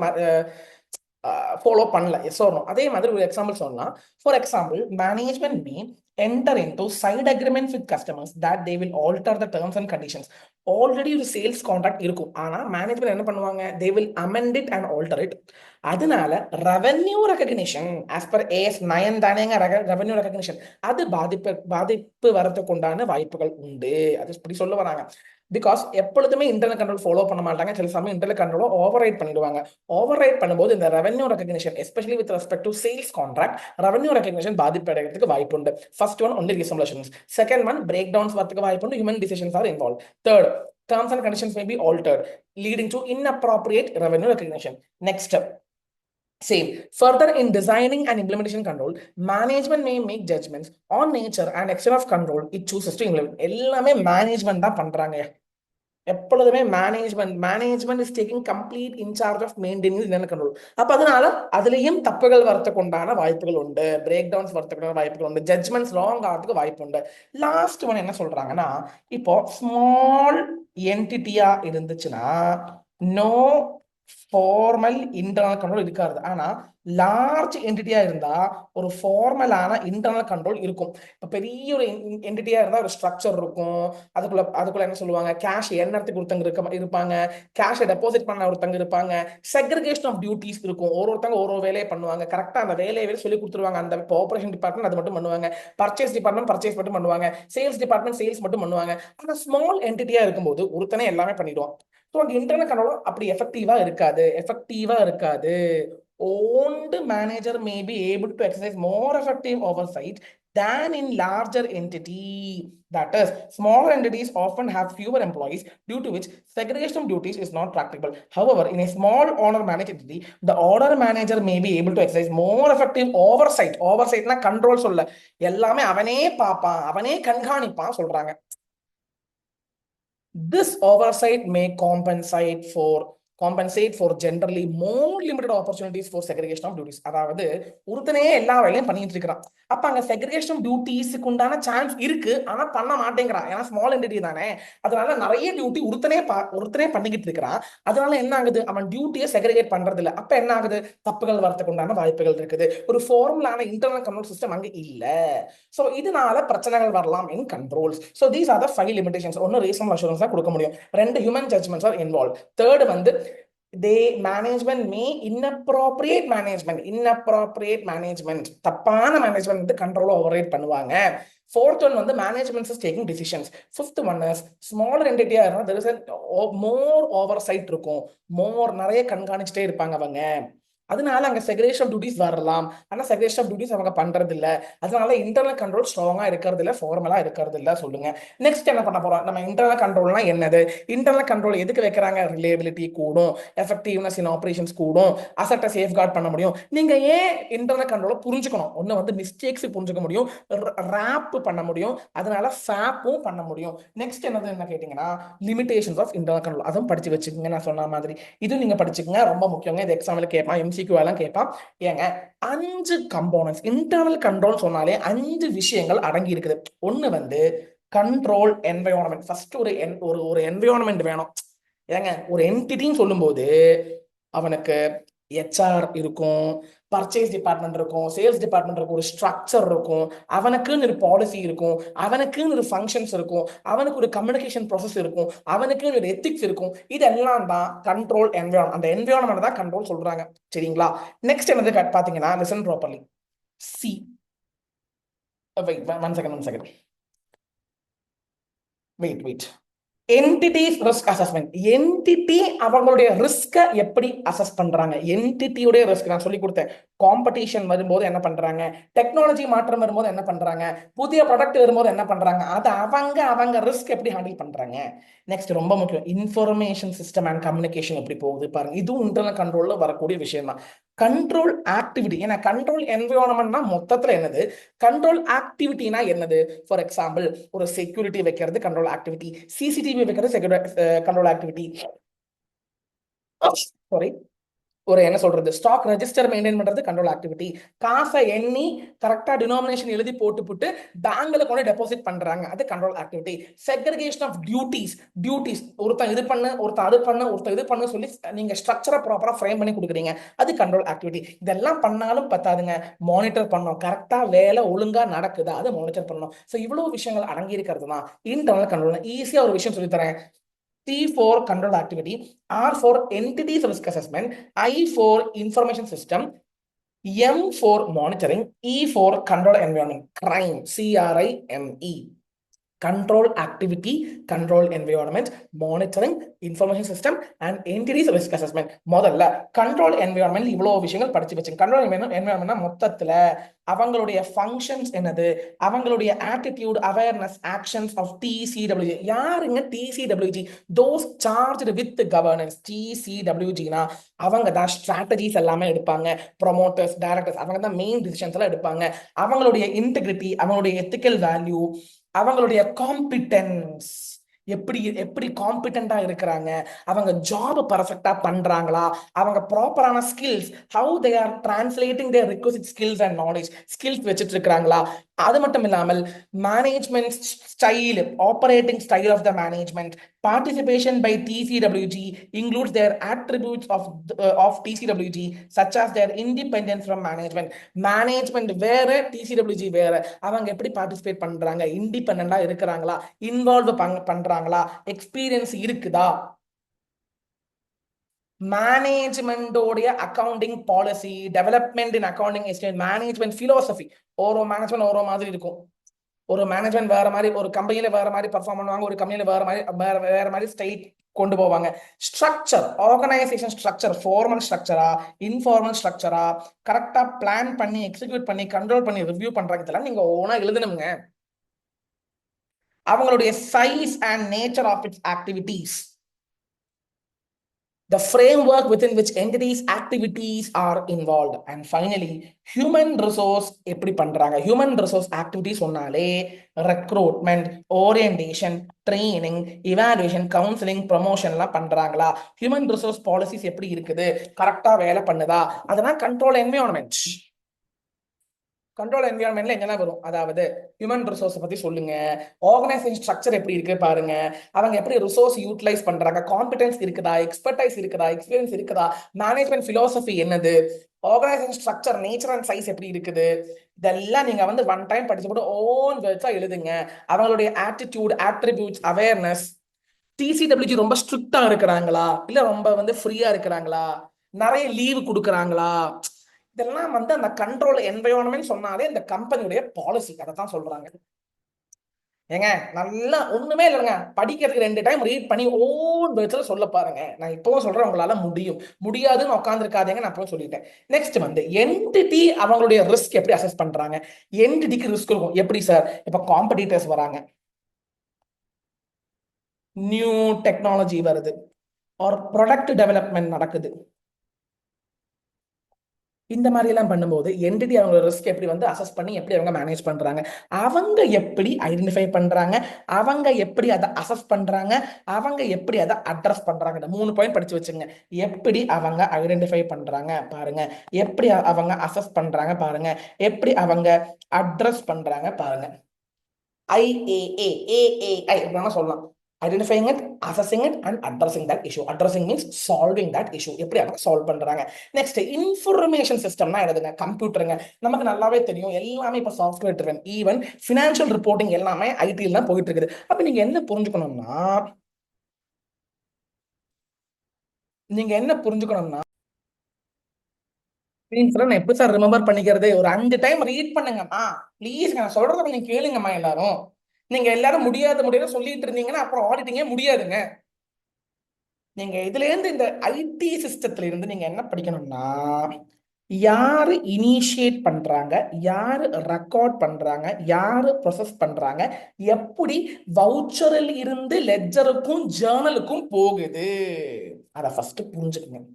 ஃபாலோ பண்ணல. Yes or no? அதே மாதிரி ஒரு எக்ஸாம்பிள் சொல்லலாம். For example, management may enter into side agreements with customers that they will alter the terms and conditions. Already ஒரு சேல்ஸ் கான்ட்ராக்ட் இருக்கும், ஆனா மேனேஜ்மெண்ட் என்ன பண்ணுவாங்க? they will amend it and alter it. அதனால revenue recognition as per AS 9 தானேங்க, revenue recognition, அது பாதிப்பு வரதுக்கு உண்டான வாய்ப்புகள் உண்டு. அது இப்படி சொல்ல வராங்க. பிகாஸ் எப்பொழுதுமே இன்டர்னல் கண்ட்ரோல் ஃபாலோ பண்ண மாட்டாங்க, சில சமயம் இன்டர்னல் கண்ட்ரோல் ஓவர் ரைட் பண்ணிடுவாங்க. ஓவர் ரைட் பண்ணும்போது இந்த revenue recognition, especially with respect to sales contract, revenue recognition பாதிப்படைகிறதுக்கு வாய்ப்பு உண்டு. First one only reasonable assurance. Second one, breakdowns வரதுக்கு வாய்ப்பு உண்டு, human decisions are involve. Third, terms and conditions may be altered, leading to inappropriate revenue recognition. Next step, same. Further, in designing and implementation control, management may make judgments on nature and extent of control it chooses to implement. எல்லாமே management தான் பண்றாங்க. எப்பொழுதுமே management is taking complete in charge of maintaining internal control. அப்ப அதனால அதுலயும் தப்புகள் வரத்துக்கு உண்டான வாய்ப்புகள் உண்டு, பிரேக் டவுன்ஸ் வரத்துக்கு வாய்ப்புகள் உண்டு, ஜட்ஜ்மெண்ட்ஸ் ராங் ஆகிறதுக்கு வாய்ப்பு உண்டு. லாஸ்ட் ஒன் என்ன சொல்றாங்கன்னா, இப்போ ஸ்மால் என்டிட்டியா இருந்துச்சுன்னா நோ ஃபார்மல் இன்டர்னல் கண்ட்ரோல் இருக்காது. ஆனா லார்ஜ் என்டிட்டியா இருந்தா ஒரு ஃபார்மலான இன்டர்னல் கண்ட்ரோல் இருக்கும். இப்ப பெரிய ஒரு என்டிட்டியா இருந்தா ஒரு ஸ்ட்ரக்சர் இருக்கும், அதுக்குள்ள என்ன சொல்லுவாங்க, கேஷ் எண்ணத்துக்கு ஒருத்தங்க இருப்பாங்க, கேஷ் டெபாசிட் பண்ண ஒருத்தங்க இருப்பாங்க, செக்ரிகேஷன் ஆஃப் டியூட்டிஸ் இருக்கும், ஒருத்தங்க ஒரு வேலையை பண்ணுவாங்க, கரெக்டா அந்த வேலையை சொல்லி கொடுத்துருவாங்க. அந்த ஆபரேஷன் டிபார்ட்மெண்ட் அது மட்டும் பண்ணுவாங்க, பர்ச்சேஸ் டிபார்ட்மெண்ட் பர்ச்சேஸ் மட்டும் பண்ணுவாங்க, சேல்ஸ் டிபார்ட்மெண்ட் சேல்ஸ் மட்டும் பண்ணுவாங்க. ஆனா ஸ்மால் என்டிட்டியா இருக்கும்போது ஒருத்தனே எல்லாமே பண்ணிடுவான். ஸோ அந்த இன்டர்னல் கண்ட்ரோல் அப்படி எஃபெக்டிவா இருக்காது. Owned manager may be able to exercise more effective oversight than in larger entity. That is, smaller entities often have fewer employees, due to which segregation of duties is not practicable. However, in a small owner-managed entity, the owner manager may be able to exercise more effective oversight. Oversight na control சொல்ல, எல்லாமே அவனே பாப்பான், அவனே கண்காணிப்பான் சொல்றாங்க. This oversight may compensate for compensate for generally more limited opportunities for segregation of duties. அதாவது ஒருத்தனே எல்லா வேலையும் பண்ணிட்டு இருக்கிறான். அப்ப அங்க segregation of duties-க்கு உண்டான சான்ஸ் இருக்கு, ஆனா பண்ண மாட்டேங்கிறான். ஏன்னா ஸ்மால் என்டிட்டி தானே, அதனால நிறைய டியூட்டி ஒருத்தனே பண்ணிக்கிட்டு இருக்கிறான். அதனால என்ன ஆகுது, அவன் டியூட்டியை செக்ரிகேட் பண்றது இல்ல. அப்ப என்ன ஆகுது, தப்புகள் வரதுக்கு உண்டான வாய்ப்புகள் இருக்குது. ஒரு ஃபார்முலான இன்டர்னல் கண்ட்ரோல் சிஸ்டம் அங்க இல்ல. சோ இதனால பிரச்சனைகள் வரலாம் in controls. So these are the 5 limitations. ஒன்னு ரீசனபிள் அஷூரன்ஸ் தான் கொடுக்க முடியும். 2 human judgements are involve. Third வந்து management may inappropriate management தப்பான மேனேஜ்மெண்ட் வந்து கண்ட்ரோல் ஓவர்ரைட் பண்ணுவாங்க. fourth one வந்து management is taking decisions. fifth one is smaller entity இருந்தா there is a more oversight இருக்கும், நிறைய கண்காணிச்சுட்டே இருப்பாங்க அவங்க. அதனால அங்க செக்ரேஷன் ஆஃப் டியூட்டிஸ் வரலாம், ஆனா செக்ரேஷன் ஆஃப் டியூட்டிஸ் அவங்க பண்றது இல்ல. அதனால இன்டர்னல் கண்ட்ரோல் ஸ்ட்ராங்கா இருக்கிறது இல்ல, ஃபார்மலா இருக்கிறது இல்ல. சொல்லுங்க நெக்ஸ்ட் என்ன பண்ண போறோம். நம்ம இன்டர்னல் கண்ட்ரோல்னா என்னது, இன்டர்னல் கண்ட்ரோல் எதுக்கு வைக்கிறாங்க, ரிலேபிலிட்டி கூடும், எஃபெக்டிவ்னஸ் இன் ஆபரேஷன்ஸ் கூடும், அசெட்டை சேஃப்கார்ட் பண்ண முடியும். நீங்க ஏன் இன்டர்னல் கண்ட்ரோலை புரிஞ்சுக்கணும். ஒன்னு வந்து மிஸ்டேக்ஸ் புரிஞ்சுக்க முடியும், ரேப் பண்ண முடியும், அதனால ஃபேப்பும் பண்ண முடியும். நெக்ஸ்ட் என்னது என்ன கேட்டீங்கன்னா லிமிடேஷன்ஸ் ஆஃப் இன்டர்னல் கண்ட்ரோல். அதுவும் படிச்சு வச்சுக்கோங்க, நான் சொன்ன மாதிரி இது நீங்க படிச்சுக்கோங்க, ரொம்ப முக்கியங்க. இது எக்ஸாம்ல கேட்பான், MCQ எல்லாம் கேட்பான். ஏங்க 5 கம்போனன்ட்ஸ் இன்டர்னல் கண்ட்ரோல் சொன்னாலே 5 விஷயங்கள் அடங்கி இருக்குது. ஒண்ணு வந்து கண்ட்ரோல் என்வைரான்மெண்ட். ஃபர்ஸ்ட் ஒரு என்வைரான்மெண்ட் வேணும். ஏங்க ஒரு என்டிட்டின்னு சொல்லும் போது அவனுக்கு HR இருக்கும், பர்ச்சேஸ் டிபார்ட்மெண்ட் இருக்கும், சேல்ஸ் டிபார்ட்மெண்ட் இருக்கும், ஒரு ஸ்ட்ரக்சர் இருக்கும், அவனுக்குன்னு ஒரு பாலிசி இருக்கும், அவனுக்குன்னு ஒரு ஃபங்க்ஷன்ஸ் இருக்கும், அவனுக்கு ஒரு கம்யூனிகேஷன் ப்ராசஸ் இருக்கும், அவனுக்குன்னு ஒரு எத்திக்ஸ் இருக்கும். இதெல்லாம் தான் கண்ட்ரோல் என்விரான்மெண்ட். அந்த என்விரான்மெண்ட் தான் கண்ட்ரோல் சொல்றாங்க. சரிங்களா? நெக்ஸ்ட் என்னது பாத்தீங்கன்னா listen properly. See wait one second wait entity's risk assessment. Entity அவங்களுடைய ரிஸ்கை எப்படி அசஸ் பண்றாங்க, என்டிட்டியோட ரிஸ்க் நான் சொல்லி கொடுத்தேன். காம்படிஷன் வரும்போது என்ன பண்றாங்க, டெக்னாலஜி மாற்றம் வரும்போது என்ன பண்றாங்க, புதிய ப்ராடக்ட் வரும்போது என்ன பண்றாங்க, அது அவங்க ரிஸ்க் எப்படி ஹேண்டில் பண்றாங்க. நெக்ஸ்ட் ரொம்ப முக்கியம், இன்ஃபர்மேஷன் சிஸ்டம் அண்ட் கம்யூனிகேஷன் எப்படி போகுது பாருங்க. இதுவும் இன்டர்னல் கண்ட்ரோல்ல வரக்கூடிய விஷயம் தான். கண்ட்ரோல் ஆக்டிவிட்டி, ஏன்னா கண்ட்ரோல் என்விரான்மெண்ட்னா மொத்தத்துல என்னது, கண்ட்ரோல் ஆக்டிவிட்டினா என்னது. ஃபார் எக்ஸாம்பிள் ஒரு செக்யூரிட்டி வைக்கிறது கண்ட்ரோல் ஆக்டிவிட்டி, சிசிடிவி வைக்கிறது கண்ட்ரோல் ஆக்டிவிட்டி. சாரி, ஒரு என்ன சொல்றது, ஸ்டாக் ரெஜிஸ்டர் மெயின்டைன் பண்றது கண்ட்ரோல் ஆக்டிவிட்டி. காசை எண்ணி கரெக்டா டினாமினேஷன் எழுதி போட்டு பேங்க்ல கொண்டு டெபாசிட் பண்றாங்க, அது control activity. Segregation of duties ஒருத்தன் இது பண்ணு, ஒருத்தன் அது பண்ணு, ஒருத்தன் இது பண்ணு சொல்லி நீங்க ஸ்ட்ரக்சரை ப்ராப்பரா ஃப்ரேம் பண்ணி கொடுக்குறீங்க, அது கண்ட்ரோல் ஆக்டிவிட்டி. இதெல்லாம் பண்ணாலும் பத்தாதுங்க, மானிட்டர் பண்ணணும், கரெக்டா வேலை ஒழுங்கா நடக்குதா அதை மானிட்டர் பண்ணணும். ஸோ இவ்வளவு விஷயங்கள் அடங்கி இருக்கிறது தான் இன்டர்னல் கண்ட்ரோல். ஈஸியா ஒரு விஷயம் சொல்லி தரேன். T for control activity, R for entities risk assessment, I for information system, M for monitoring, E for control environment. Crime, CRIME. Control activity, control environment, monitoring, information system and entities risk assessment. முதல்ல control environment இவ்வளவு விஷயங்கள் படிச்சு வச்சுங்க. Control என்விரான்மெண்ட்னா மொத்தத்துல அவங்களுடைய functions என்னது, அவங்களுடைய attitude, awareness, actions of TCWG. யாருங்க TCWG? Those charged with governance. TCWGனா அவங்க தான் ஸ்ட்ராட்டஜிஸ் எல்லாமே எடுப்பாங்க, ப்ரொமோட்டர்ஸ், டைரக்டர்ஸ், அவங்க தான் மெயின் டிசிஷன்ஸ் எல்லாம் எடுப்பாங்க. அவங்களுடைய இன்டெகிரிட்டி, அவங்களுடைய எத்திக்கல் வேல்யூ, அவங்களுடைய காம்பிட்டன்ஸ், எப்படி காம்பிட்டண்டா இருக்கிறாங்க, அவங்க ஜாப் பர்ஃபெக்டா பண்றாங்களா, அவங்க ப்ராப்பரான skills, how they are translating their request skills and knowledge, skills வச்சுட்டு இருக்கிறாங்களா. அது மட்டும் இல்லாமல் management style, operating style of the management. Participation by TCWG includes their attributes of TCWG such as their independence from management. Management வேற, TCWG வேற. அவங்க எப்படி participate பண்றாங்க, இண்டிபெண்டா இருக்கிறாங்களா, இன்வால்வ் பண்றாங்களா, எக்ஸ்பீரியன்ஸ் இருக்குதா. மேனேஜ்மெண்டோடைய accounting policy, development in accounting estimate, management philosophy. ஒரு மேனேஜ்மெண்ட் ஒரு மாதிரி இருக்கும். ஒரு மேனேஜ்மெண்ட் வேற மாதிரி, ஒரு கம்பெனில வேற மாதிரி பர்ஃபார்ம் பண்ணுவாங்க, ஒரு கம்பெனில வேற மாதிரி ஸ்டைல் கொண்டு போவாங்க. ஸ்ட்ரக்சர், ஆர்கனைசேஷன் ஸ்ட்ரக்சர், ஃபார்மல் ஸ்ட்ரக்சரா, இன்ஃபார்மல் ஸ்ட்ரக்சரா, கரெக்டா பிளான் பண்ணி எக்ஸிக்யூட் பண்ணி கண்ட்ரோல் பண்ணி ரிவ்யூ பண்றாங்க, இதெல்லாம் நீங்க ஓனா எழுதணுங்க. அவங்களுடைய size and nature of its activities, the framework within which entities activities are involved, and finally human resource எப்படி பண்றாங்க. human resource activities சொன்னாலே recruitment, orientation, training, evaluation, counseling, promotion எல்லாம் பண்றாங்களா, human resource policies எப்படி இருக்குது, கரெக்டா வேலை பண்ணுதா, அதெல்லாம் control environment. கண்ட்ரோல் என்விரான்மெண்ட்ல என்னென்ன வரும், அதாவது ஹியூமன் ரிசோர்ஸ் பத்தி சொல்லுங்க, ஆர்கனைசேஷன் ஸ்ட்ரக்சர் எப்படி இருக்கு பாருங்க, அவங்க எப்படி ரிசோர்ஸ் யூட்டிலைஸ் பண்றாங்க, காம்பிடன்ஸ் இருக்குதா, எக்ஸ்பர்டைஸ் இருக்குதா, எக்ஸ்பீரியன்ஸ் இருக்குதா, மேனேஜ்மெண்ட் பிலோசபி என்னது, organisation structure nature and size எப்படி இருக்குது, இதெல்லாம் நீங்க வந்து ஒன் டைம் படிச்சு போட்டு ஓன் வேர்ட்ஸா எழுதுங்க. அவங்களுடைய ஆட்டிடியூட், ஆட்ரிபியூட்ஸ், அவேர்னஸ், டிசிடபிள்யூஜி ரொம்ப ஸ்ட்ரிக்டா இருக்கிறாங்களா இல்ல ரொம்ப வந்து ஃப்ரீயா இருக்கிறாங்களா, நிறைய லீவு கொடுக்குறாங்களா, இதெல்லாம் வந்து அந்த கண்ட்ரோல் என்வயோன்மெண்ட் சொன்னாலே இந்த கம்பெனியுடைய பாலிசி, அதை தான் சொல்றாங்க. ஏங்க நல்லா ஒண்ணுமே இல்லைங்க, படிக்கிறதுக்கு 2 டைம் ரீட் பண்ணி ஓன் வேர்ட்ஸ்ல சொல்ல பாருங்க. நான் இப்பவும் சொல்றேன், உங்களால முடியும். முடியாதுன்னு உட்காந்துருக்காதீங்க, நான் இப்பவும் சொல்லிட்டேன். நெக்ஸ்ட் வந்து என்டிட்டி அவங்களுடைய ரிஸ்க் எப்படி அசஸ் பண்றாங்க. என்டிட்டிக்கு ரிஸ்க் இருக்கும் எப்படி சார், இப்ப காம்படிட்டர்ஸ் வராங்க, நியூ டெக்னாலஜி வருது, ஒரு ப்ராடக்ட் டெவலப்மெண்ட் நடக்குது, இந்த மாதிரி எல்லாம் பண்ணும்போது என்டிட்டி அவங்க ரிஸ்க் எப்படி வந்து அசஸ் பண்ணி எப்படி அவங்க மேனேஜ் பண்றாங்க, அவங்க எப்படி ஐடென்டிஃபை பண்றாங்க, அவங்க எப்படி அதை அசஸ் பண்றாங்க, அவங்க எப்படி அதை அட்ரஸ் பண்றாங்க. இந்த 3 பாயிண்ட் படிச்சு வச்சுங்க. எப்படி அவங்க ஐடென்டிஃபை பண்றாங்க பாருங்க, எப்படி அவங்க அசஸ் பண்றாங்க பாருங்க, எப்படி அவங்க அட்ரஸ் பண்றாங்க பாருங்க. ஐஏஏ, ஏஏஐ அப்படின்னா சொல்லலாம். Identifying it, assessing it and addressing that issue. Addressing means solving that issue. எப்படி அவங்க சால்வ் பண்றாங்க. நெக்ஸ்ட் இன்ஃபர்மேஷன் சிஸ்டம்னா எழுதுங்க. கம்ப்யூட்டருங்க, நமக்கு நல்லாவே தெரியும், எல்லாமே இப்போ software driven. Even financial reporting எல்லாமே ஐடியில் தான் போயிட்டு இருக்குது. அப்ப நீங்க என்ன புரிஞ்சுக்கணும்னா, நீங்க என்ன புரிஞ்சுக்கணும்னா நான் எப்படி சார் ரிமெம்பர் பண்ணிக்கிறது, ஒரு 5 டைம் ரீட் பண்ணுங்கம்மா ப்ளீஸ், நான் சொல்றத நீங்க கேளுங்கம்மா எல்லாரும். நீங்க எல்லாரும் முடியாத சொல்லிட்டு இருந்தீங்கன்னா அப்புறம் ஆடிட்டிங்கே முடியாதுங்க. நீங்க இதுல இருந்து இந்த ஐடி சிஸ்டத்துல இருந்து நீங்க என்ன படிக்கணும்னா, யாரு இனிஷியேட் பண்றாங்க, யாரு ரெக்கார்ட் பண்றாங்க, யாரு ப்ரொசஸ் பண்றாங்க, எப்படி வவுச்சரில் இருந்து லெட்ஜருக்கும் ஜேர்னலுக்கும் போகுது, அத ஃபர்ஸ்ட் புரிஞ்சுக்கங்க.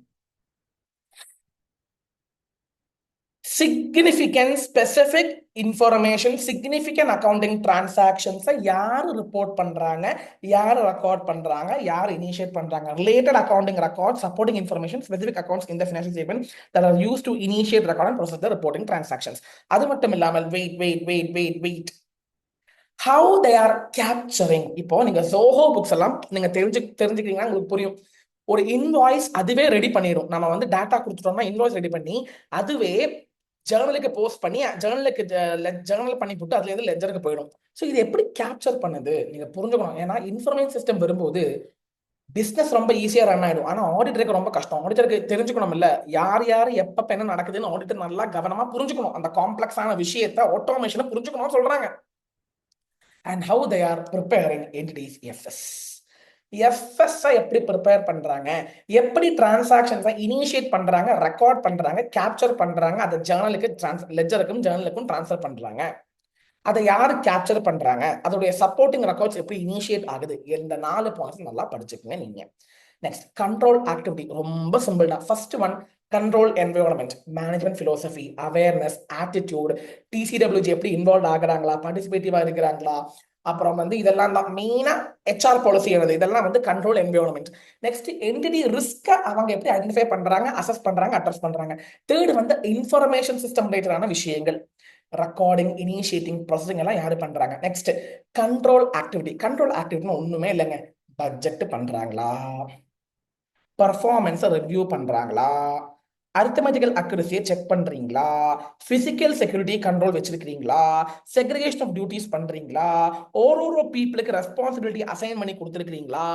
Significant specific information, significant accounting டிரான்சாக்ஷன்ஸை யார் ரிப்போர்ட் பண்றாங்க, யார் ரெக்கார்ட் பண்றாங்க, யார் இனிஷியேட் பண்றாங்க, related accounting record, supporting information, specific accounts in the financial statement that are used to initiate record and process the reporting transactions. அது மட்டும் இல்லாமல் wait how they are capturing. இப்போ நீங்க ஜோஹோ புக்ஸ் எல்லாம் நீங்க தெரிஞ்சுக்கிறீங்கன்னா உங்களுக்கு புரியும். ஒரு இன்வாய்ஸ் அதுவே ரெடி பண்ணிடும். நம்ம வந்து டேட்டா கொடுத்துட்டோம்னா இன்வாய்ஸ் ரெடி பண்ணி அதுவே ஜேர்னலுக்கு போஸ்ட் பண்ணி ஜேர்னலுக்கு ஜேர்னல் பண்ணி போட்டு அதுல இருந்து லெஜருக்கு போயிடும். ஸோ இது எப்படி கேப்சர் பண்ணுது நீங்க புரிஞ்சுக்கணும். ஏன்னா இன்ஃபர்மேஷன் சிஸ்டம் வரும்போது பிசினஸ் ரொம்ப ஈஸியா ரன் ஆயிடும். ஆனா ஆடிட்டருக்கு ரொம்ப கஷ்டம். ஆடிட்டருக்கு தெரிஞ்சுக்கணும் இல்ல, யார் யார் எப்ப என்ன நடக்குதுன்னு ஆடிட்டர் நல்லா கவனமா புரிஞ்சுக்கணும். அந்த காம்ப்ளெக்ஸான விஷயத்தை ஆட்டோமேஷனை புரிஞ்சுக்கணும்னு சொல்றாங்க. and how they are preparing entities FS. FS எப்படி ப்ரிப்பேர் பண்றாங்க, எப்படி டிரான்சாக்ஷன்ஸை இனிஷியேட் பண்றாங்க, ரெக்கார்ட் பண்றாங்க, கேப்சர் பண்றாங்க, அதை ஜேர்னலுக்கு லெட்ஜருக்கும் ஜேர்னலுக்கும் டிரான்ஸ்ஃபர் பண்றாங்க, அதை யாரு கேப்சர் பண்றாங்க, அதோடைய சப்போர்ட்டிங் ரெக்கார்ட்ஸ் எப்படி இனிஷியேட் ஆகுது, இந்த 4 பாயிண்ட்ஸ் நல்லா படிச்சுக்கங்க நீங்க. நெக்ஸ்ட் கண்ட்ரோல் ஆக்டிவிட்டி ரொம்ப சிம்பிள் தான். First one control environment, management philosophy, awareness, attitude, TCWG எப்படி இன்வால்வ் ஆகுறாங்களா, பார்ட்டிசிபேட்டிவா இருக்கிறாங்களா, அப்புறம் வந்து இதெல்லாம் தான் மெயினா ஹெச்ஆர் பாலிசி எழுது, இதெல்லாம் வந்து கண்ட்ரோல் என்வயோன்மெண்ட். நெக்ஸ்ட் என்டிட்டி ரிஸ்க அவங்க எப்படி ஐடென்டிஃபை பண்றாங்க, அசஸ் பண்றாங்க, அட்ரஸ் பண்றாங்க. தேர்ட் வந்து இன்ஃபர்மேஷன் சிஸ்டம் ரிலேட்டடான விஷயங்கள், ரெக்கார்டிங், இனிஷியேட்டிங், ப்ராசஸிங் எல்லாம் யாரு பண்றாங்க. Next control activity. கண்ட்ரோல் ஆக்டிவிட்டின்னு ஒண்ணுமே இல்லைங்க, பட்ஜெட் பண்றாங்களா, பர்ஃபார்மன்ஸை ரிவ்யூ பண்றாங்களா, அரித்தமெட்டிக்கல் அக்யூரசியை செக் பண்றீங்களா, பிசிக்கல் செக்யூரிட்டி கண்ட்ரோல் வச்சிருக்கீங்களா, செக்ரிகேஷன் ஆஃப் டியூட்டிஸ் பண்றீங்களா, ஒரு பீப்புளுக்கு ரெஸ்பான்சிபிலிட்டி அசைன் பண்ணி கொடுத்துருக்கீங்களா,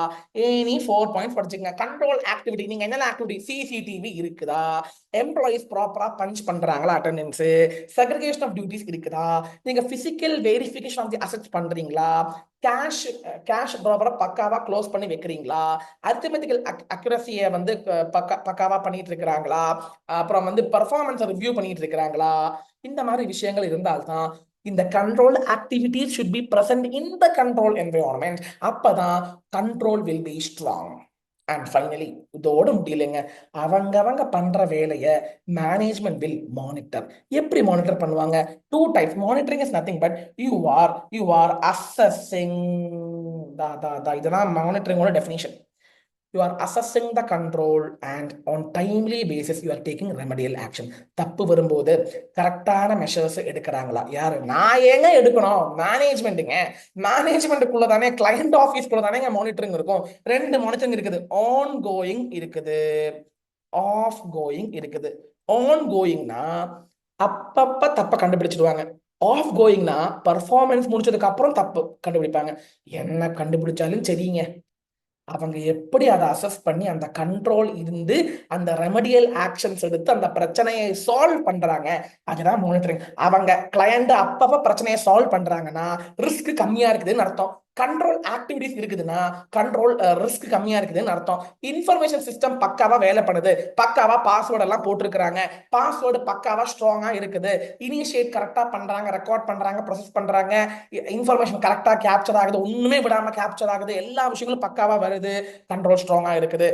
எனி 4 பாயிண்ட்ஸ் படிச்சுங்க. கண்ட்ரோல் ஆக்டிவிட்டி நீங்க என்னென்ன ஆக்டிவிட்டி, சிசிடிவி இருக்குதா, எம்ப்ளாயிஸ் ப்ராப்பரா பஞ்ச் பண்றாங்களா, அட்டெண்டன்ஸ், செக்ரிகேஷன் ஆஃப் டியூட்டிஸ் இருக்குதா, நீங்க physical verification of the assets பண்றீங்களா, கேஷ் ப்ராப்பரா பக்காவா க்ளோஸ் பண்ணி வைக்கிறீங்களா, அரித்தமெட்டிக்கல் அக்யூரசியை வந்து பக்காவா பண்ணிட்டு இருக்கிறாங்களா, அப்புறம் வந்து பெர்ஃபார்மன்ஸ் ரிவ்யூ பண்ணிட்டு இருக்கிறாங்களா, இந்த மாதிரி விஷயங்கள் இருந்தால்தான் இந்த control activities should be present in the control environment. அப்பதான் control will be strong. And finally இதோட முடியலைங்க, அவங்க பண்ற வேலையை மேனேஜ்மெண்ட் வில் மானிட்டர். எப்படி மானிட்டர் பண்ணுவாங்க? Two types. Monitoring is nothing but you are assessing. இதுதான் மானிட்டரிங்கோட definition. You are assessing the control and on timely basis you are taking remedial action. தப்பு வரும்போது கரெக்டான மெஷர்ஸ் எடுக்கிறாங்களா? யாரு? நான் ஏங்க எடுக்கணும்? மேனேஜ்மெண்ட்டுங்க. மேனேஜ்மெண்ட்டுக்குள்ள தானே, கிளையண்ட் ஆஃபீஸ்க்குள்ள தானே மானிட்டரிங் இருக்கும். ரெண்டு மானிட்டரிங் இருக்குது. ஆன் கோயிங் இருக்குது, ஆஃப் கோயிங் இருக்குது. ஆன் கோயிங்னா அப்பப்ப தப்ப கண்டுபிடிச்சிடுவாங்க. ஆஃப் கோயிங்னா பர்ஃபார்மன்ஸ் முடிச்சதுக்கு அப்புறம் தப்பு கண்டுபிடிப்பாங்க. என்ன கண்டுபிடிச்சாலும் சரிங்க, அவங்க எப்படி அதை அசஸ் பண்ணி அந்த கண்ட்ரோல் இருந்து அந்த ரெமடியல் ஆக்ஷன்ஸ் எடுத்து அந்த பிரச்சனையை சால்வ் பண்றாங்க, அதுதான் மானிட்டரிங். அவங்க கிளையண்ட் அப்பப்ப பிரச்சனையை சால்வ் பண்றாங்கன்னா ரிஸ்க் கம்மியா இருக்குதுன்னு அர்த்தம். கண்ட்ரோல் ஆக்டிவிட்டிஸ் இருக்குதுன்னா கண்ட்ரோல் ரிஸ்க் கம்மியா இருக்குதுன்னு அர்த்தம். இன்ஃபர்மேஷன் சிஸ்டம் பக்காவா வேலை பண்ணுது, பக்காவா பாஸ்வேர்டு எல்லாம் போட்டிருக்கிறாங்க, பாஸ்வேர்டு பக்காவா ஸ்ட்ராங்கா இருக்குது, இனிஷியேட் கரெக்டா பண்றாங்க, ரெக்கார்ட் பண்றாங்க, ப்ரொசஸ் பண்றாங்க, இன்ஃபர்மேஷன் கரெக்டா கேப்சர் ஆகுது, ஒண்ணுமே விடாம கேப்சர் ஆகுது, எல்லா விஷயங்களும் பக்காவா வருது, கண்ட்ரோல் ஸ்ட்ராங்கா இருக்குது.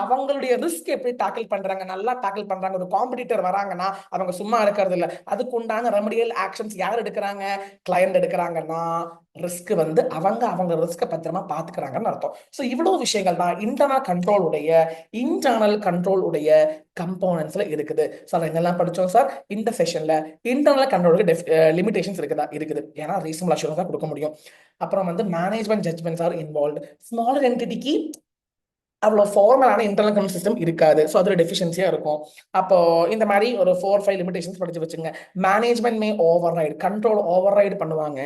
அவங்களுடைய ரிஸ்க் எப்படி டாக்கிள் பண்றாங்க? நல்லா டாக்கிள் பண்றாங்க. ஒரு காம்படிட்டர் வராங்கன்னா அவங்க சும்மா இருக்கிறது இல்ல, அதுக்கு உண்டான ரெமடியல் ஆக்ஷன்ஸ் யார் எடுக்கிறாங்க? கிளையண்ட் எடுக்கிறாங்கன்னா ரிஸ்க் வந்து அவங்க ரிஸ்க பத்திரமா பாத்துக்கிறாங்கன்னு அர்த்தம். சோ இவ்வளவு விஷயங்கள் தான் இன்டர்னல் கண்ட்ரோல் உடைய கம்போனன்ட்ஸ்ல இருக்குது. சார் என்னெல்லாம் படிச்சோம் சார் இந்த செஷன்ல? இன்டர்னல் கண்ட்ரோலுக்கு லிமிடேஷன்ஸ் இருக்குது. ஏன்னா ரீசனபிள் அஷ்யூரன்ஸ் தான் கொடுக்க முடியும். அப்புறம் வந்து management judgements are involve. Smaller என்டிட்டிக்கு அவ்வளோ ஃபார்மலான இன்டர்னல் கண்ட்ரோல் சிஸ்டம் இருக்காது. ஸோ அதில் டெஃபிஷியன்சியா இருக்கும். அப்போ இந்த மாதிரி ஒரு 4-5 லிமிடேஷன்ஸ் படிச்சு வச்சுங்க. Management may override, control override பண்ணுவாங்க.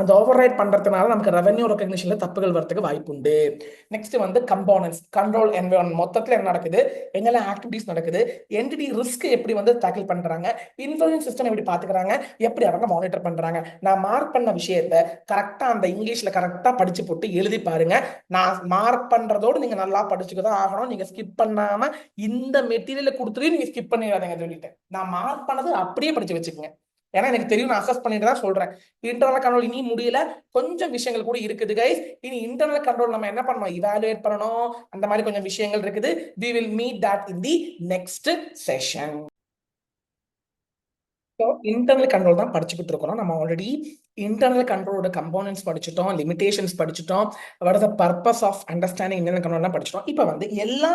அந்த ஓவர் ரைட் பண்றதுனால நமக்கு ரெவென்யூ ரெகக்னிஷன்ல தப்புகள் வரதுக்கு வாய்ப்பு உண்டு. நெக்ஸ்ட் வந்து கம்போனன்ட்ஸ், கண்ட்ரோல் என்விரான்மெண்ட் மொத்தத்துல என்ன நடக்குது, என்னெல்லாம் ஆக்டிவிட்டிஸ் நடக்குது, என்டிட்டி ரிஸ்க் எப்படி வந்து டேக்கிள் பண்றாங்க, இன்ஃபர்மேஷன் சிஸ்டம் எப்படி பாத்துக்கிறாங்க, எப்படி அவங்க மானிட்டர் பண்றாங்க. நான் மார்க் பண்ண விஷயத்த கரெக்டா அந்த இங்கிலீஷ்ல கரெக்டா படிச்சு போட்டு எழுதி பாருங்க. நான் மார்க் பண்றதோடு நீங்க நல்லா படிச்சுக்கதான் ஆகணும். நீங்க ஸ்கிப் பண்ணாம இந்த மெட்டீரியலை கொடுத்துட்டு நீங்க ஸ்கிப் பண்ணிடாதீங்க சொல்லிட்டேன். நான் மார்க் பண்ணது அப்படியே படிச்சு வச்சுக்கோங்க. ஏன்னா எனக்கு தெரியும், நான் அசஸ் பண்ணிட்டு தான் சொல்றேன். இன்டர்னல் கண்ட்ரோல் இனி முடியல, கொஞ்சம் விஷயங்கள் கூட இருக்குது கைஸ். இனி இன்டர்னல் கண்ட்ரோல் நம்ம என்ன பண்ணணும், இவாலுவேட் பண்ணணும், அந்த மாதிரி கொஞ்சம் விஷயங்கள் இருக்குது. we will meet that in the next session. Internal control தான் படிச்சுக்கிட்டு இருக்கோம். நம்ம ஆல்ரெடி இன்டர்னல் கண்ட்ரோலோட கம்போனன்ட்ஸ் படிச்சுட்டோம், லிமிடேஷன்ஸ் படிச்சுட்டோம், what is the purpose of understanding internal control படிச்சிட்டோம். இப்போ வந்து எல்லா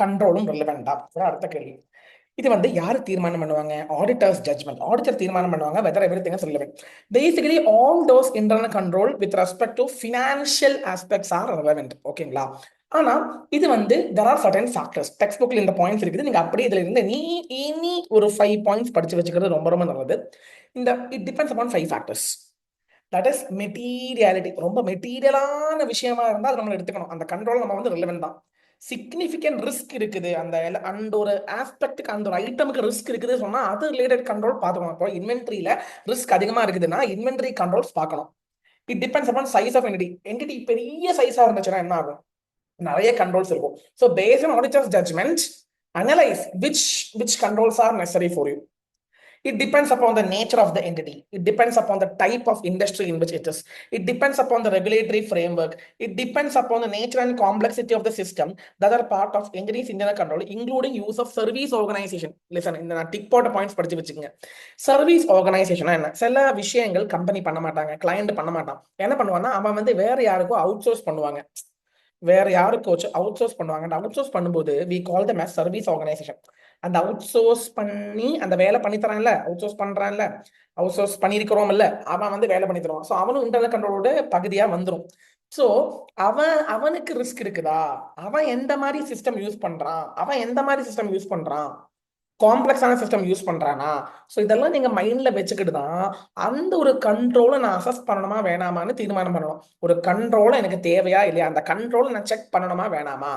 கண்ட்ரோலும் ரெலவெண்டா? அடுத்த கேள்வி. இது வந்து யாரு தீர்மானம் பண்ணுவாங்க? Auditors judgement. ஆடிட்டர் தீர்மானம் பண்ணுவாங்க whether everything is relevant. Basically all those internal control with respect to financial aspects are relevant. ஓகேங்களா? ஆனா இது வந்து there are certain factors. Text புக்ல இந்த பாயிண்ட்ஸ் இருக்குது, நீங்க அப்படியே இதுல இருந்து இனி ஒரு 5 பாயிண்ட்ஸ் படிச்சு வச்சுக்கிறது ரொம்ப ரொம்ப நல்லது. it depends upon 5 factors. That is materiality. ரொம்ப மெட்டீரியலான விஷயமா இருந்தால் அது நம்ம எடுத்துக்கணும். அந்த கண்ட்ரோல் நம்ம வந்து ரிலவெண்ட் தான். சிக்னிஃபிகன்ட் ரிஸ்க் இருக்குது, அந்த ஒரு ஆஸ்பெக்டுக்கு, அந்த ஒரு ஐட்டமுக்கு ரிஸ்க் இருக்குது சொன்னா அது ரிலேட்டட் கண்ட்ரோல் பார்த்துக்கணும். இப்போ இன்வென்ட்ரியில ரிஸ்க் அதிகமா இருக்குதுன்னா இன்வென்ட்ரி கண்ட்ரோல்ஸ் பார்க்கணும். It depends upon size of entity பெரிய சைஸா இருந்துச்சுன்னா என்ன ஆகும், நிறைய கண்ட்ரோல்ஸ் இருக்கும். So based on auditor's judgement, analyse which controls are necessary for you. It depends upon the nature of the entity. It depends upon the type of industry in which it is. It depends upon the regulatory framework. It depends upon the nature and complexity of the system that are part of entity's internal control, including use of service organization. Listen, இந்த நான் tick போட்ட points படிச்சு வச்சுக்கோங்க. Service ஆர்கனைசேஷனா என்ன? சில விஷயங்கள் company பண்ண மாட்டாங்க, கிளையண்ட் பண்ண மாட்டான். என்ன பண்ணுவான்னா அவன் வந்து வேற யாருக்கும் அவுட் சோர்ஸ் பண்ணுவாங்க, வேற யாருக்கும் அவுட் சோர்ஸ் பண்ணுவாங்க. அவுட் சோர்ஸ் பண்ணும்போது we call them as service organisation. அந்த அவுட் சோர்ஸ் பண்ணி அந்த வேலை பண்ணி தரான்ல, அவுட் சோர்ஸ் பண்றான்ல, அவுட் சோர்ஸ் பண்ணிருக்கிறோம் இல்ல, அவன் வந்து வேலை பண்ணி தருவான். ஸோ அவனும் இன்டர்னல் கண்ட்ரோலோட பகுதியா வந்துடும். ஸோ அவனுக்கு ரிஸ்க் இருக்குதா, அவன் எந்த மாதிரி சிஸ்டம் யூஸ் பண்றான், காம்ப்ளெக்ஸான சிஸ்டம் யூஸ் பண்றானா. ஸோ இதெல்லாம் நீங்க மைண்ட்ல வச்சுக்கிட்டு தான் அந்த ஒரு கண்ட்ரோலை நான் அசஸ் பண்ணணுமா வேணாமான்னு தீர்மானம் பண்ணணும். ஒரு கண்ட்ரோலை எனக்கு தேவையா இல்லையா, அந்த கண்ட்ரோலை நான் செக் பண்ணணுமா வேணாமா.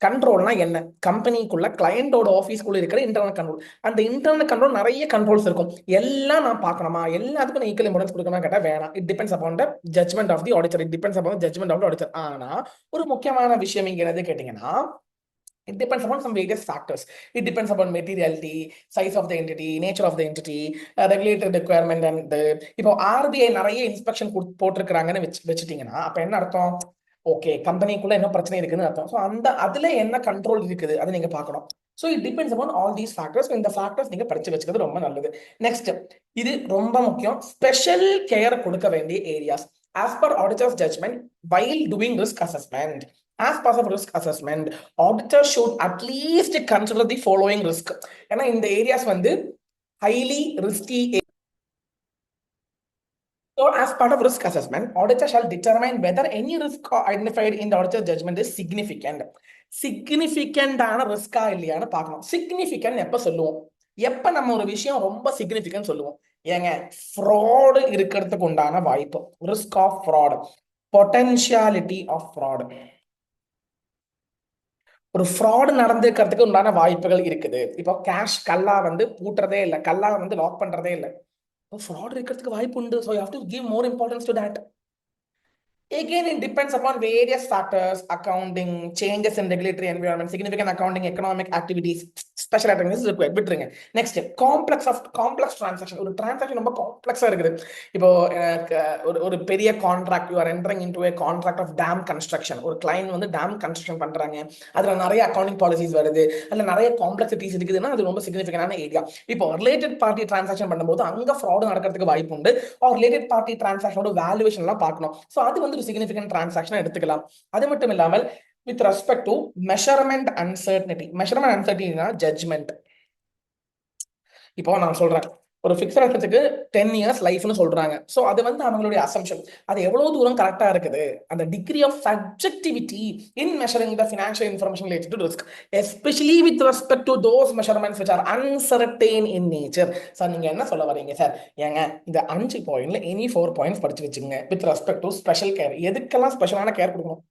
கண்ட்ரோல்னா என்ன? கம்பெனிக்குள்ள கிளையண்டோட ஆஃபீஸ்க்குள்ள இருக்கிற இன்டர்னல் கண்ட்ரோல். அந்த இன்டர்னல் கண்ட்ரோல் நிறைய கண்ட்ரோல்ஸ் இருக்கும், எல்லாம் நான் பார்க்கணுமா, எல்லாத்துக்கும் நான் ஈக்குவல் இம்பார்ட்டன்ஸ் கொடுக்கணுமா கேட்டா வேணாம். It depends upon the judgement of the auditor. It depends upon judgement of the auditor. ஆனா ஒரு முக்கியமான விஷயம் இங்க என்னது கேட்டீங்கன்னா, it depends upon some various factors. It depends upon materiality, size of the entity, nature of the entity, regulated requirement and இப்போ RBI நிறைய inspection போட்டிருக்கிறாங்கன்னு வச்சுட்டீங்கன்னா அப்ப என்ன அர்த்தம், ஓகே, கம்பெனிக்குள்ள என்ன பிரச்சனை இருக்குன்னு அர்த்தம். ஸோ அதுல என்ன கண்ட்ரோல் இருக்குது அதை நீங்க பார்க்கணும். So it depends upon all these factors. இந்த ஃபேக்டர்ஸ் நீங்க படிச்சு வச்சுக்கிறது ரொம்ப நல்லது. நெக்ஸ்ட், இது ரொம்ப முக்கியம், ஸ்பெஷல் கேர் கொடுக்க வேண்டிய areas. As per auditor's judgment, while doing risk assessment, as part of risk assessment, auditor should at least consider the following risk. ஏன்னா இந்த ஏரியாஸ் வந்து highly risky. So, as part of risk assessment, auditor shall determine whether any risk identified in the auditor's judgment is significant. Significant ஆன ரிஸ்கா இல்லையான்னு பார்க்கணும். Significant எப்ப சொல்லுவோம்? எப்ப நம்ம ஒரு விஷயம் ரொம்ப சிக்னிஃபிகன்ட் சொல்லுவோம்? ஏங்க, ஃப்ராடு இருக்கிறதுக்கு உண்டான வாய்ப்பு, risk of fraud, potentiality of fraud, ஒரு ஃப்ராடு நடந்துக்கிறதுக்கு உண்டான வாய்ப்புகள் இருக்குது. இப்போ கேஷ் கல்லா வந்து பூட்டுறதே இல்லை, கல்லா வந்து லாக் பண்றதே இல்லை, ஃப்ராட் இருக்கிறதுக்கு வாய்ப்பு உண்டு. So you have to give more importance to that. Again, it depends upon various factors: accounting, changes in regulatory environment, significant accounting, economic activities, special activities required. விட்டுருங்க. Next, complex transaction. ஒரு transaction ரொம்ப காம்ப்ளெக்ஸா இருக்குது. இப்போ ஒரு பெரிய contract, you are entering into a contract of dam construction. ஒரு client வந்து டேம் கன்ஸ்ட்ரக்ஷன் பண்றாங்க, அதுல நிறைய அக்கௌண்டிங் பாலிசிஸ் வருது, அதுல நிறைய காம்ப்ளெக்சிட்டிஸ் இருக்குதுன்னா அது ரொம்ப சிக்னிஃபிகன்டான ஏரியா. இப்போ ரிலேட்டட் பார்ட்டி டிரான்சாக்ஷன் பண்ணும்போது அங்க ஃப்ராட் நடக்கிறதுக்கு வாய்ப்பு உண்டு. ரிலேட்டட் பார்ட்டி டிரான்சாக்ஷனோட வேல்யூவேஷன் எல்லாம் பார்க்கணும். ஸோ அது வந்து significant transaction எடுத்துக்கலாம். அது மட்டும் இல்லாமல் with respect to measurement uncertainty judgment. இப்போ நான் சொல்றேன், ஒரு ஃபிக்ஸட் அசெட்ஸ்க்கு 10 years லைஃப்னு சொல்றாங்க. ஸோ அது வந்து அவங்களுடைய அசம்ஷன். அது எவ்வளவு தூரம் கரெக்டா இருக்குது, அந்த degree of subjectivity in measuring the financial information related to risk, especially with respect to those measurements which are uncertain in nature. Sir நீங்க என்ன சொல்ல வரீங்க சார்? ஏங்க, இந்த 5 பாயிண்ட்ல எனி 4 பாயிண்ட்ஸ் படிச்சு வச்சுங்க. With respect to special care, எதுக்கெல்லாம் ஸ்பெஷலான கேர் கொடுக்கணும்?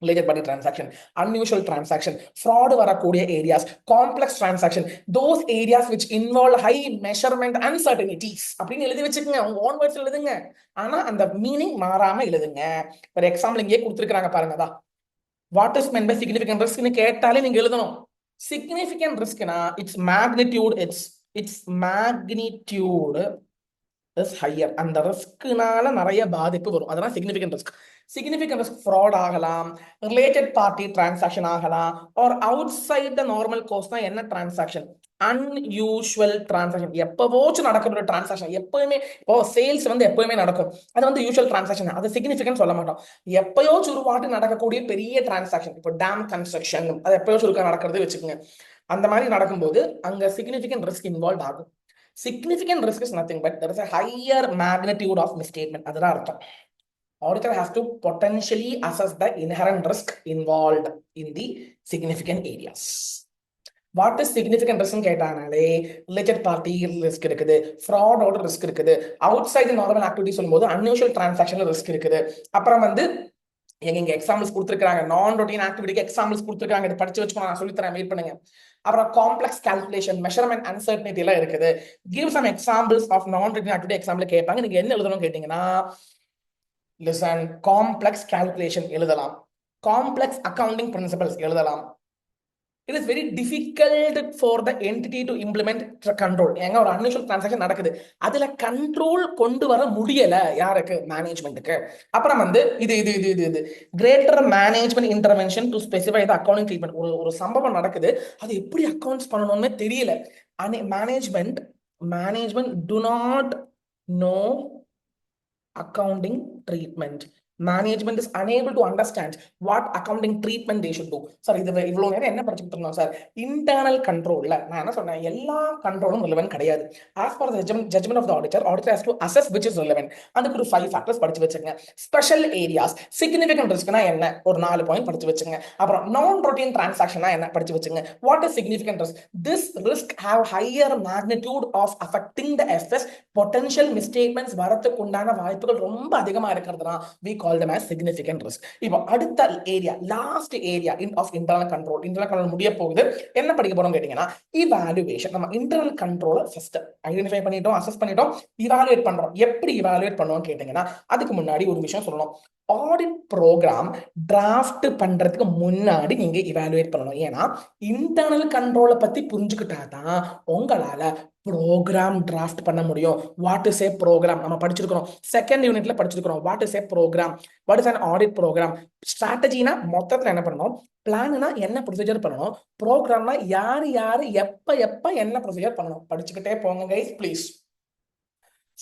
related party transaction, unusual transaction, fraud வரக்கூடிய areas, complex transaction, those areas which involve high measurement uncertainties அப்படின்னு எழுதி வச்சுக்கோங்க. உங்க own words எழுதுங்க, ஆனா அந்த மீனிங் மாறாம எழுதுங்க. ஃபார் எக்ஸாம்பிள் இங்கே கொடுத்துருக்காங்க பாருங்க, தான் what is meant by significant risk னு கேட்டாலே நீங்க எழுதணும். significant riskனா its magnitude, its magnitude is higher. அந்த ரிஸ்க்னால நிறைய பாதிப்பு வரும், அதெல்லாம் significant risk. Significant risk fraud ஆகலாம், ரிலேட்டட் பார்ட்டி டிரான்சாக்ஷன் ஆகலாம், or outside the normal course தான் என்ன டிரான்சாக்ஷன், அன்யூஷுவல் டிரான்சாக்ஷன். எப்பவோச்சும் நடக்கிற ஒரு டிரான்சாக்ஷன், எப்பவுமே இப்போ சேல்ஸ் வந்து எப்பவுமே நடக்கும், அது வந்து யூஷுவல் டிரான்சாக்ஷன், அது சிக்னிஃபிகன்ட் சொல்ல மாட்டோம். எப்பயோச்சும் ஒரு வாட்டி நடக்கக்கூடிய பெரிய டிரான்சாக்ஷன், இப்போ டேம் கன்ஸ்ட்ரக்ஷன், அது எப்பயோச்சும் ஒருக்கா நடக்கிறது வச்சுக்கோங்க. அந்த மாதிரி நடக்கும்போது அங்க சிக்னிஃபிகன்ட் ரிஸ்க் இன்வால்வ் ஆகும். Significant risk is nothing but there is a higher magnitude of misstatement. அதுதான் அர்த்தம். Auditor has to potentially assess the inherent risk involved in the significant areas. What is significant risk கேட்டானாலே related party risk இருக்குது, fraud ஓட risk இருக்குது, outside the normal activity சொல்லும்போது unusual transaction risk இருக்குது. அப்புறம் வந்து எங்க எக்ஸாம்பிள்ஸ் கொடுத்துருக்காங்க, நான் ரொட்டீன் ஆக்டிவிட்டிக்கு எக்ஸாம்பிள்ஸ் கொடுத்துருக்காங்க, இதை படிச்சு வச்சுக்கோ, நான் சொல்லித்தரேன், வெயிட் பண்ணுங்க. அப்புறம் காம்ப்ளெக்ஸ் கால்குலேஷன், மெஷர்மெண்ட் அன்சர்டனிட்டி எல்லாம் இருக்குது. கிவ் சம் எக்ஸாம்பிள்ஸ் ஆஃப் நான் ரொட்டீன் ஆக்டிவிட்டி எக்ஸாம்பிள் கேட்பாங்க. நீங்க என்ன எழுதணும் கேட்டீங்கன்னா, லிசன், காம்ப்ளெக்ஸ் கால்குலேஷன் எழுதலாம், காம்ப்ளெக்ஸ் அக்கவுண்டிங் பிரின்சிபல்ஸ் எழுதலாம். It is very difficult for the entity to implement control. ஏங்க ஒரு unusual transaction நடக்குது, அதுல கண்ட்ரோல் கொண்டு வர முடியல, யாருக்கு? மேனேஜ்மெண்ட்டுக்கு. அப்புறம் வந்து இது greater management intervention to specify the accounting treatment. ஒரு சம்பவம் நடக்குது, அது எப்படி அக்கவுண்ட்ஸ் பண்ணணும்னு தெரியல. Management do not know accounting treatment. Management is unable to understand what accounting treatment they should do. Sir இது இவ்வளவு நேரம் என்ன படிச்சுட்டு இருந்தோம் சார்? இன்டர்னல் கண்ட்ரோல்ல நான் என்ன சொன்னேன், எல்லா கண்ட்ரோலும் ரிலவென்ட் கிடையாது. As per the judgment of the auditor has to assess which is relevant. அதுக்கு ஒரு 5 factors படிச்சு வச்சுங்க. ஸ்பெஷல் ஏரியாஸ், சிக்னிஃபிகன்ட் ரிஸ்க்னா என்ன, ஒரு 4 பாயிண்ட் படிச்சு வச்சுங்க. அப்புறம் நான் ரொட்டீன் டிரான்சாக்ஷனா என்ன படிச்சு வச்சுங்க. What is significant risk? This risk have higher magnitude of affecting the FS, potential misstatements வரதுக்கு உண்டான வாய்ப்புகள் ரொம்ப அதிகமா இருக்கிறதுனா we call them as significant risk. இப்போ அடுத்த area, last area of internal control. Internal control முடிய போகுது, என்ன படிக்க போறோம் கேட்டீங்கன்னா, இவாலுவேஷன். நம்ம இன்டர்னல் கண்ட்ரோலை ஃபர்ஸ்ட் ஐடென்டிஃபை பண்ணிட்டோம், அசஸ் பண்ணிட்டோம், இவாலுவேட் பண்றோம். எப்படி இவாலுவேட் பண்ணுவோம் கேட்டீங்கன்னா, அதுக்கு முன்னாடி ஒரு விஷயம் சொல்லணும். ஆடிட் ப்ரோக்ராம் டிராஃப்ட் பண்றதுக்கு முன்னாடி நீங்க இவாலுவேட் பண்ணணும். ஏன்னா இன்டர்னல் கண்ட்ரோலை பத்தி புரிஞ்சுக்கிட்டாதான் உங்களால ப்ரோக்ராம் டிராஃப்ட் பண்ண முடியும். வாட் இஸ் ஏ ப்ரோக்ராம் நம்ம படிச்சிருக்கிறோம், செகண்ட் யூனிட்ல படிச்சிருக்கிறோம். What is a programme, what is an audit programme. ஸ்ட்ராட்டஜினா மொத்தத்துல என்ன பண்ணணும், பிளான்னா என்ன ப்ரொசீஜர் பண்ணணும், ப்ரோக்ராம்னா யாரு யாரு எப்ப எப்ப என்ன ப்ரொசீஜர் பண்ணணும். படிச்சுக்கிட்டே போங்க guys please.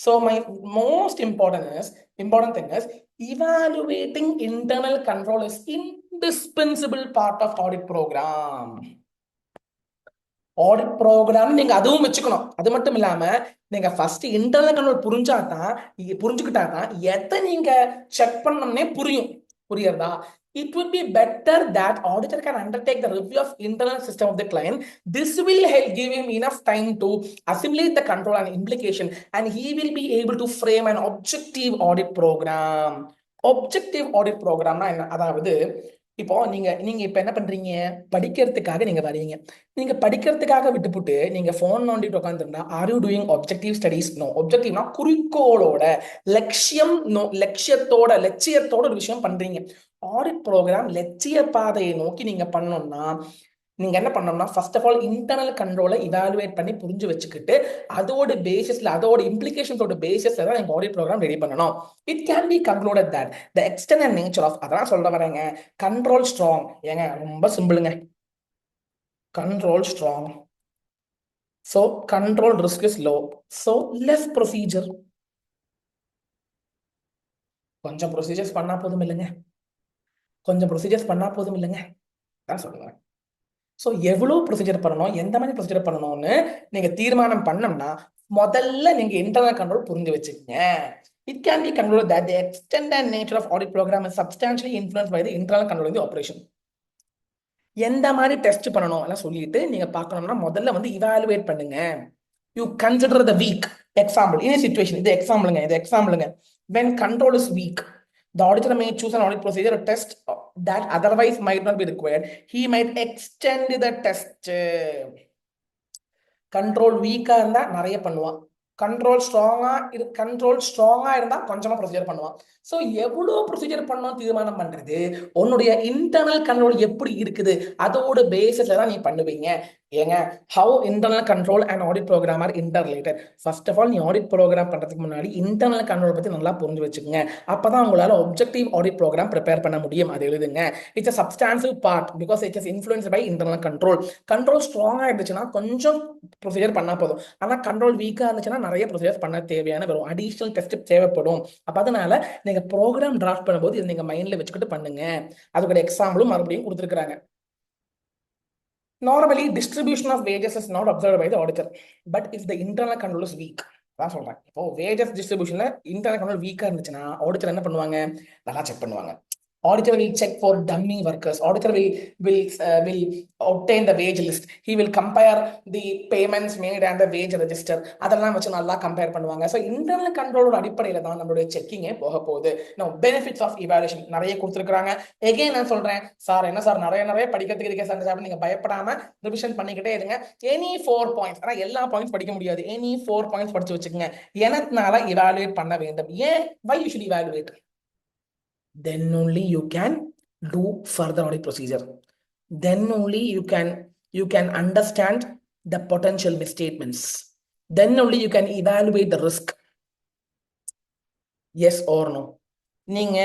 So my most important thing is evaluating internal control is indispensable part of audit program. Audit program நீங்க அதுவும் வச்சுக்கணும். அது மட்டும் இல்லாம நீங்க ஃபர்ஸ்ட் இன்டர்னல் கண்ட்ரோல் புரிஞ்சுக்கிட்டாதான் எதை நீங்க செக் பண்ணணும்னே புரியுறதா? It would be better that auditor can undertake the review of internal system of the client. This will help give him enough time to assimilate the control and implication, and he will be able to frame an objective audit program. Objective audit program என்ன? அதாவது இப்போ நீங்க இப்ப என்ன பண்றீங்க, படிக்கிறதுக்காக நீங்க வரீங்க. நீங்க படிக்கிறதுக்காக விட்டுப்புட்டு நீங்க போன் நோண்டிட்டு உட்காந்துருந்தா are you doing objective studies? No. ஆப்ஜெக்டிவ்னா குறிக்கோளோட, லட்சியத்தோட ஒரு விஷயம் பண்றீங்க. ஆடிட் ப்ரோக்ராம் லட்சிய பாதையை நோக்கி நீங்க பண்ணணும்னா நீங்க என்ன பண்ணணும்னா ஃபர்ஸ்ட் ஆஃப் ஆல் இன்டர்னல் கண்ட்ரோலை இவாலுவேட் பண்ணி புரிஞ்சு வச்சுக்கிட்டு அதோட பேசிஸ்ல, அதோட இம்ப்ளிகேஷன்ஸோட பேசிஸ்ல தான் நீங்க ஆடிட் ப்ரோக்ராம் ரெடி பண்ணணும். It can be concluded that the extent and nature of, அதான் சொல்ல வரேங்க, கண்ட்ரோல் ஸ்ட்ராங். ஏங்க ரொம்ப சிம்பிளுங்க, control strong, so control risk is low, so less procedure. கொஞ்சம் ப்ரொசீஜர்ஸ் பண்ணா போதும் இல்லைங்க, தான் சொல்லுவேன். ஸோ எவ்வளோ ப்ரொசீஜர் பண்ணணும், எந்த மாதிரி ப்ரொசீஜர் பண்ணணும்னு நீங்க தீர்மானம் பண்ணோம்னா முதல்ல நீங்க இன்டர்னல் கண்ட்ரோல் புரிஞ்சு வச்சுக்கங்க. It can be concluded that the extent and nature of audit program is substantially influenced by the internal control in the operation. எந்த மாதிரி டெஸ்ட் பண்ணணும் எல்லாம் சொல்லிட்டு நீங்க பார்க்கணும்னா முதல்ல வந்து இவாலுவேட் பண்ணுங்க. You consider the week example in situation. இது எக்ஸாம்பிளுங்க. when control is weak, the auditor may choose an audit procedure or test that otherwise might not be required. He might extend the test. Control வீக்கா இருந்தா நிறைய பண்ணுவான், control ஸ்ட்ராங்கா இருந்தா கொஞ்சமா procedure பண்ணுவான். So எவ்வளோ ப்ரொசீஜர் பண்ணணும் தீர்மானம் பண்றது உன்னுடைய இன்டர்னல் கண்ட்ரோல் எப்படி இருக்குது அதோட பேசிஸ்ல தான் நீ பண்ணுவீங்க. ஏங்க, how internal control and audit program are interrelated. First of all நீ ஆடிட் ப்ரோக்ராம் பண்றதுக்கு முன்னாடி இன்டர்னல் கண்ட்ரோல் பத்தி நல்லா புரிஞ்சு வச்சுக்கோங்க. அப்பதான் உங்களால ஆப்ஜெக்டிவ் ஆடிட் ப்ரோக்ராம் ப்ரிப்பேர் பண்ண முடியும். அது எழுதுங்க. It's a substantive part because it is influenced by internal control. Control ஸ்ட்ராங்கா இருந்துச்சுன்னா கொஞ்சம் ப்ரொசீஜர் பண்ணா போதும். ஆனா கண்ட்ரோல் வீக்கா இருந்துச்சுன்னா நிறைய ப்ரொசீஜர் பண்ண தேவையான வரும், அடிஷனல் டெஸ்ட் தேவைப்படும். அப்ப அதனால நீங்க ப்ரோக்ராம் டிராஃப்ட் பண்ணும்போது இதை நீங்க மைண்ட்ல வச்சுக்கிட்டு பண்ணுங்க. அதுக்கு எக்ஸாம்பிளும் மறுபடியும் கொடுத்துருக்காங்க. Normally, distribution of wages is not observed by the auditor, but if the internal control is weak, அதான் சொல்றேன். இப்போ வேஜஸ் டிஸ்ட்ரிபியூஷன்ல இன்டர்னல் கண்ட்ரோல் வீக்கா இருந்துச்சுன்னா ஆடிட்டர் என்ன பண்ணுவாங்க, நல்லா செக் பண்ணுவாங்க. Auditor will check for dummy workers. Auditor will obtain the wage list. He will compare the payments made and the wage register. அதெல்லாம் வச்சு நல்லா கம்பேர் பண்ணுவாங்க. ஸோ இன்டர்னல் கண்ட்ரோலோட அடிப்படையில தான் நம்மளுடைய செக்கிங்கே போக போகுது. பெனிஃபிட்ஸ் ஆஃப் இவாலுவேஷன் நிறைய கொடுத்துருக்காங்க. எகைன் நான் சொல்றேன், சார் என்ன சார் நிறைய படிக்கிறதுக்கு இருக்கே சார், நீங்க பயப்படாம ரிவிஷன் பண்ணிக்கிட்டே இருங்க. எனி 4 பாயிண்ட்ஸ், ஆனா எல்லா பாயிண்ட்ஸ் படிக்க முடியாது, எனி 4 பாயிண்ட்ஸ் படிச்சு வச்சுக்கோங்க. எனக்குனால இவாலுவேட் பண்ண வேண்டும். ஏன், why you should evaluate? Then only you can do further audit procedure. Then only you can understand the potential misstatements. Then only you can evaluate the risk. Yes or no? நீங்க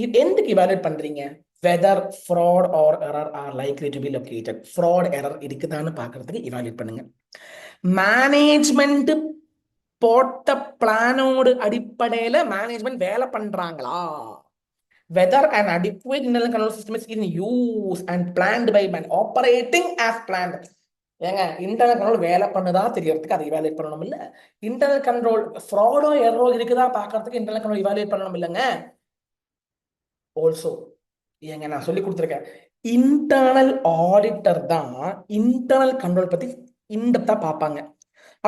எதுக்கு evaluate பண்றீங்க? Whether fraud or error are likely to be located. Fraud error இருக்குதான்னு பார்க்கிறதுக்கு evaluate பண்ணுங்க. Management போட்ட பிளானோட அடிப்படையில management வேலை பண்றாங்களா? Whether an adequate internal control system is in use and planned by man operating as planned. ஏங்க, internal control வேலை பண்ணுதா தெரியறதுக்கு அதை இவாலுவேட் பண்ணணும் இல்ல. இன்டர்னல் கண்ட்ரோல் ஃப்ராடோ எரரோ இருக்குதா பார்க்கறதுக்கு இன்டர்னல் கண்ட்ரோல் இவாலுவேட் பண்ணணும் இல்லைங்க. ஆல்சோ ஏங்க நான் சொல்லி கொடுத்துருக்கேன், இன்டர்னல் ஆடிட்டர் தான் இன்டர்னல் கண்ட்ரோல் பத்தி இன்டெப்தா பார்ப்பாங்க.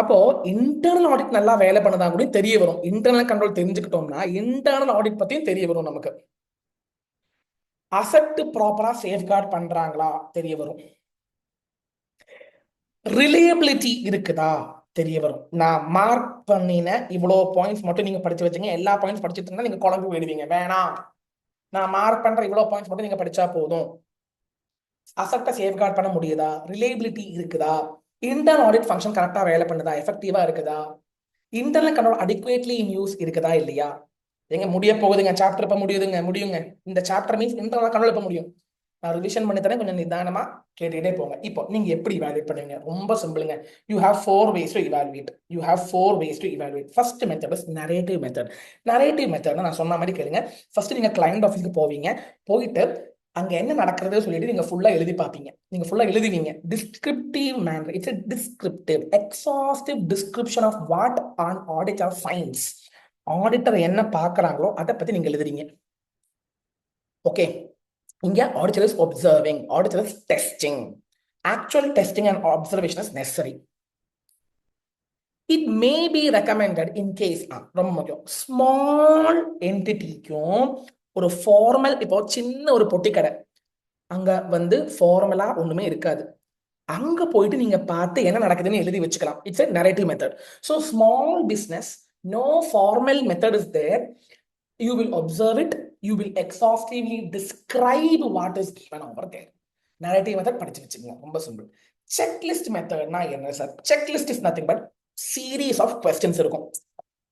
அப்போ இன்டர்னல் ஆடிட் நல்லா வேலை பண்ணதா கூட தெரிய வரும். இன்டர்னல் கண்ட்ரோல் தெரிஞ்சுக்கிட்டோம்னா இன்டர்னல் ஆடிட் பத்தியும் தெரிய வரும் நமக்கு. அசெட் ப்ராப்பரா சேஃப்கார்ட் பண்றாங்களா தெரிய வரும். ரிலையபிலிட்டி இருக்குதா தெரிய வரும். நான் மார்க் பண்ணின இவ்வளோ பாயிண்ட்ஸ் மட்டும் நீங்க படிச்சு வச்சுங்க. எல்லா பாயிண்ட்ஸ் படிச்சுட்டு இருந்தா நீங்க குழம்பு போயிடுவீங்க. வேணாம், நான் மார்க் பண்ற இவ்வளவு பாயிண்ட்ஸ் மட்டும் நீங்க படிச்சா போதும். அசெட்டை சேஃப்கார்ட் பண்ண முடியுதா, ரிலேபிலிட்டி இருக்குதா, இன்டர்னல் ஆடிட் ஃபங்க்ஷன் கரெக்டா வேலை பண்ணுதா, எஃபெக்டிவா இருக்குதா, இன்டர்னல் கண்ட்ரோல் அடிக்குவேட்லி இன் யூஸ் இருக்குதா இல்லையா. எங்க முடிய போகுதுங்க, சாப்டர் இப்ப முடியுங்க. இந்த சாப்டர் மீன்ஸ் இன்டர்னல் கண்ட்ரோல் இப்ப முடியும். நான் ரிவிஷன் பண்ணி தரேன், கொஞ்சம் நிதானமா கேட்டுக்கிட்டே போங்க. இப்போ நீங்க எப்படி இவாலுவேட் பண்ணுவீங்க? ரொம்ப சிம்பிளுங்க. You have 4 ways to evaluate. First method is narrative method. Narrative method நான் சொன்ன மாதிரி கேளுங்க. ஃபர்ஸ்ட் நீங்க கிளையண்ட் ஆஃபீஸ்க்கு போவீங்க. போயிட்டு அங்க என்ன நடக்கிறது சொல்லிட்டு நீங்க ஃபுல்லா எழுதி பார்ப்பீங்க. நீங்க ஃபுல்லா எழுதுவீங்க. Descriptive manner. It's a descriptive exhaustive description of what an auditor finds. Auditor என்ன பார்க்கறாங்களோ அதை பத்தி நீங்க எழுதுறீங்க. ஓகே, இங்க auditor is observing, auditor is testing. Actual testing and observation is necessary. It may be recommended in case ரொம்ப முக்கியம், small என்டிட்டிக்கும் ஒரு ஃபார்மல், இப்போ சின்ன ஒரு பொட்டி கடை, அங்க வந்து ஃபார்மலா ஒண்ணுமே இருக்காது. அங்க போயிட்டு நீங்க பார்த்து என்ன நடக்குதுன்னு எழுதி வச்சுக்கலாம். It's a narrative method. So small business, no formal method is there. You will observe it, you will exhaustively describe what is given over there. Narrative method படிச்சு வச்சுக்கோங்க, ரொம்ப சிம்பிள். செக்லிஸ்ட் மெத்தட்னா என்ன sir? Checklist is nothing but series of questions இருக்கும்.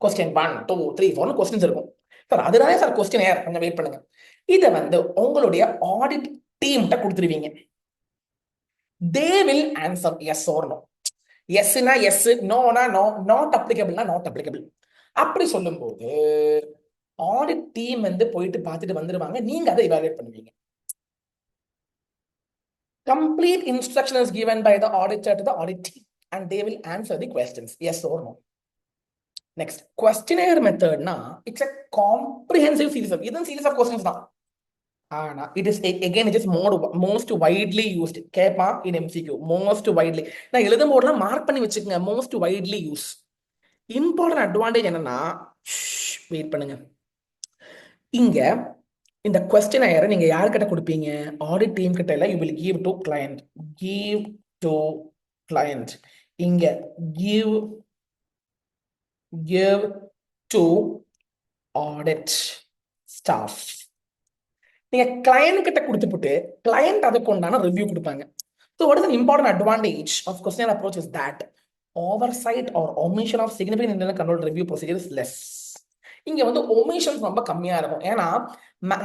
Question 1 2 3 4 questions இருக்கும் sir. அதுதானே sir question. கொஞ்சம் wait பண்ணுங்க. இதை வந்து உங்களுடைய ஆடிட் டீம்கிட்ட கொடுத்துருவீங்க. they will answer yes or no. yes na yes, no na no, not applicable na not applicable. அப்படி சொல்லும்போது ஆடிட் டீம் வந்து போயிட்டு பார்த்துட்டு வந்துருவாங்க. நீங்க அதை evaluate பண்ணுவீங்க. complete instruction is given by the auditor to the audit team and they will answer the questions yes or no. next, questionnaire method na it's a comprehensive series of, இதன் series of questions தான். ஆனா it is again it is most widely used. கேப்பா in MCQ most widely. நான் எழுதும் போதெல்லாம் mark பண்ணி வச்சுக்கோங்க. most widely use. Important advantage என்னன்னா, வெயிட் பண்ணுங்க, இங்க இந்த கொஸ்டினையரை நீங்க யார்கிட்ட கொடுப்பீங்க? ஆடிட் டீம் கிட்ட இல்ல. You will give to client. Give to client. இங்க கிவ் டு ஆடிட் ஸ்டாஃப். நீங்க கிளையண்ட் கிட்ட கொடுத்துட்டு கிளையண்ட் அதுக்கு உண்டான ரிவ்யூ கொடுப்பாங்க. So what is an important advantage of questionnaire approach is that oversight or omission of significant internal control review procedure is less. இங்க வந்து omissions ரொம்ப கம்மியா இருக்கும். ஏன்னா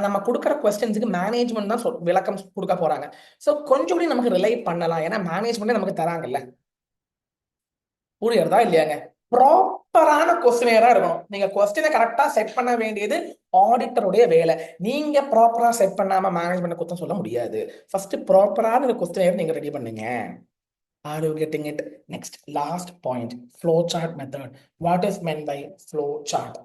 நம்ம கொடுக்குற கொஸ்டின்ஸுக்கு மேனேஜ்மெண்ட் தான் விளக்கம் கொடுக்க போறாங்க. ஸோ கொஞ்சம் கூட நமக்கு ரிலை பண்ணலாம். ஏன்னா மேனேஜ்மெண்ட் நமக்கு தராங்கல்ல. புரியுறதா இல்லையாங்க? ப்ராப்பரான கொஸ்டினேரா இருக்கணும். நீங்க கொஸ்டினை கரெக்டா செட் பண்ண வேண்டியது ஆடிட்டருடைய வேலை. நீங்க ப்ராப்பரா செட் பண்ணாம மேனேஜ்மெண்ட் குத்தம் சொல்ல முடியாது. ஃபர்ஸ்ட் ப்ராப்பரான கொஸ்டினேர் நீங்க ரெடி பண்ணுங்க. Are you getting it? Next, last point, flowchart method. What is meant by flowchart?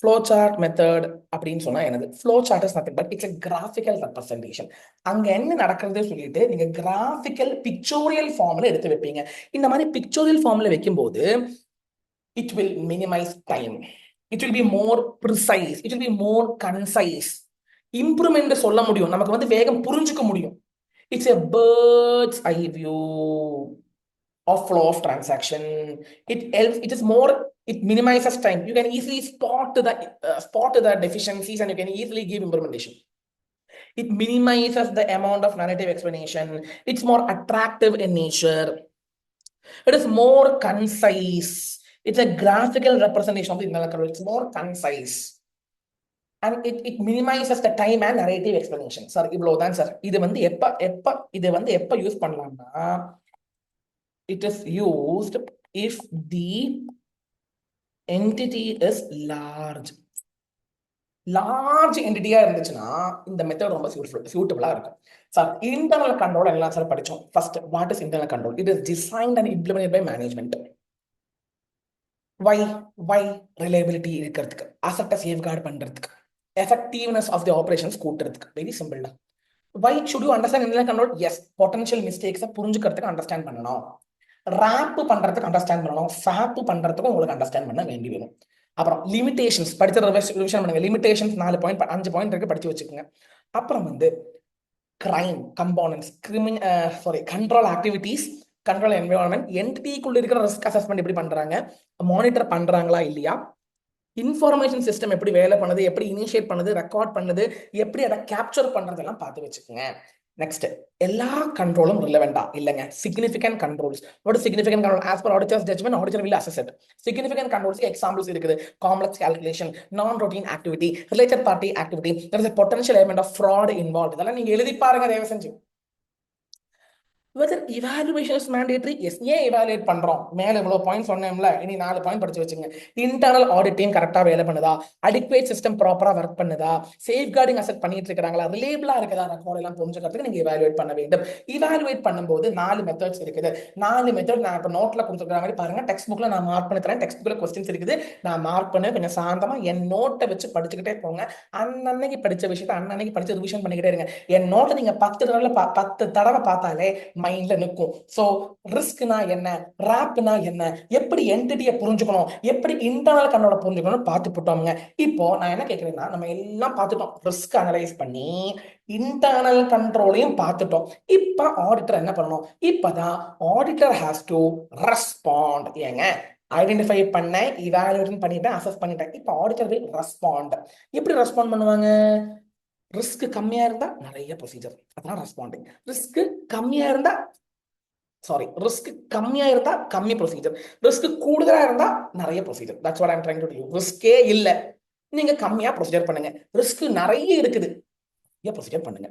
Flowchart method அப்படின்னு சொன்னா என்னது? Flowchart is nothing but it's a graphical representation. அங்க என்ன நடக்கிறது சொல்லிட்டு நீங்க கிராஃபிக்கல் பிக்சோரியல் ஃபார்ம்ல எடுத்து வைப்பீங்க. இந்த மாதிரி பிக்சோரியல் ஃபார்ம்ல வைக்கும்போது it will minimize time. It will be more precise. It will be more concise. Improvement சொல்ல முடியும். நமக்கு வந்து வேகம் புரிஞ்சுக்க முடியும். It's a bird's eye view of flow of transaction. It helps. It is more. It minimizes time. You can easily spot the deficiencies and you can easily give implementation. It minimizes the amount of narrative explanation. It's more attractive in nature. It is more concise. It's a graphical representation of the internal control. It's more concise. And it minimizes the time and narrative explanation. Sir, இவ்வளவுதான் sir. இது வந்து எப்ப use பண்ணலாம்னா, it is used if the entity is large. Large என்டிட்டியா இருந்துச்சுன்னா இந்த method ரொம்ப சூட்டபிளா இருக்கும். சார் இன்டர்னல் கண்ட்ரோல் எல்லாம் சார் படிச்சோம். First, what is internal control? It is designed and implemented by management. Why reliability இருக்கிறதுக்கு, அசெட்டை சேஃப்கார்ட் பண்றதுக்கு, effectiveness of the operations கூட்டுறதுக்கு. வெரி சிம்பிள் தான். why should you understand internal control? yes, potential mistakes புரிஞ்சுக்கிறதுக்கு understand பண்ணணும். Rape பண்றதுக்கு understand பண்ணணும். ஃபேப் பண்றதுக்கு உங்களுக்கு அண்டர்ஸ்டாண்ட் பண்ண வேண்டி வேணும். அப்புறம் லிமிடேஷன்ஸ் படிச்ச ரிவிஷன் பண்ணுங்க. லிமிடேஷன்ஸ் 4 பாயிண்ட் 5 பாயிண்ட் இருக்கு, படிச்சு வச்சுக்கோங்க. அப்புறம் வந்து crime components, control activities, control environment, என்டிட்டிக்குள்ள இருக்கிற ரிஸ்க் அசஸ்மெண்ட் எப்படி பண்றாங்க, மானிட்டர் பண்றாங்களா இல்லையா, இன்ஃபர்மேஷன் சிஸ்டம் எப்படி வேலை பண்ணுது, எப்படி இனிஷியேட் பண்ணுது, ரெக்கார்ட் பண்ணுது, எப்படி அதை கேப்சர் பண்றதெல்லாம் பார்த்து வச்சுக்கோங்க. நெக்ஸ்ட், எல்லா கண்ட்ரோலும் ரிலவெண்டா இல்லைங்க. Significant controls. What is significant control? As per auditors judgement, auditor will assess it. Significant கண்ட்ரோல்ஸ்க்கு எக்ஸாம்பிள்ஸ் இருக்குது. Complex calculation, non routine activity, related party activity, there is a potential element of fraud involved. இதெல்லாம் நீங்க எழுதி பாருங்க தயவு செஞ்சு. whether evaluation is mandatory? yes. ஏன் evaluate பண்றோம்? மேல இவ்வளவு பாயிண்ட் சொன்னேன்ல, இனி 4 பாயிண்ட் படிச்சு வச்சுங்க. இன்டர்னல் ஆடிட் டீம் கரெக்டா வேலை பண்ணுதா? அடிக்வேட் சிஸ்டம் ப்ராப்பரா ஒர்க் பண்ணுதா? சேஃப்கார்டிங் அசெட் பண்ணிட்டு இருக்காங்களா? ரிலேபிளா இருக்குதா? ரெக்கார்ட் எல்லாம் புரிஞ்சுக்கிறதுக்கு நீங்க evaluate பண்ண வேண்டும். evaluate பண்ணும்போது 4 மெத்தட்ஸ் இருக்குது. 4 மெத்தட் நான் இப்ப நோட்ல கொடுத்துருக்கிற மாதிரி பாருங்க. டெக்ஸ்ட் புக்ல நான் மார்க் பண்ணி தரேன். டெக்ஸ்ட் புக்ல கொஸ்டின்ஸ் இருக்குது. நான் மார்க் பண்ண கொஞ்சம் சாந்தமா என் நோட்டை வச்சு படிச்சுக்கிட்டே போங்க. அன்னன்னைக்கு படிச்ச விஷயத்தை அன்னன்னைக்கு படிச்சு ரிவிஷன் பண்ணிக்கிட்டே இருங்க. என் நோட்டை நீங்க 10 தடவை பார்த்தாலே மைண்ட்ல நிற்கும். சோ ரிஸ்க்னா என்ன, ராப்னா என்ன, எப்படி என்டிட்டியை புரிஞ்சுக்கணும், எப்படி இன்டர்னல் கண்ட்ரோல புரிஞ்சுக்கணும் பார்த்து போட்டோம்ங்க. இப்போ நான் என்ன கேட்கிறேன்னா, நம்ம எல்லாம் பார்த்துட்டோம். ரிஸ்க் அனலைஸ் பண்ணி இன்டர்னல் கண்ட்ரோலையும் பார்த்துட்டோம். இப்ப ஆடிட்டர் என்ன பண்ணணும்? இப்பதான் ஆடிட்டர் ஹேஸ் டு ரெஸ்பாண்ட். ஏங்க, ஐடென்டிஃபை பண்ணேன், இவாலுவேஷன் பண்ணிட்டேன், அசஸ் பண்ணிட்டேன். இப்ப ஆடிட்டர் வில் ரெஸ்பாண்ட். எப்படி ரெஸ்பாண்ட் பண்ணுவாங்க? ரிஸ்க் கம்மியா இருந்தா நிறைய ப்ரொசீஜர், அதான் ரெஸ்பாண்டிங். ரிஸ்க் கம்மியா இருந்தா ரிஸ்க் கம்மியா இருந்தா கம்மி ப்ரொசீஜர், ரிஸ்க் கூடுதலா இருந்தா நிறைய procedure. That's what I am trying to tell you. ரிஸ்கே இல்ல, நீங்க கம்மியா ப்ரொசீஜர் பண்ணுங்க. ரிஸ்க் நிறைய இருக்குது, ப்ரொசீஜர் பண்ணுங்க.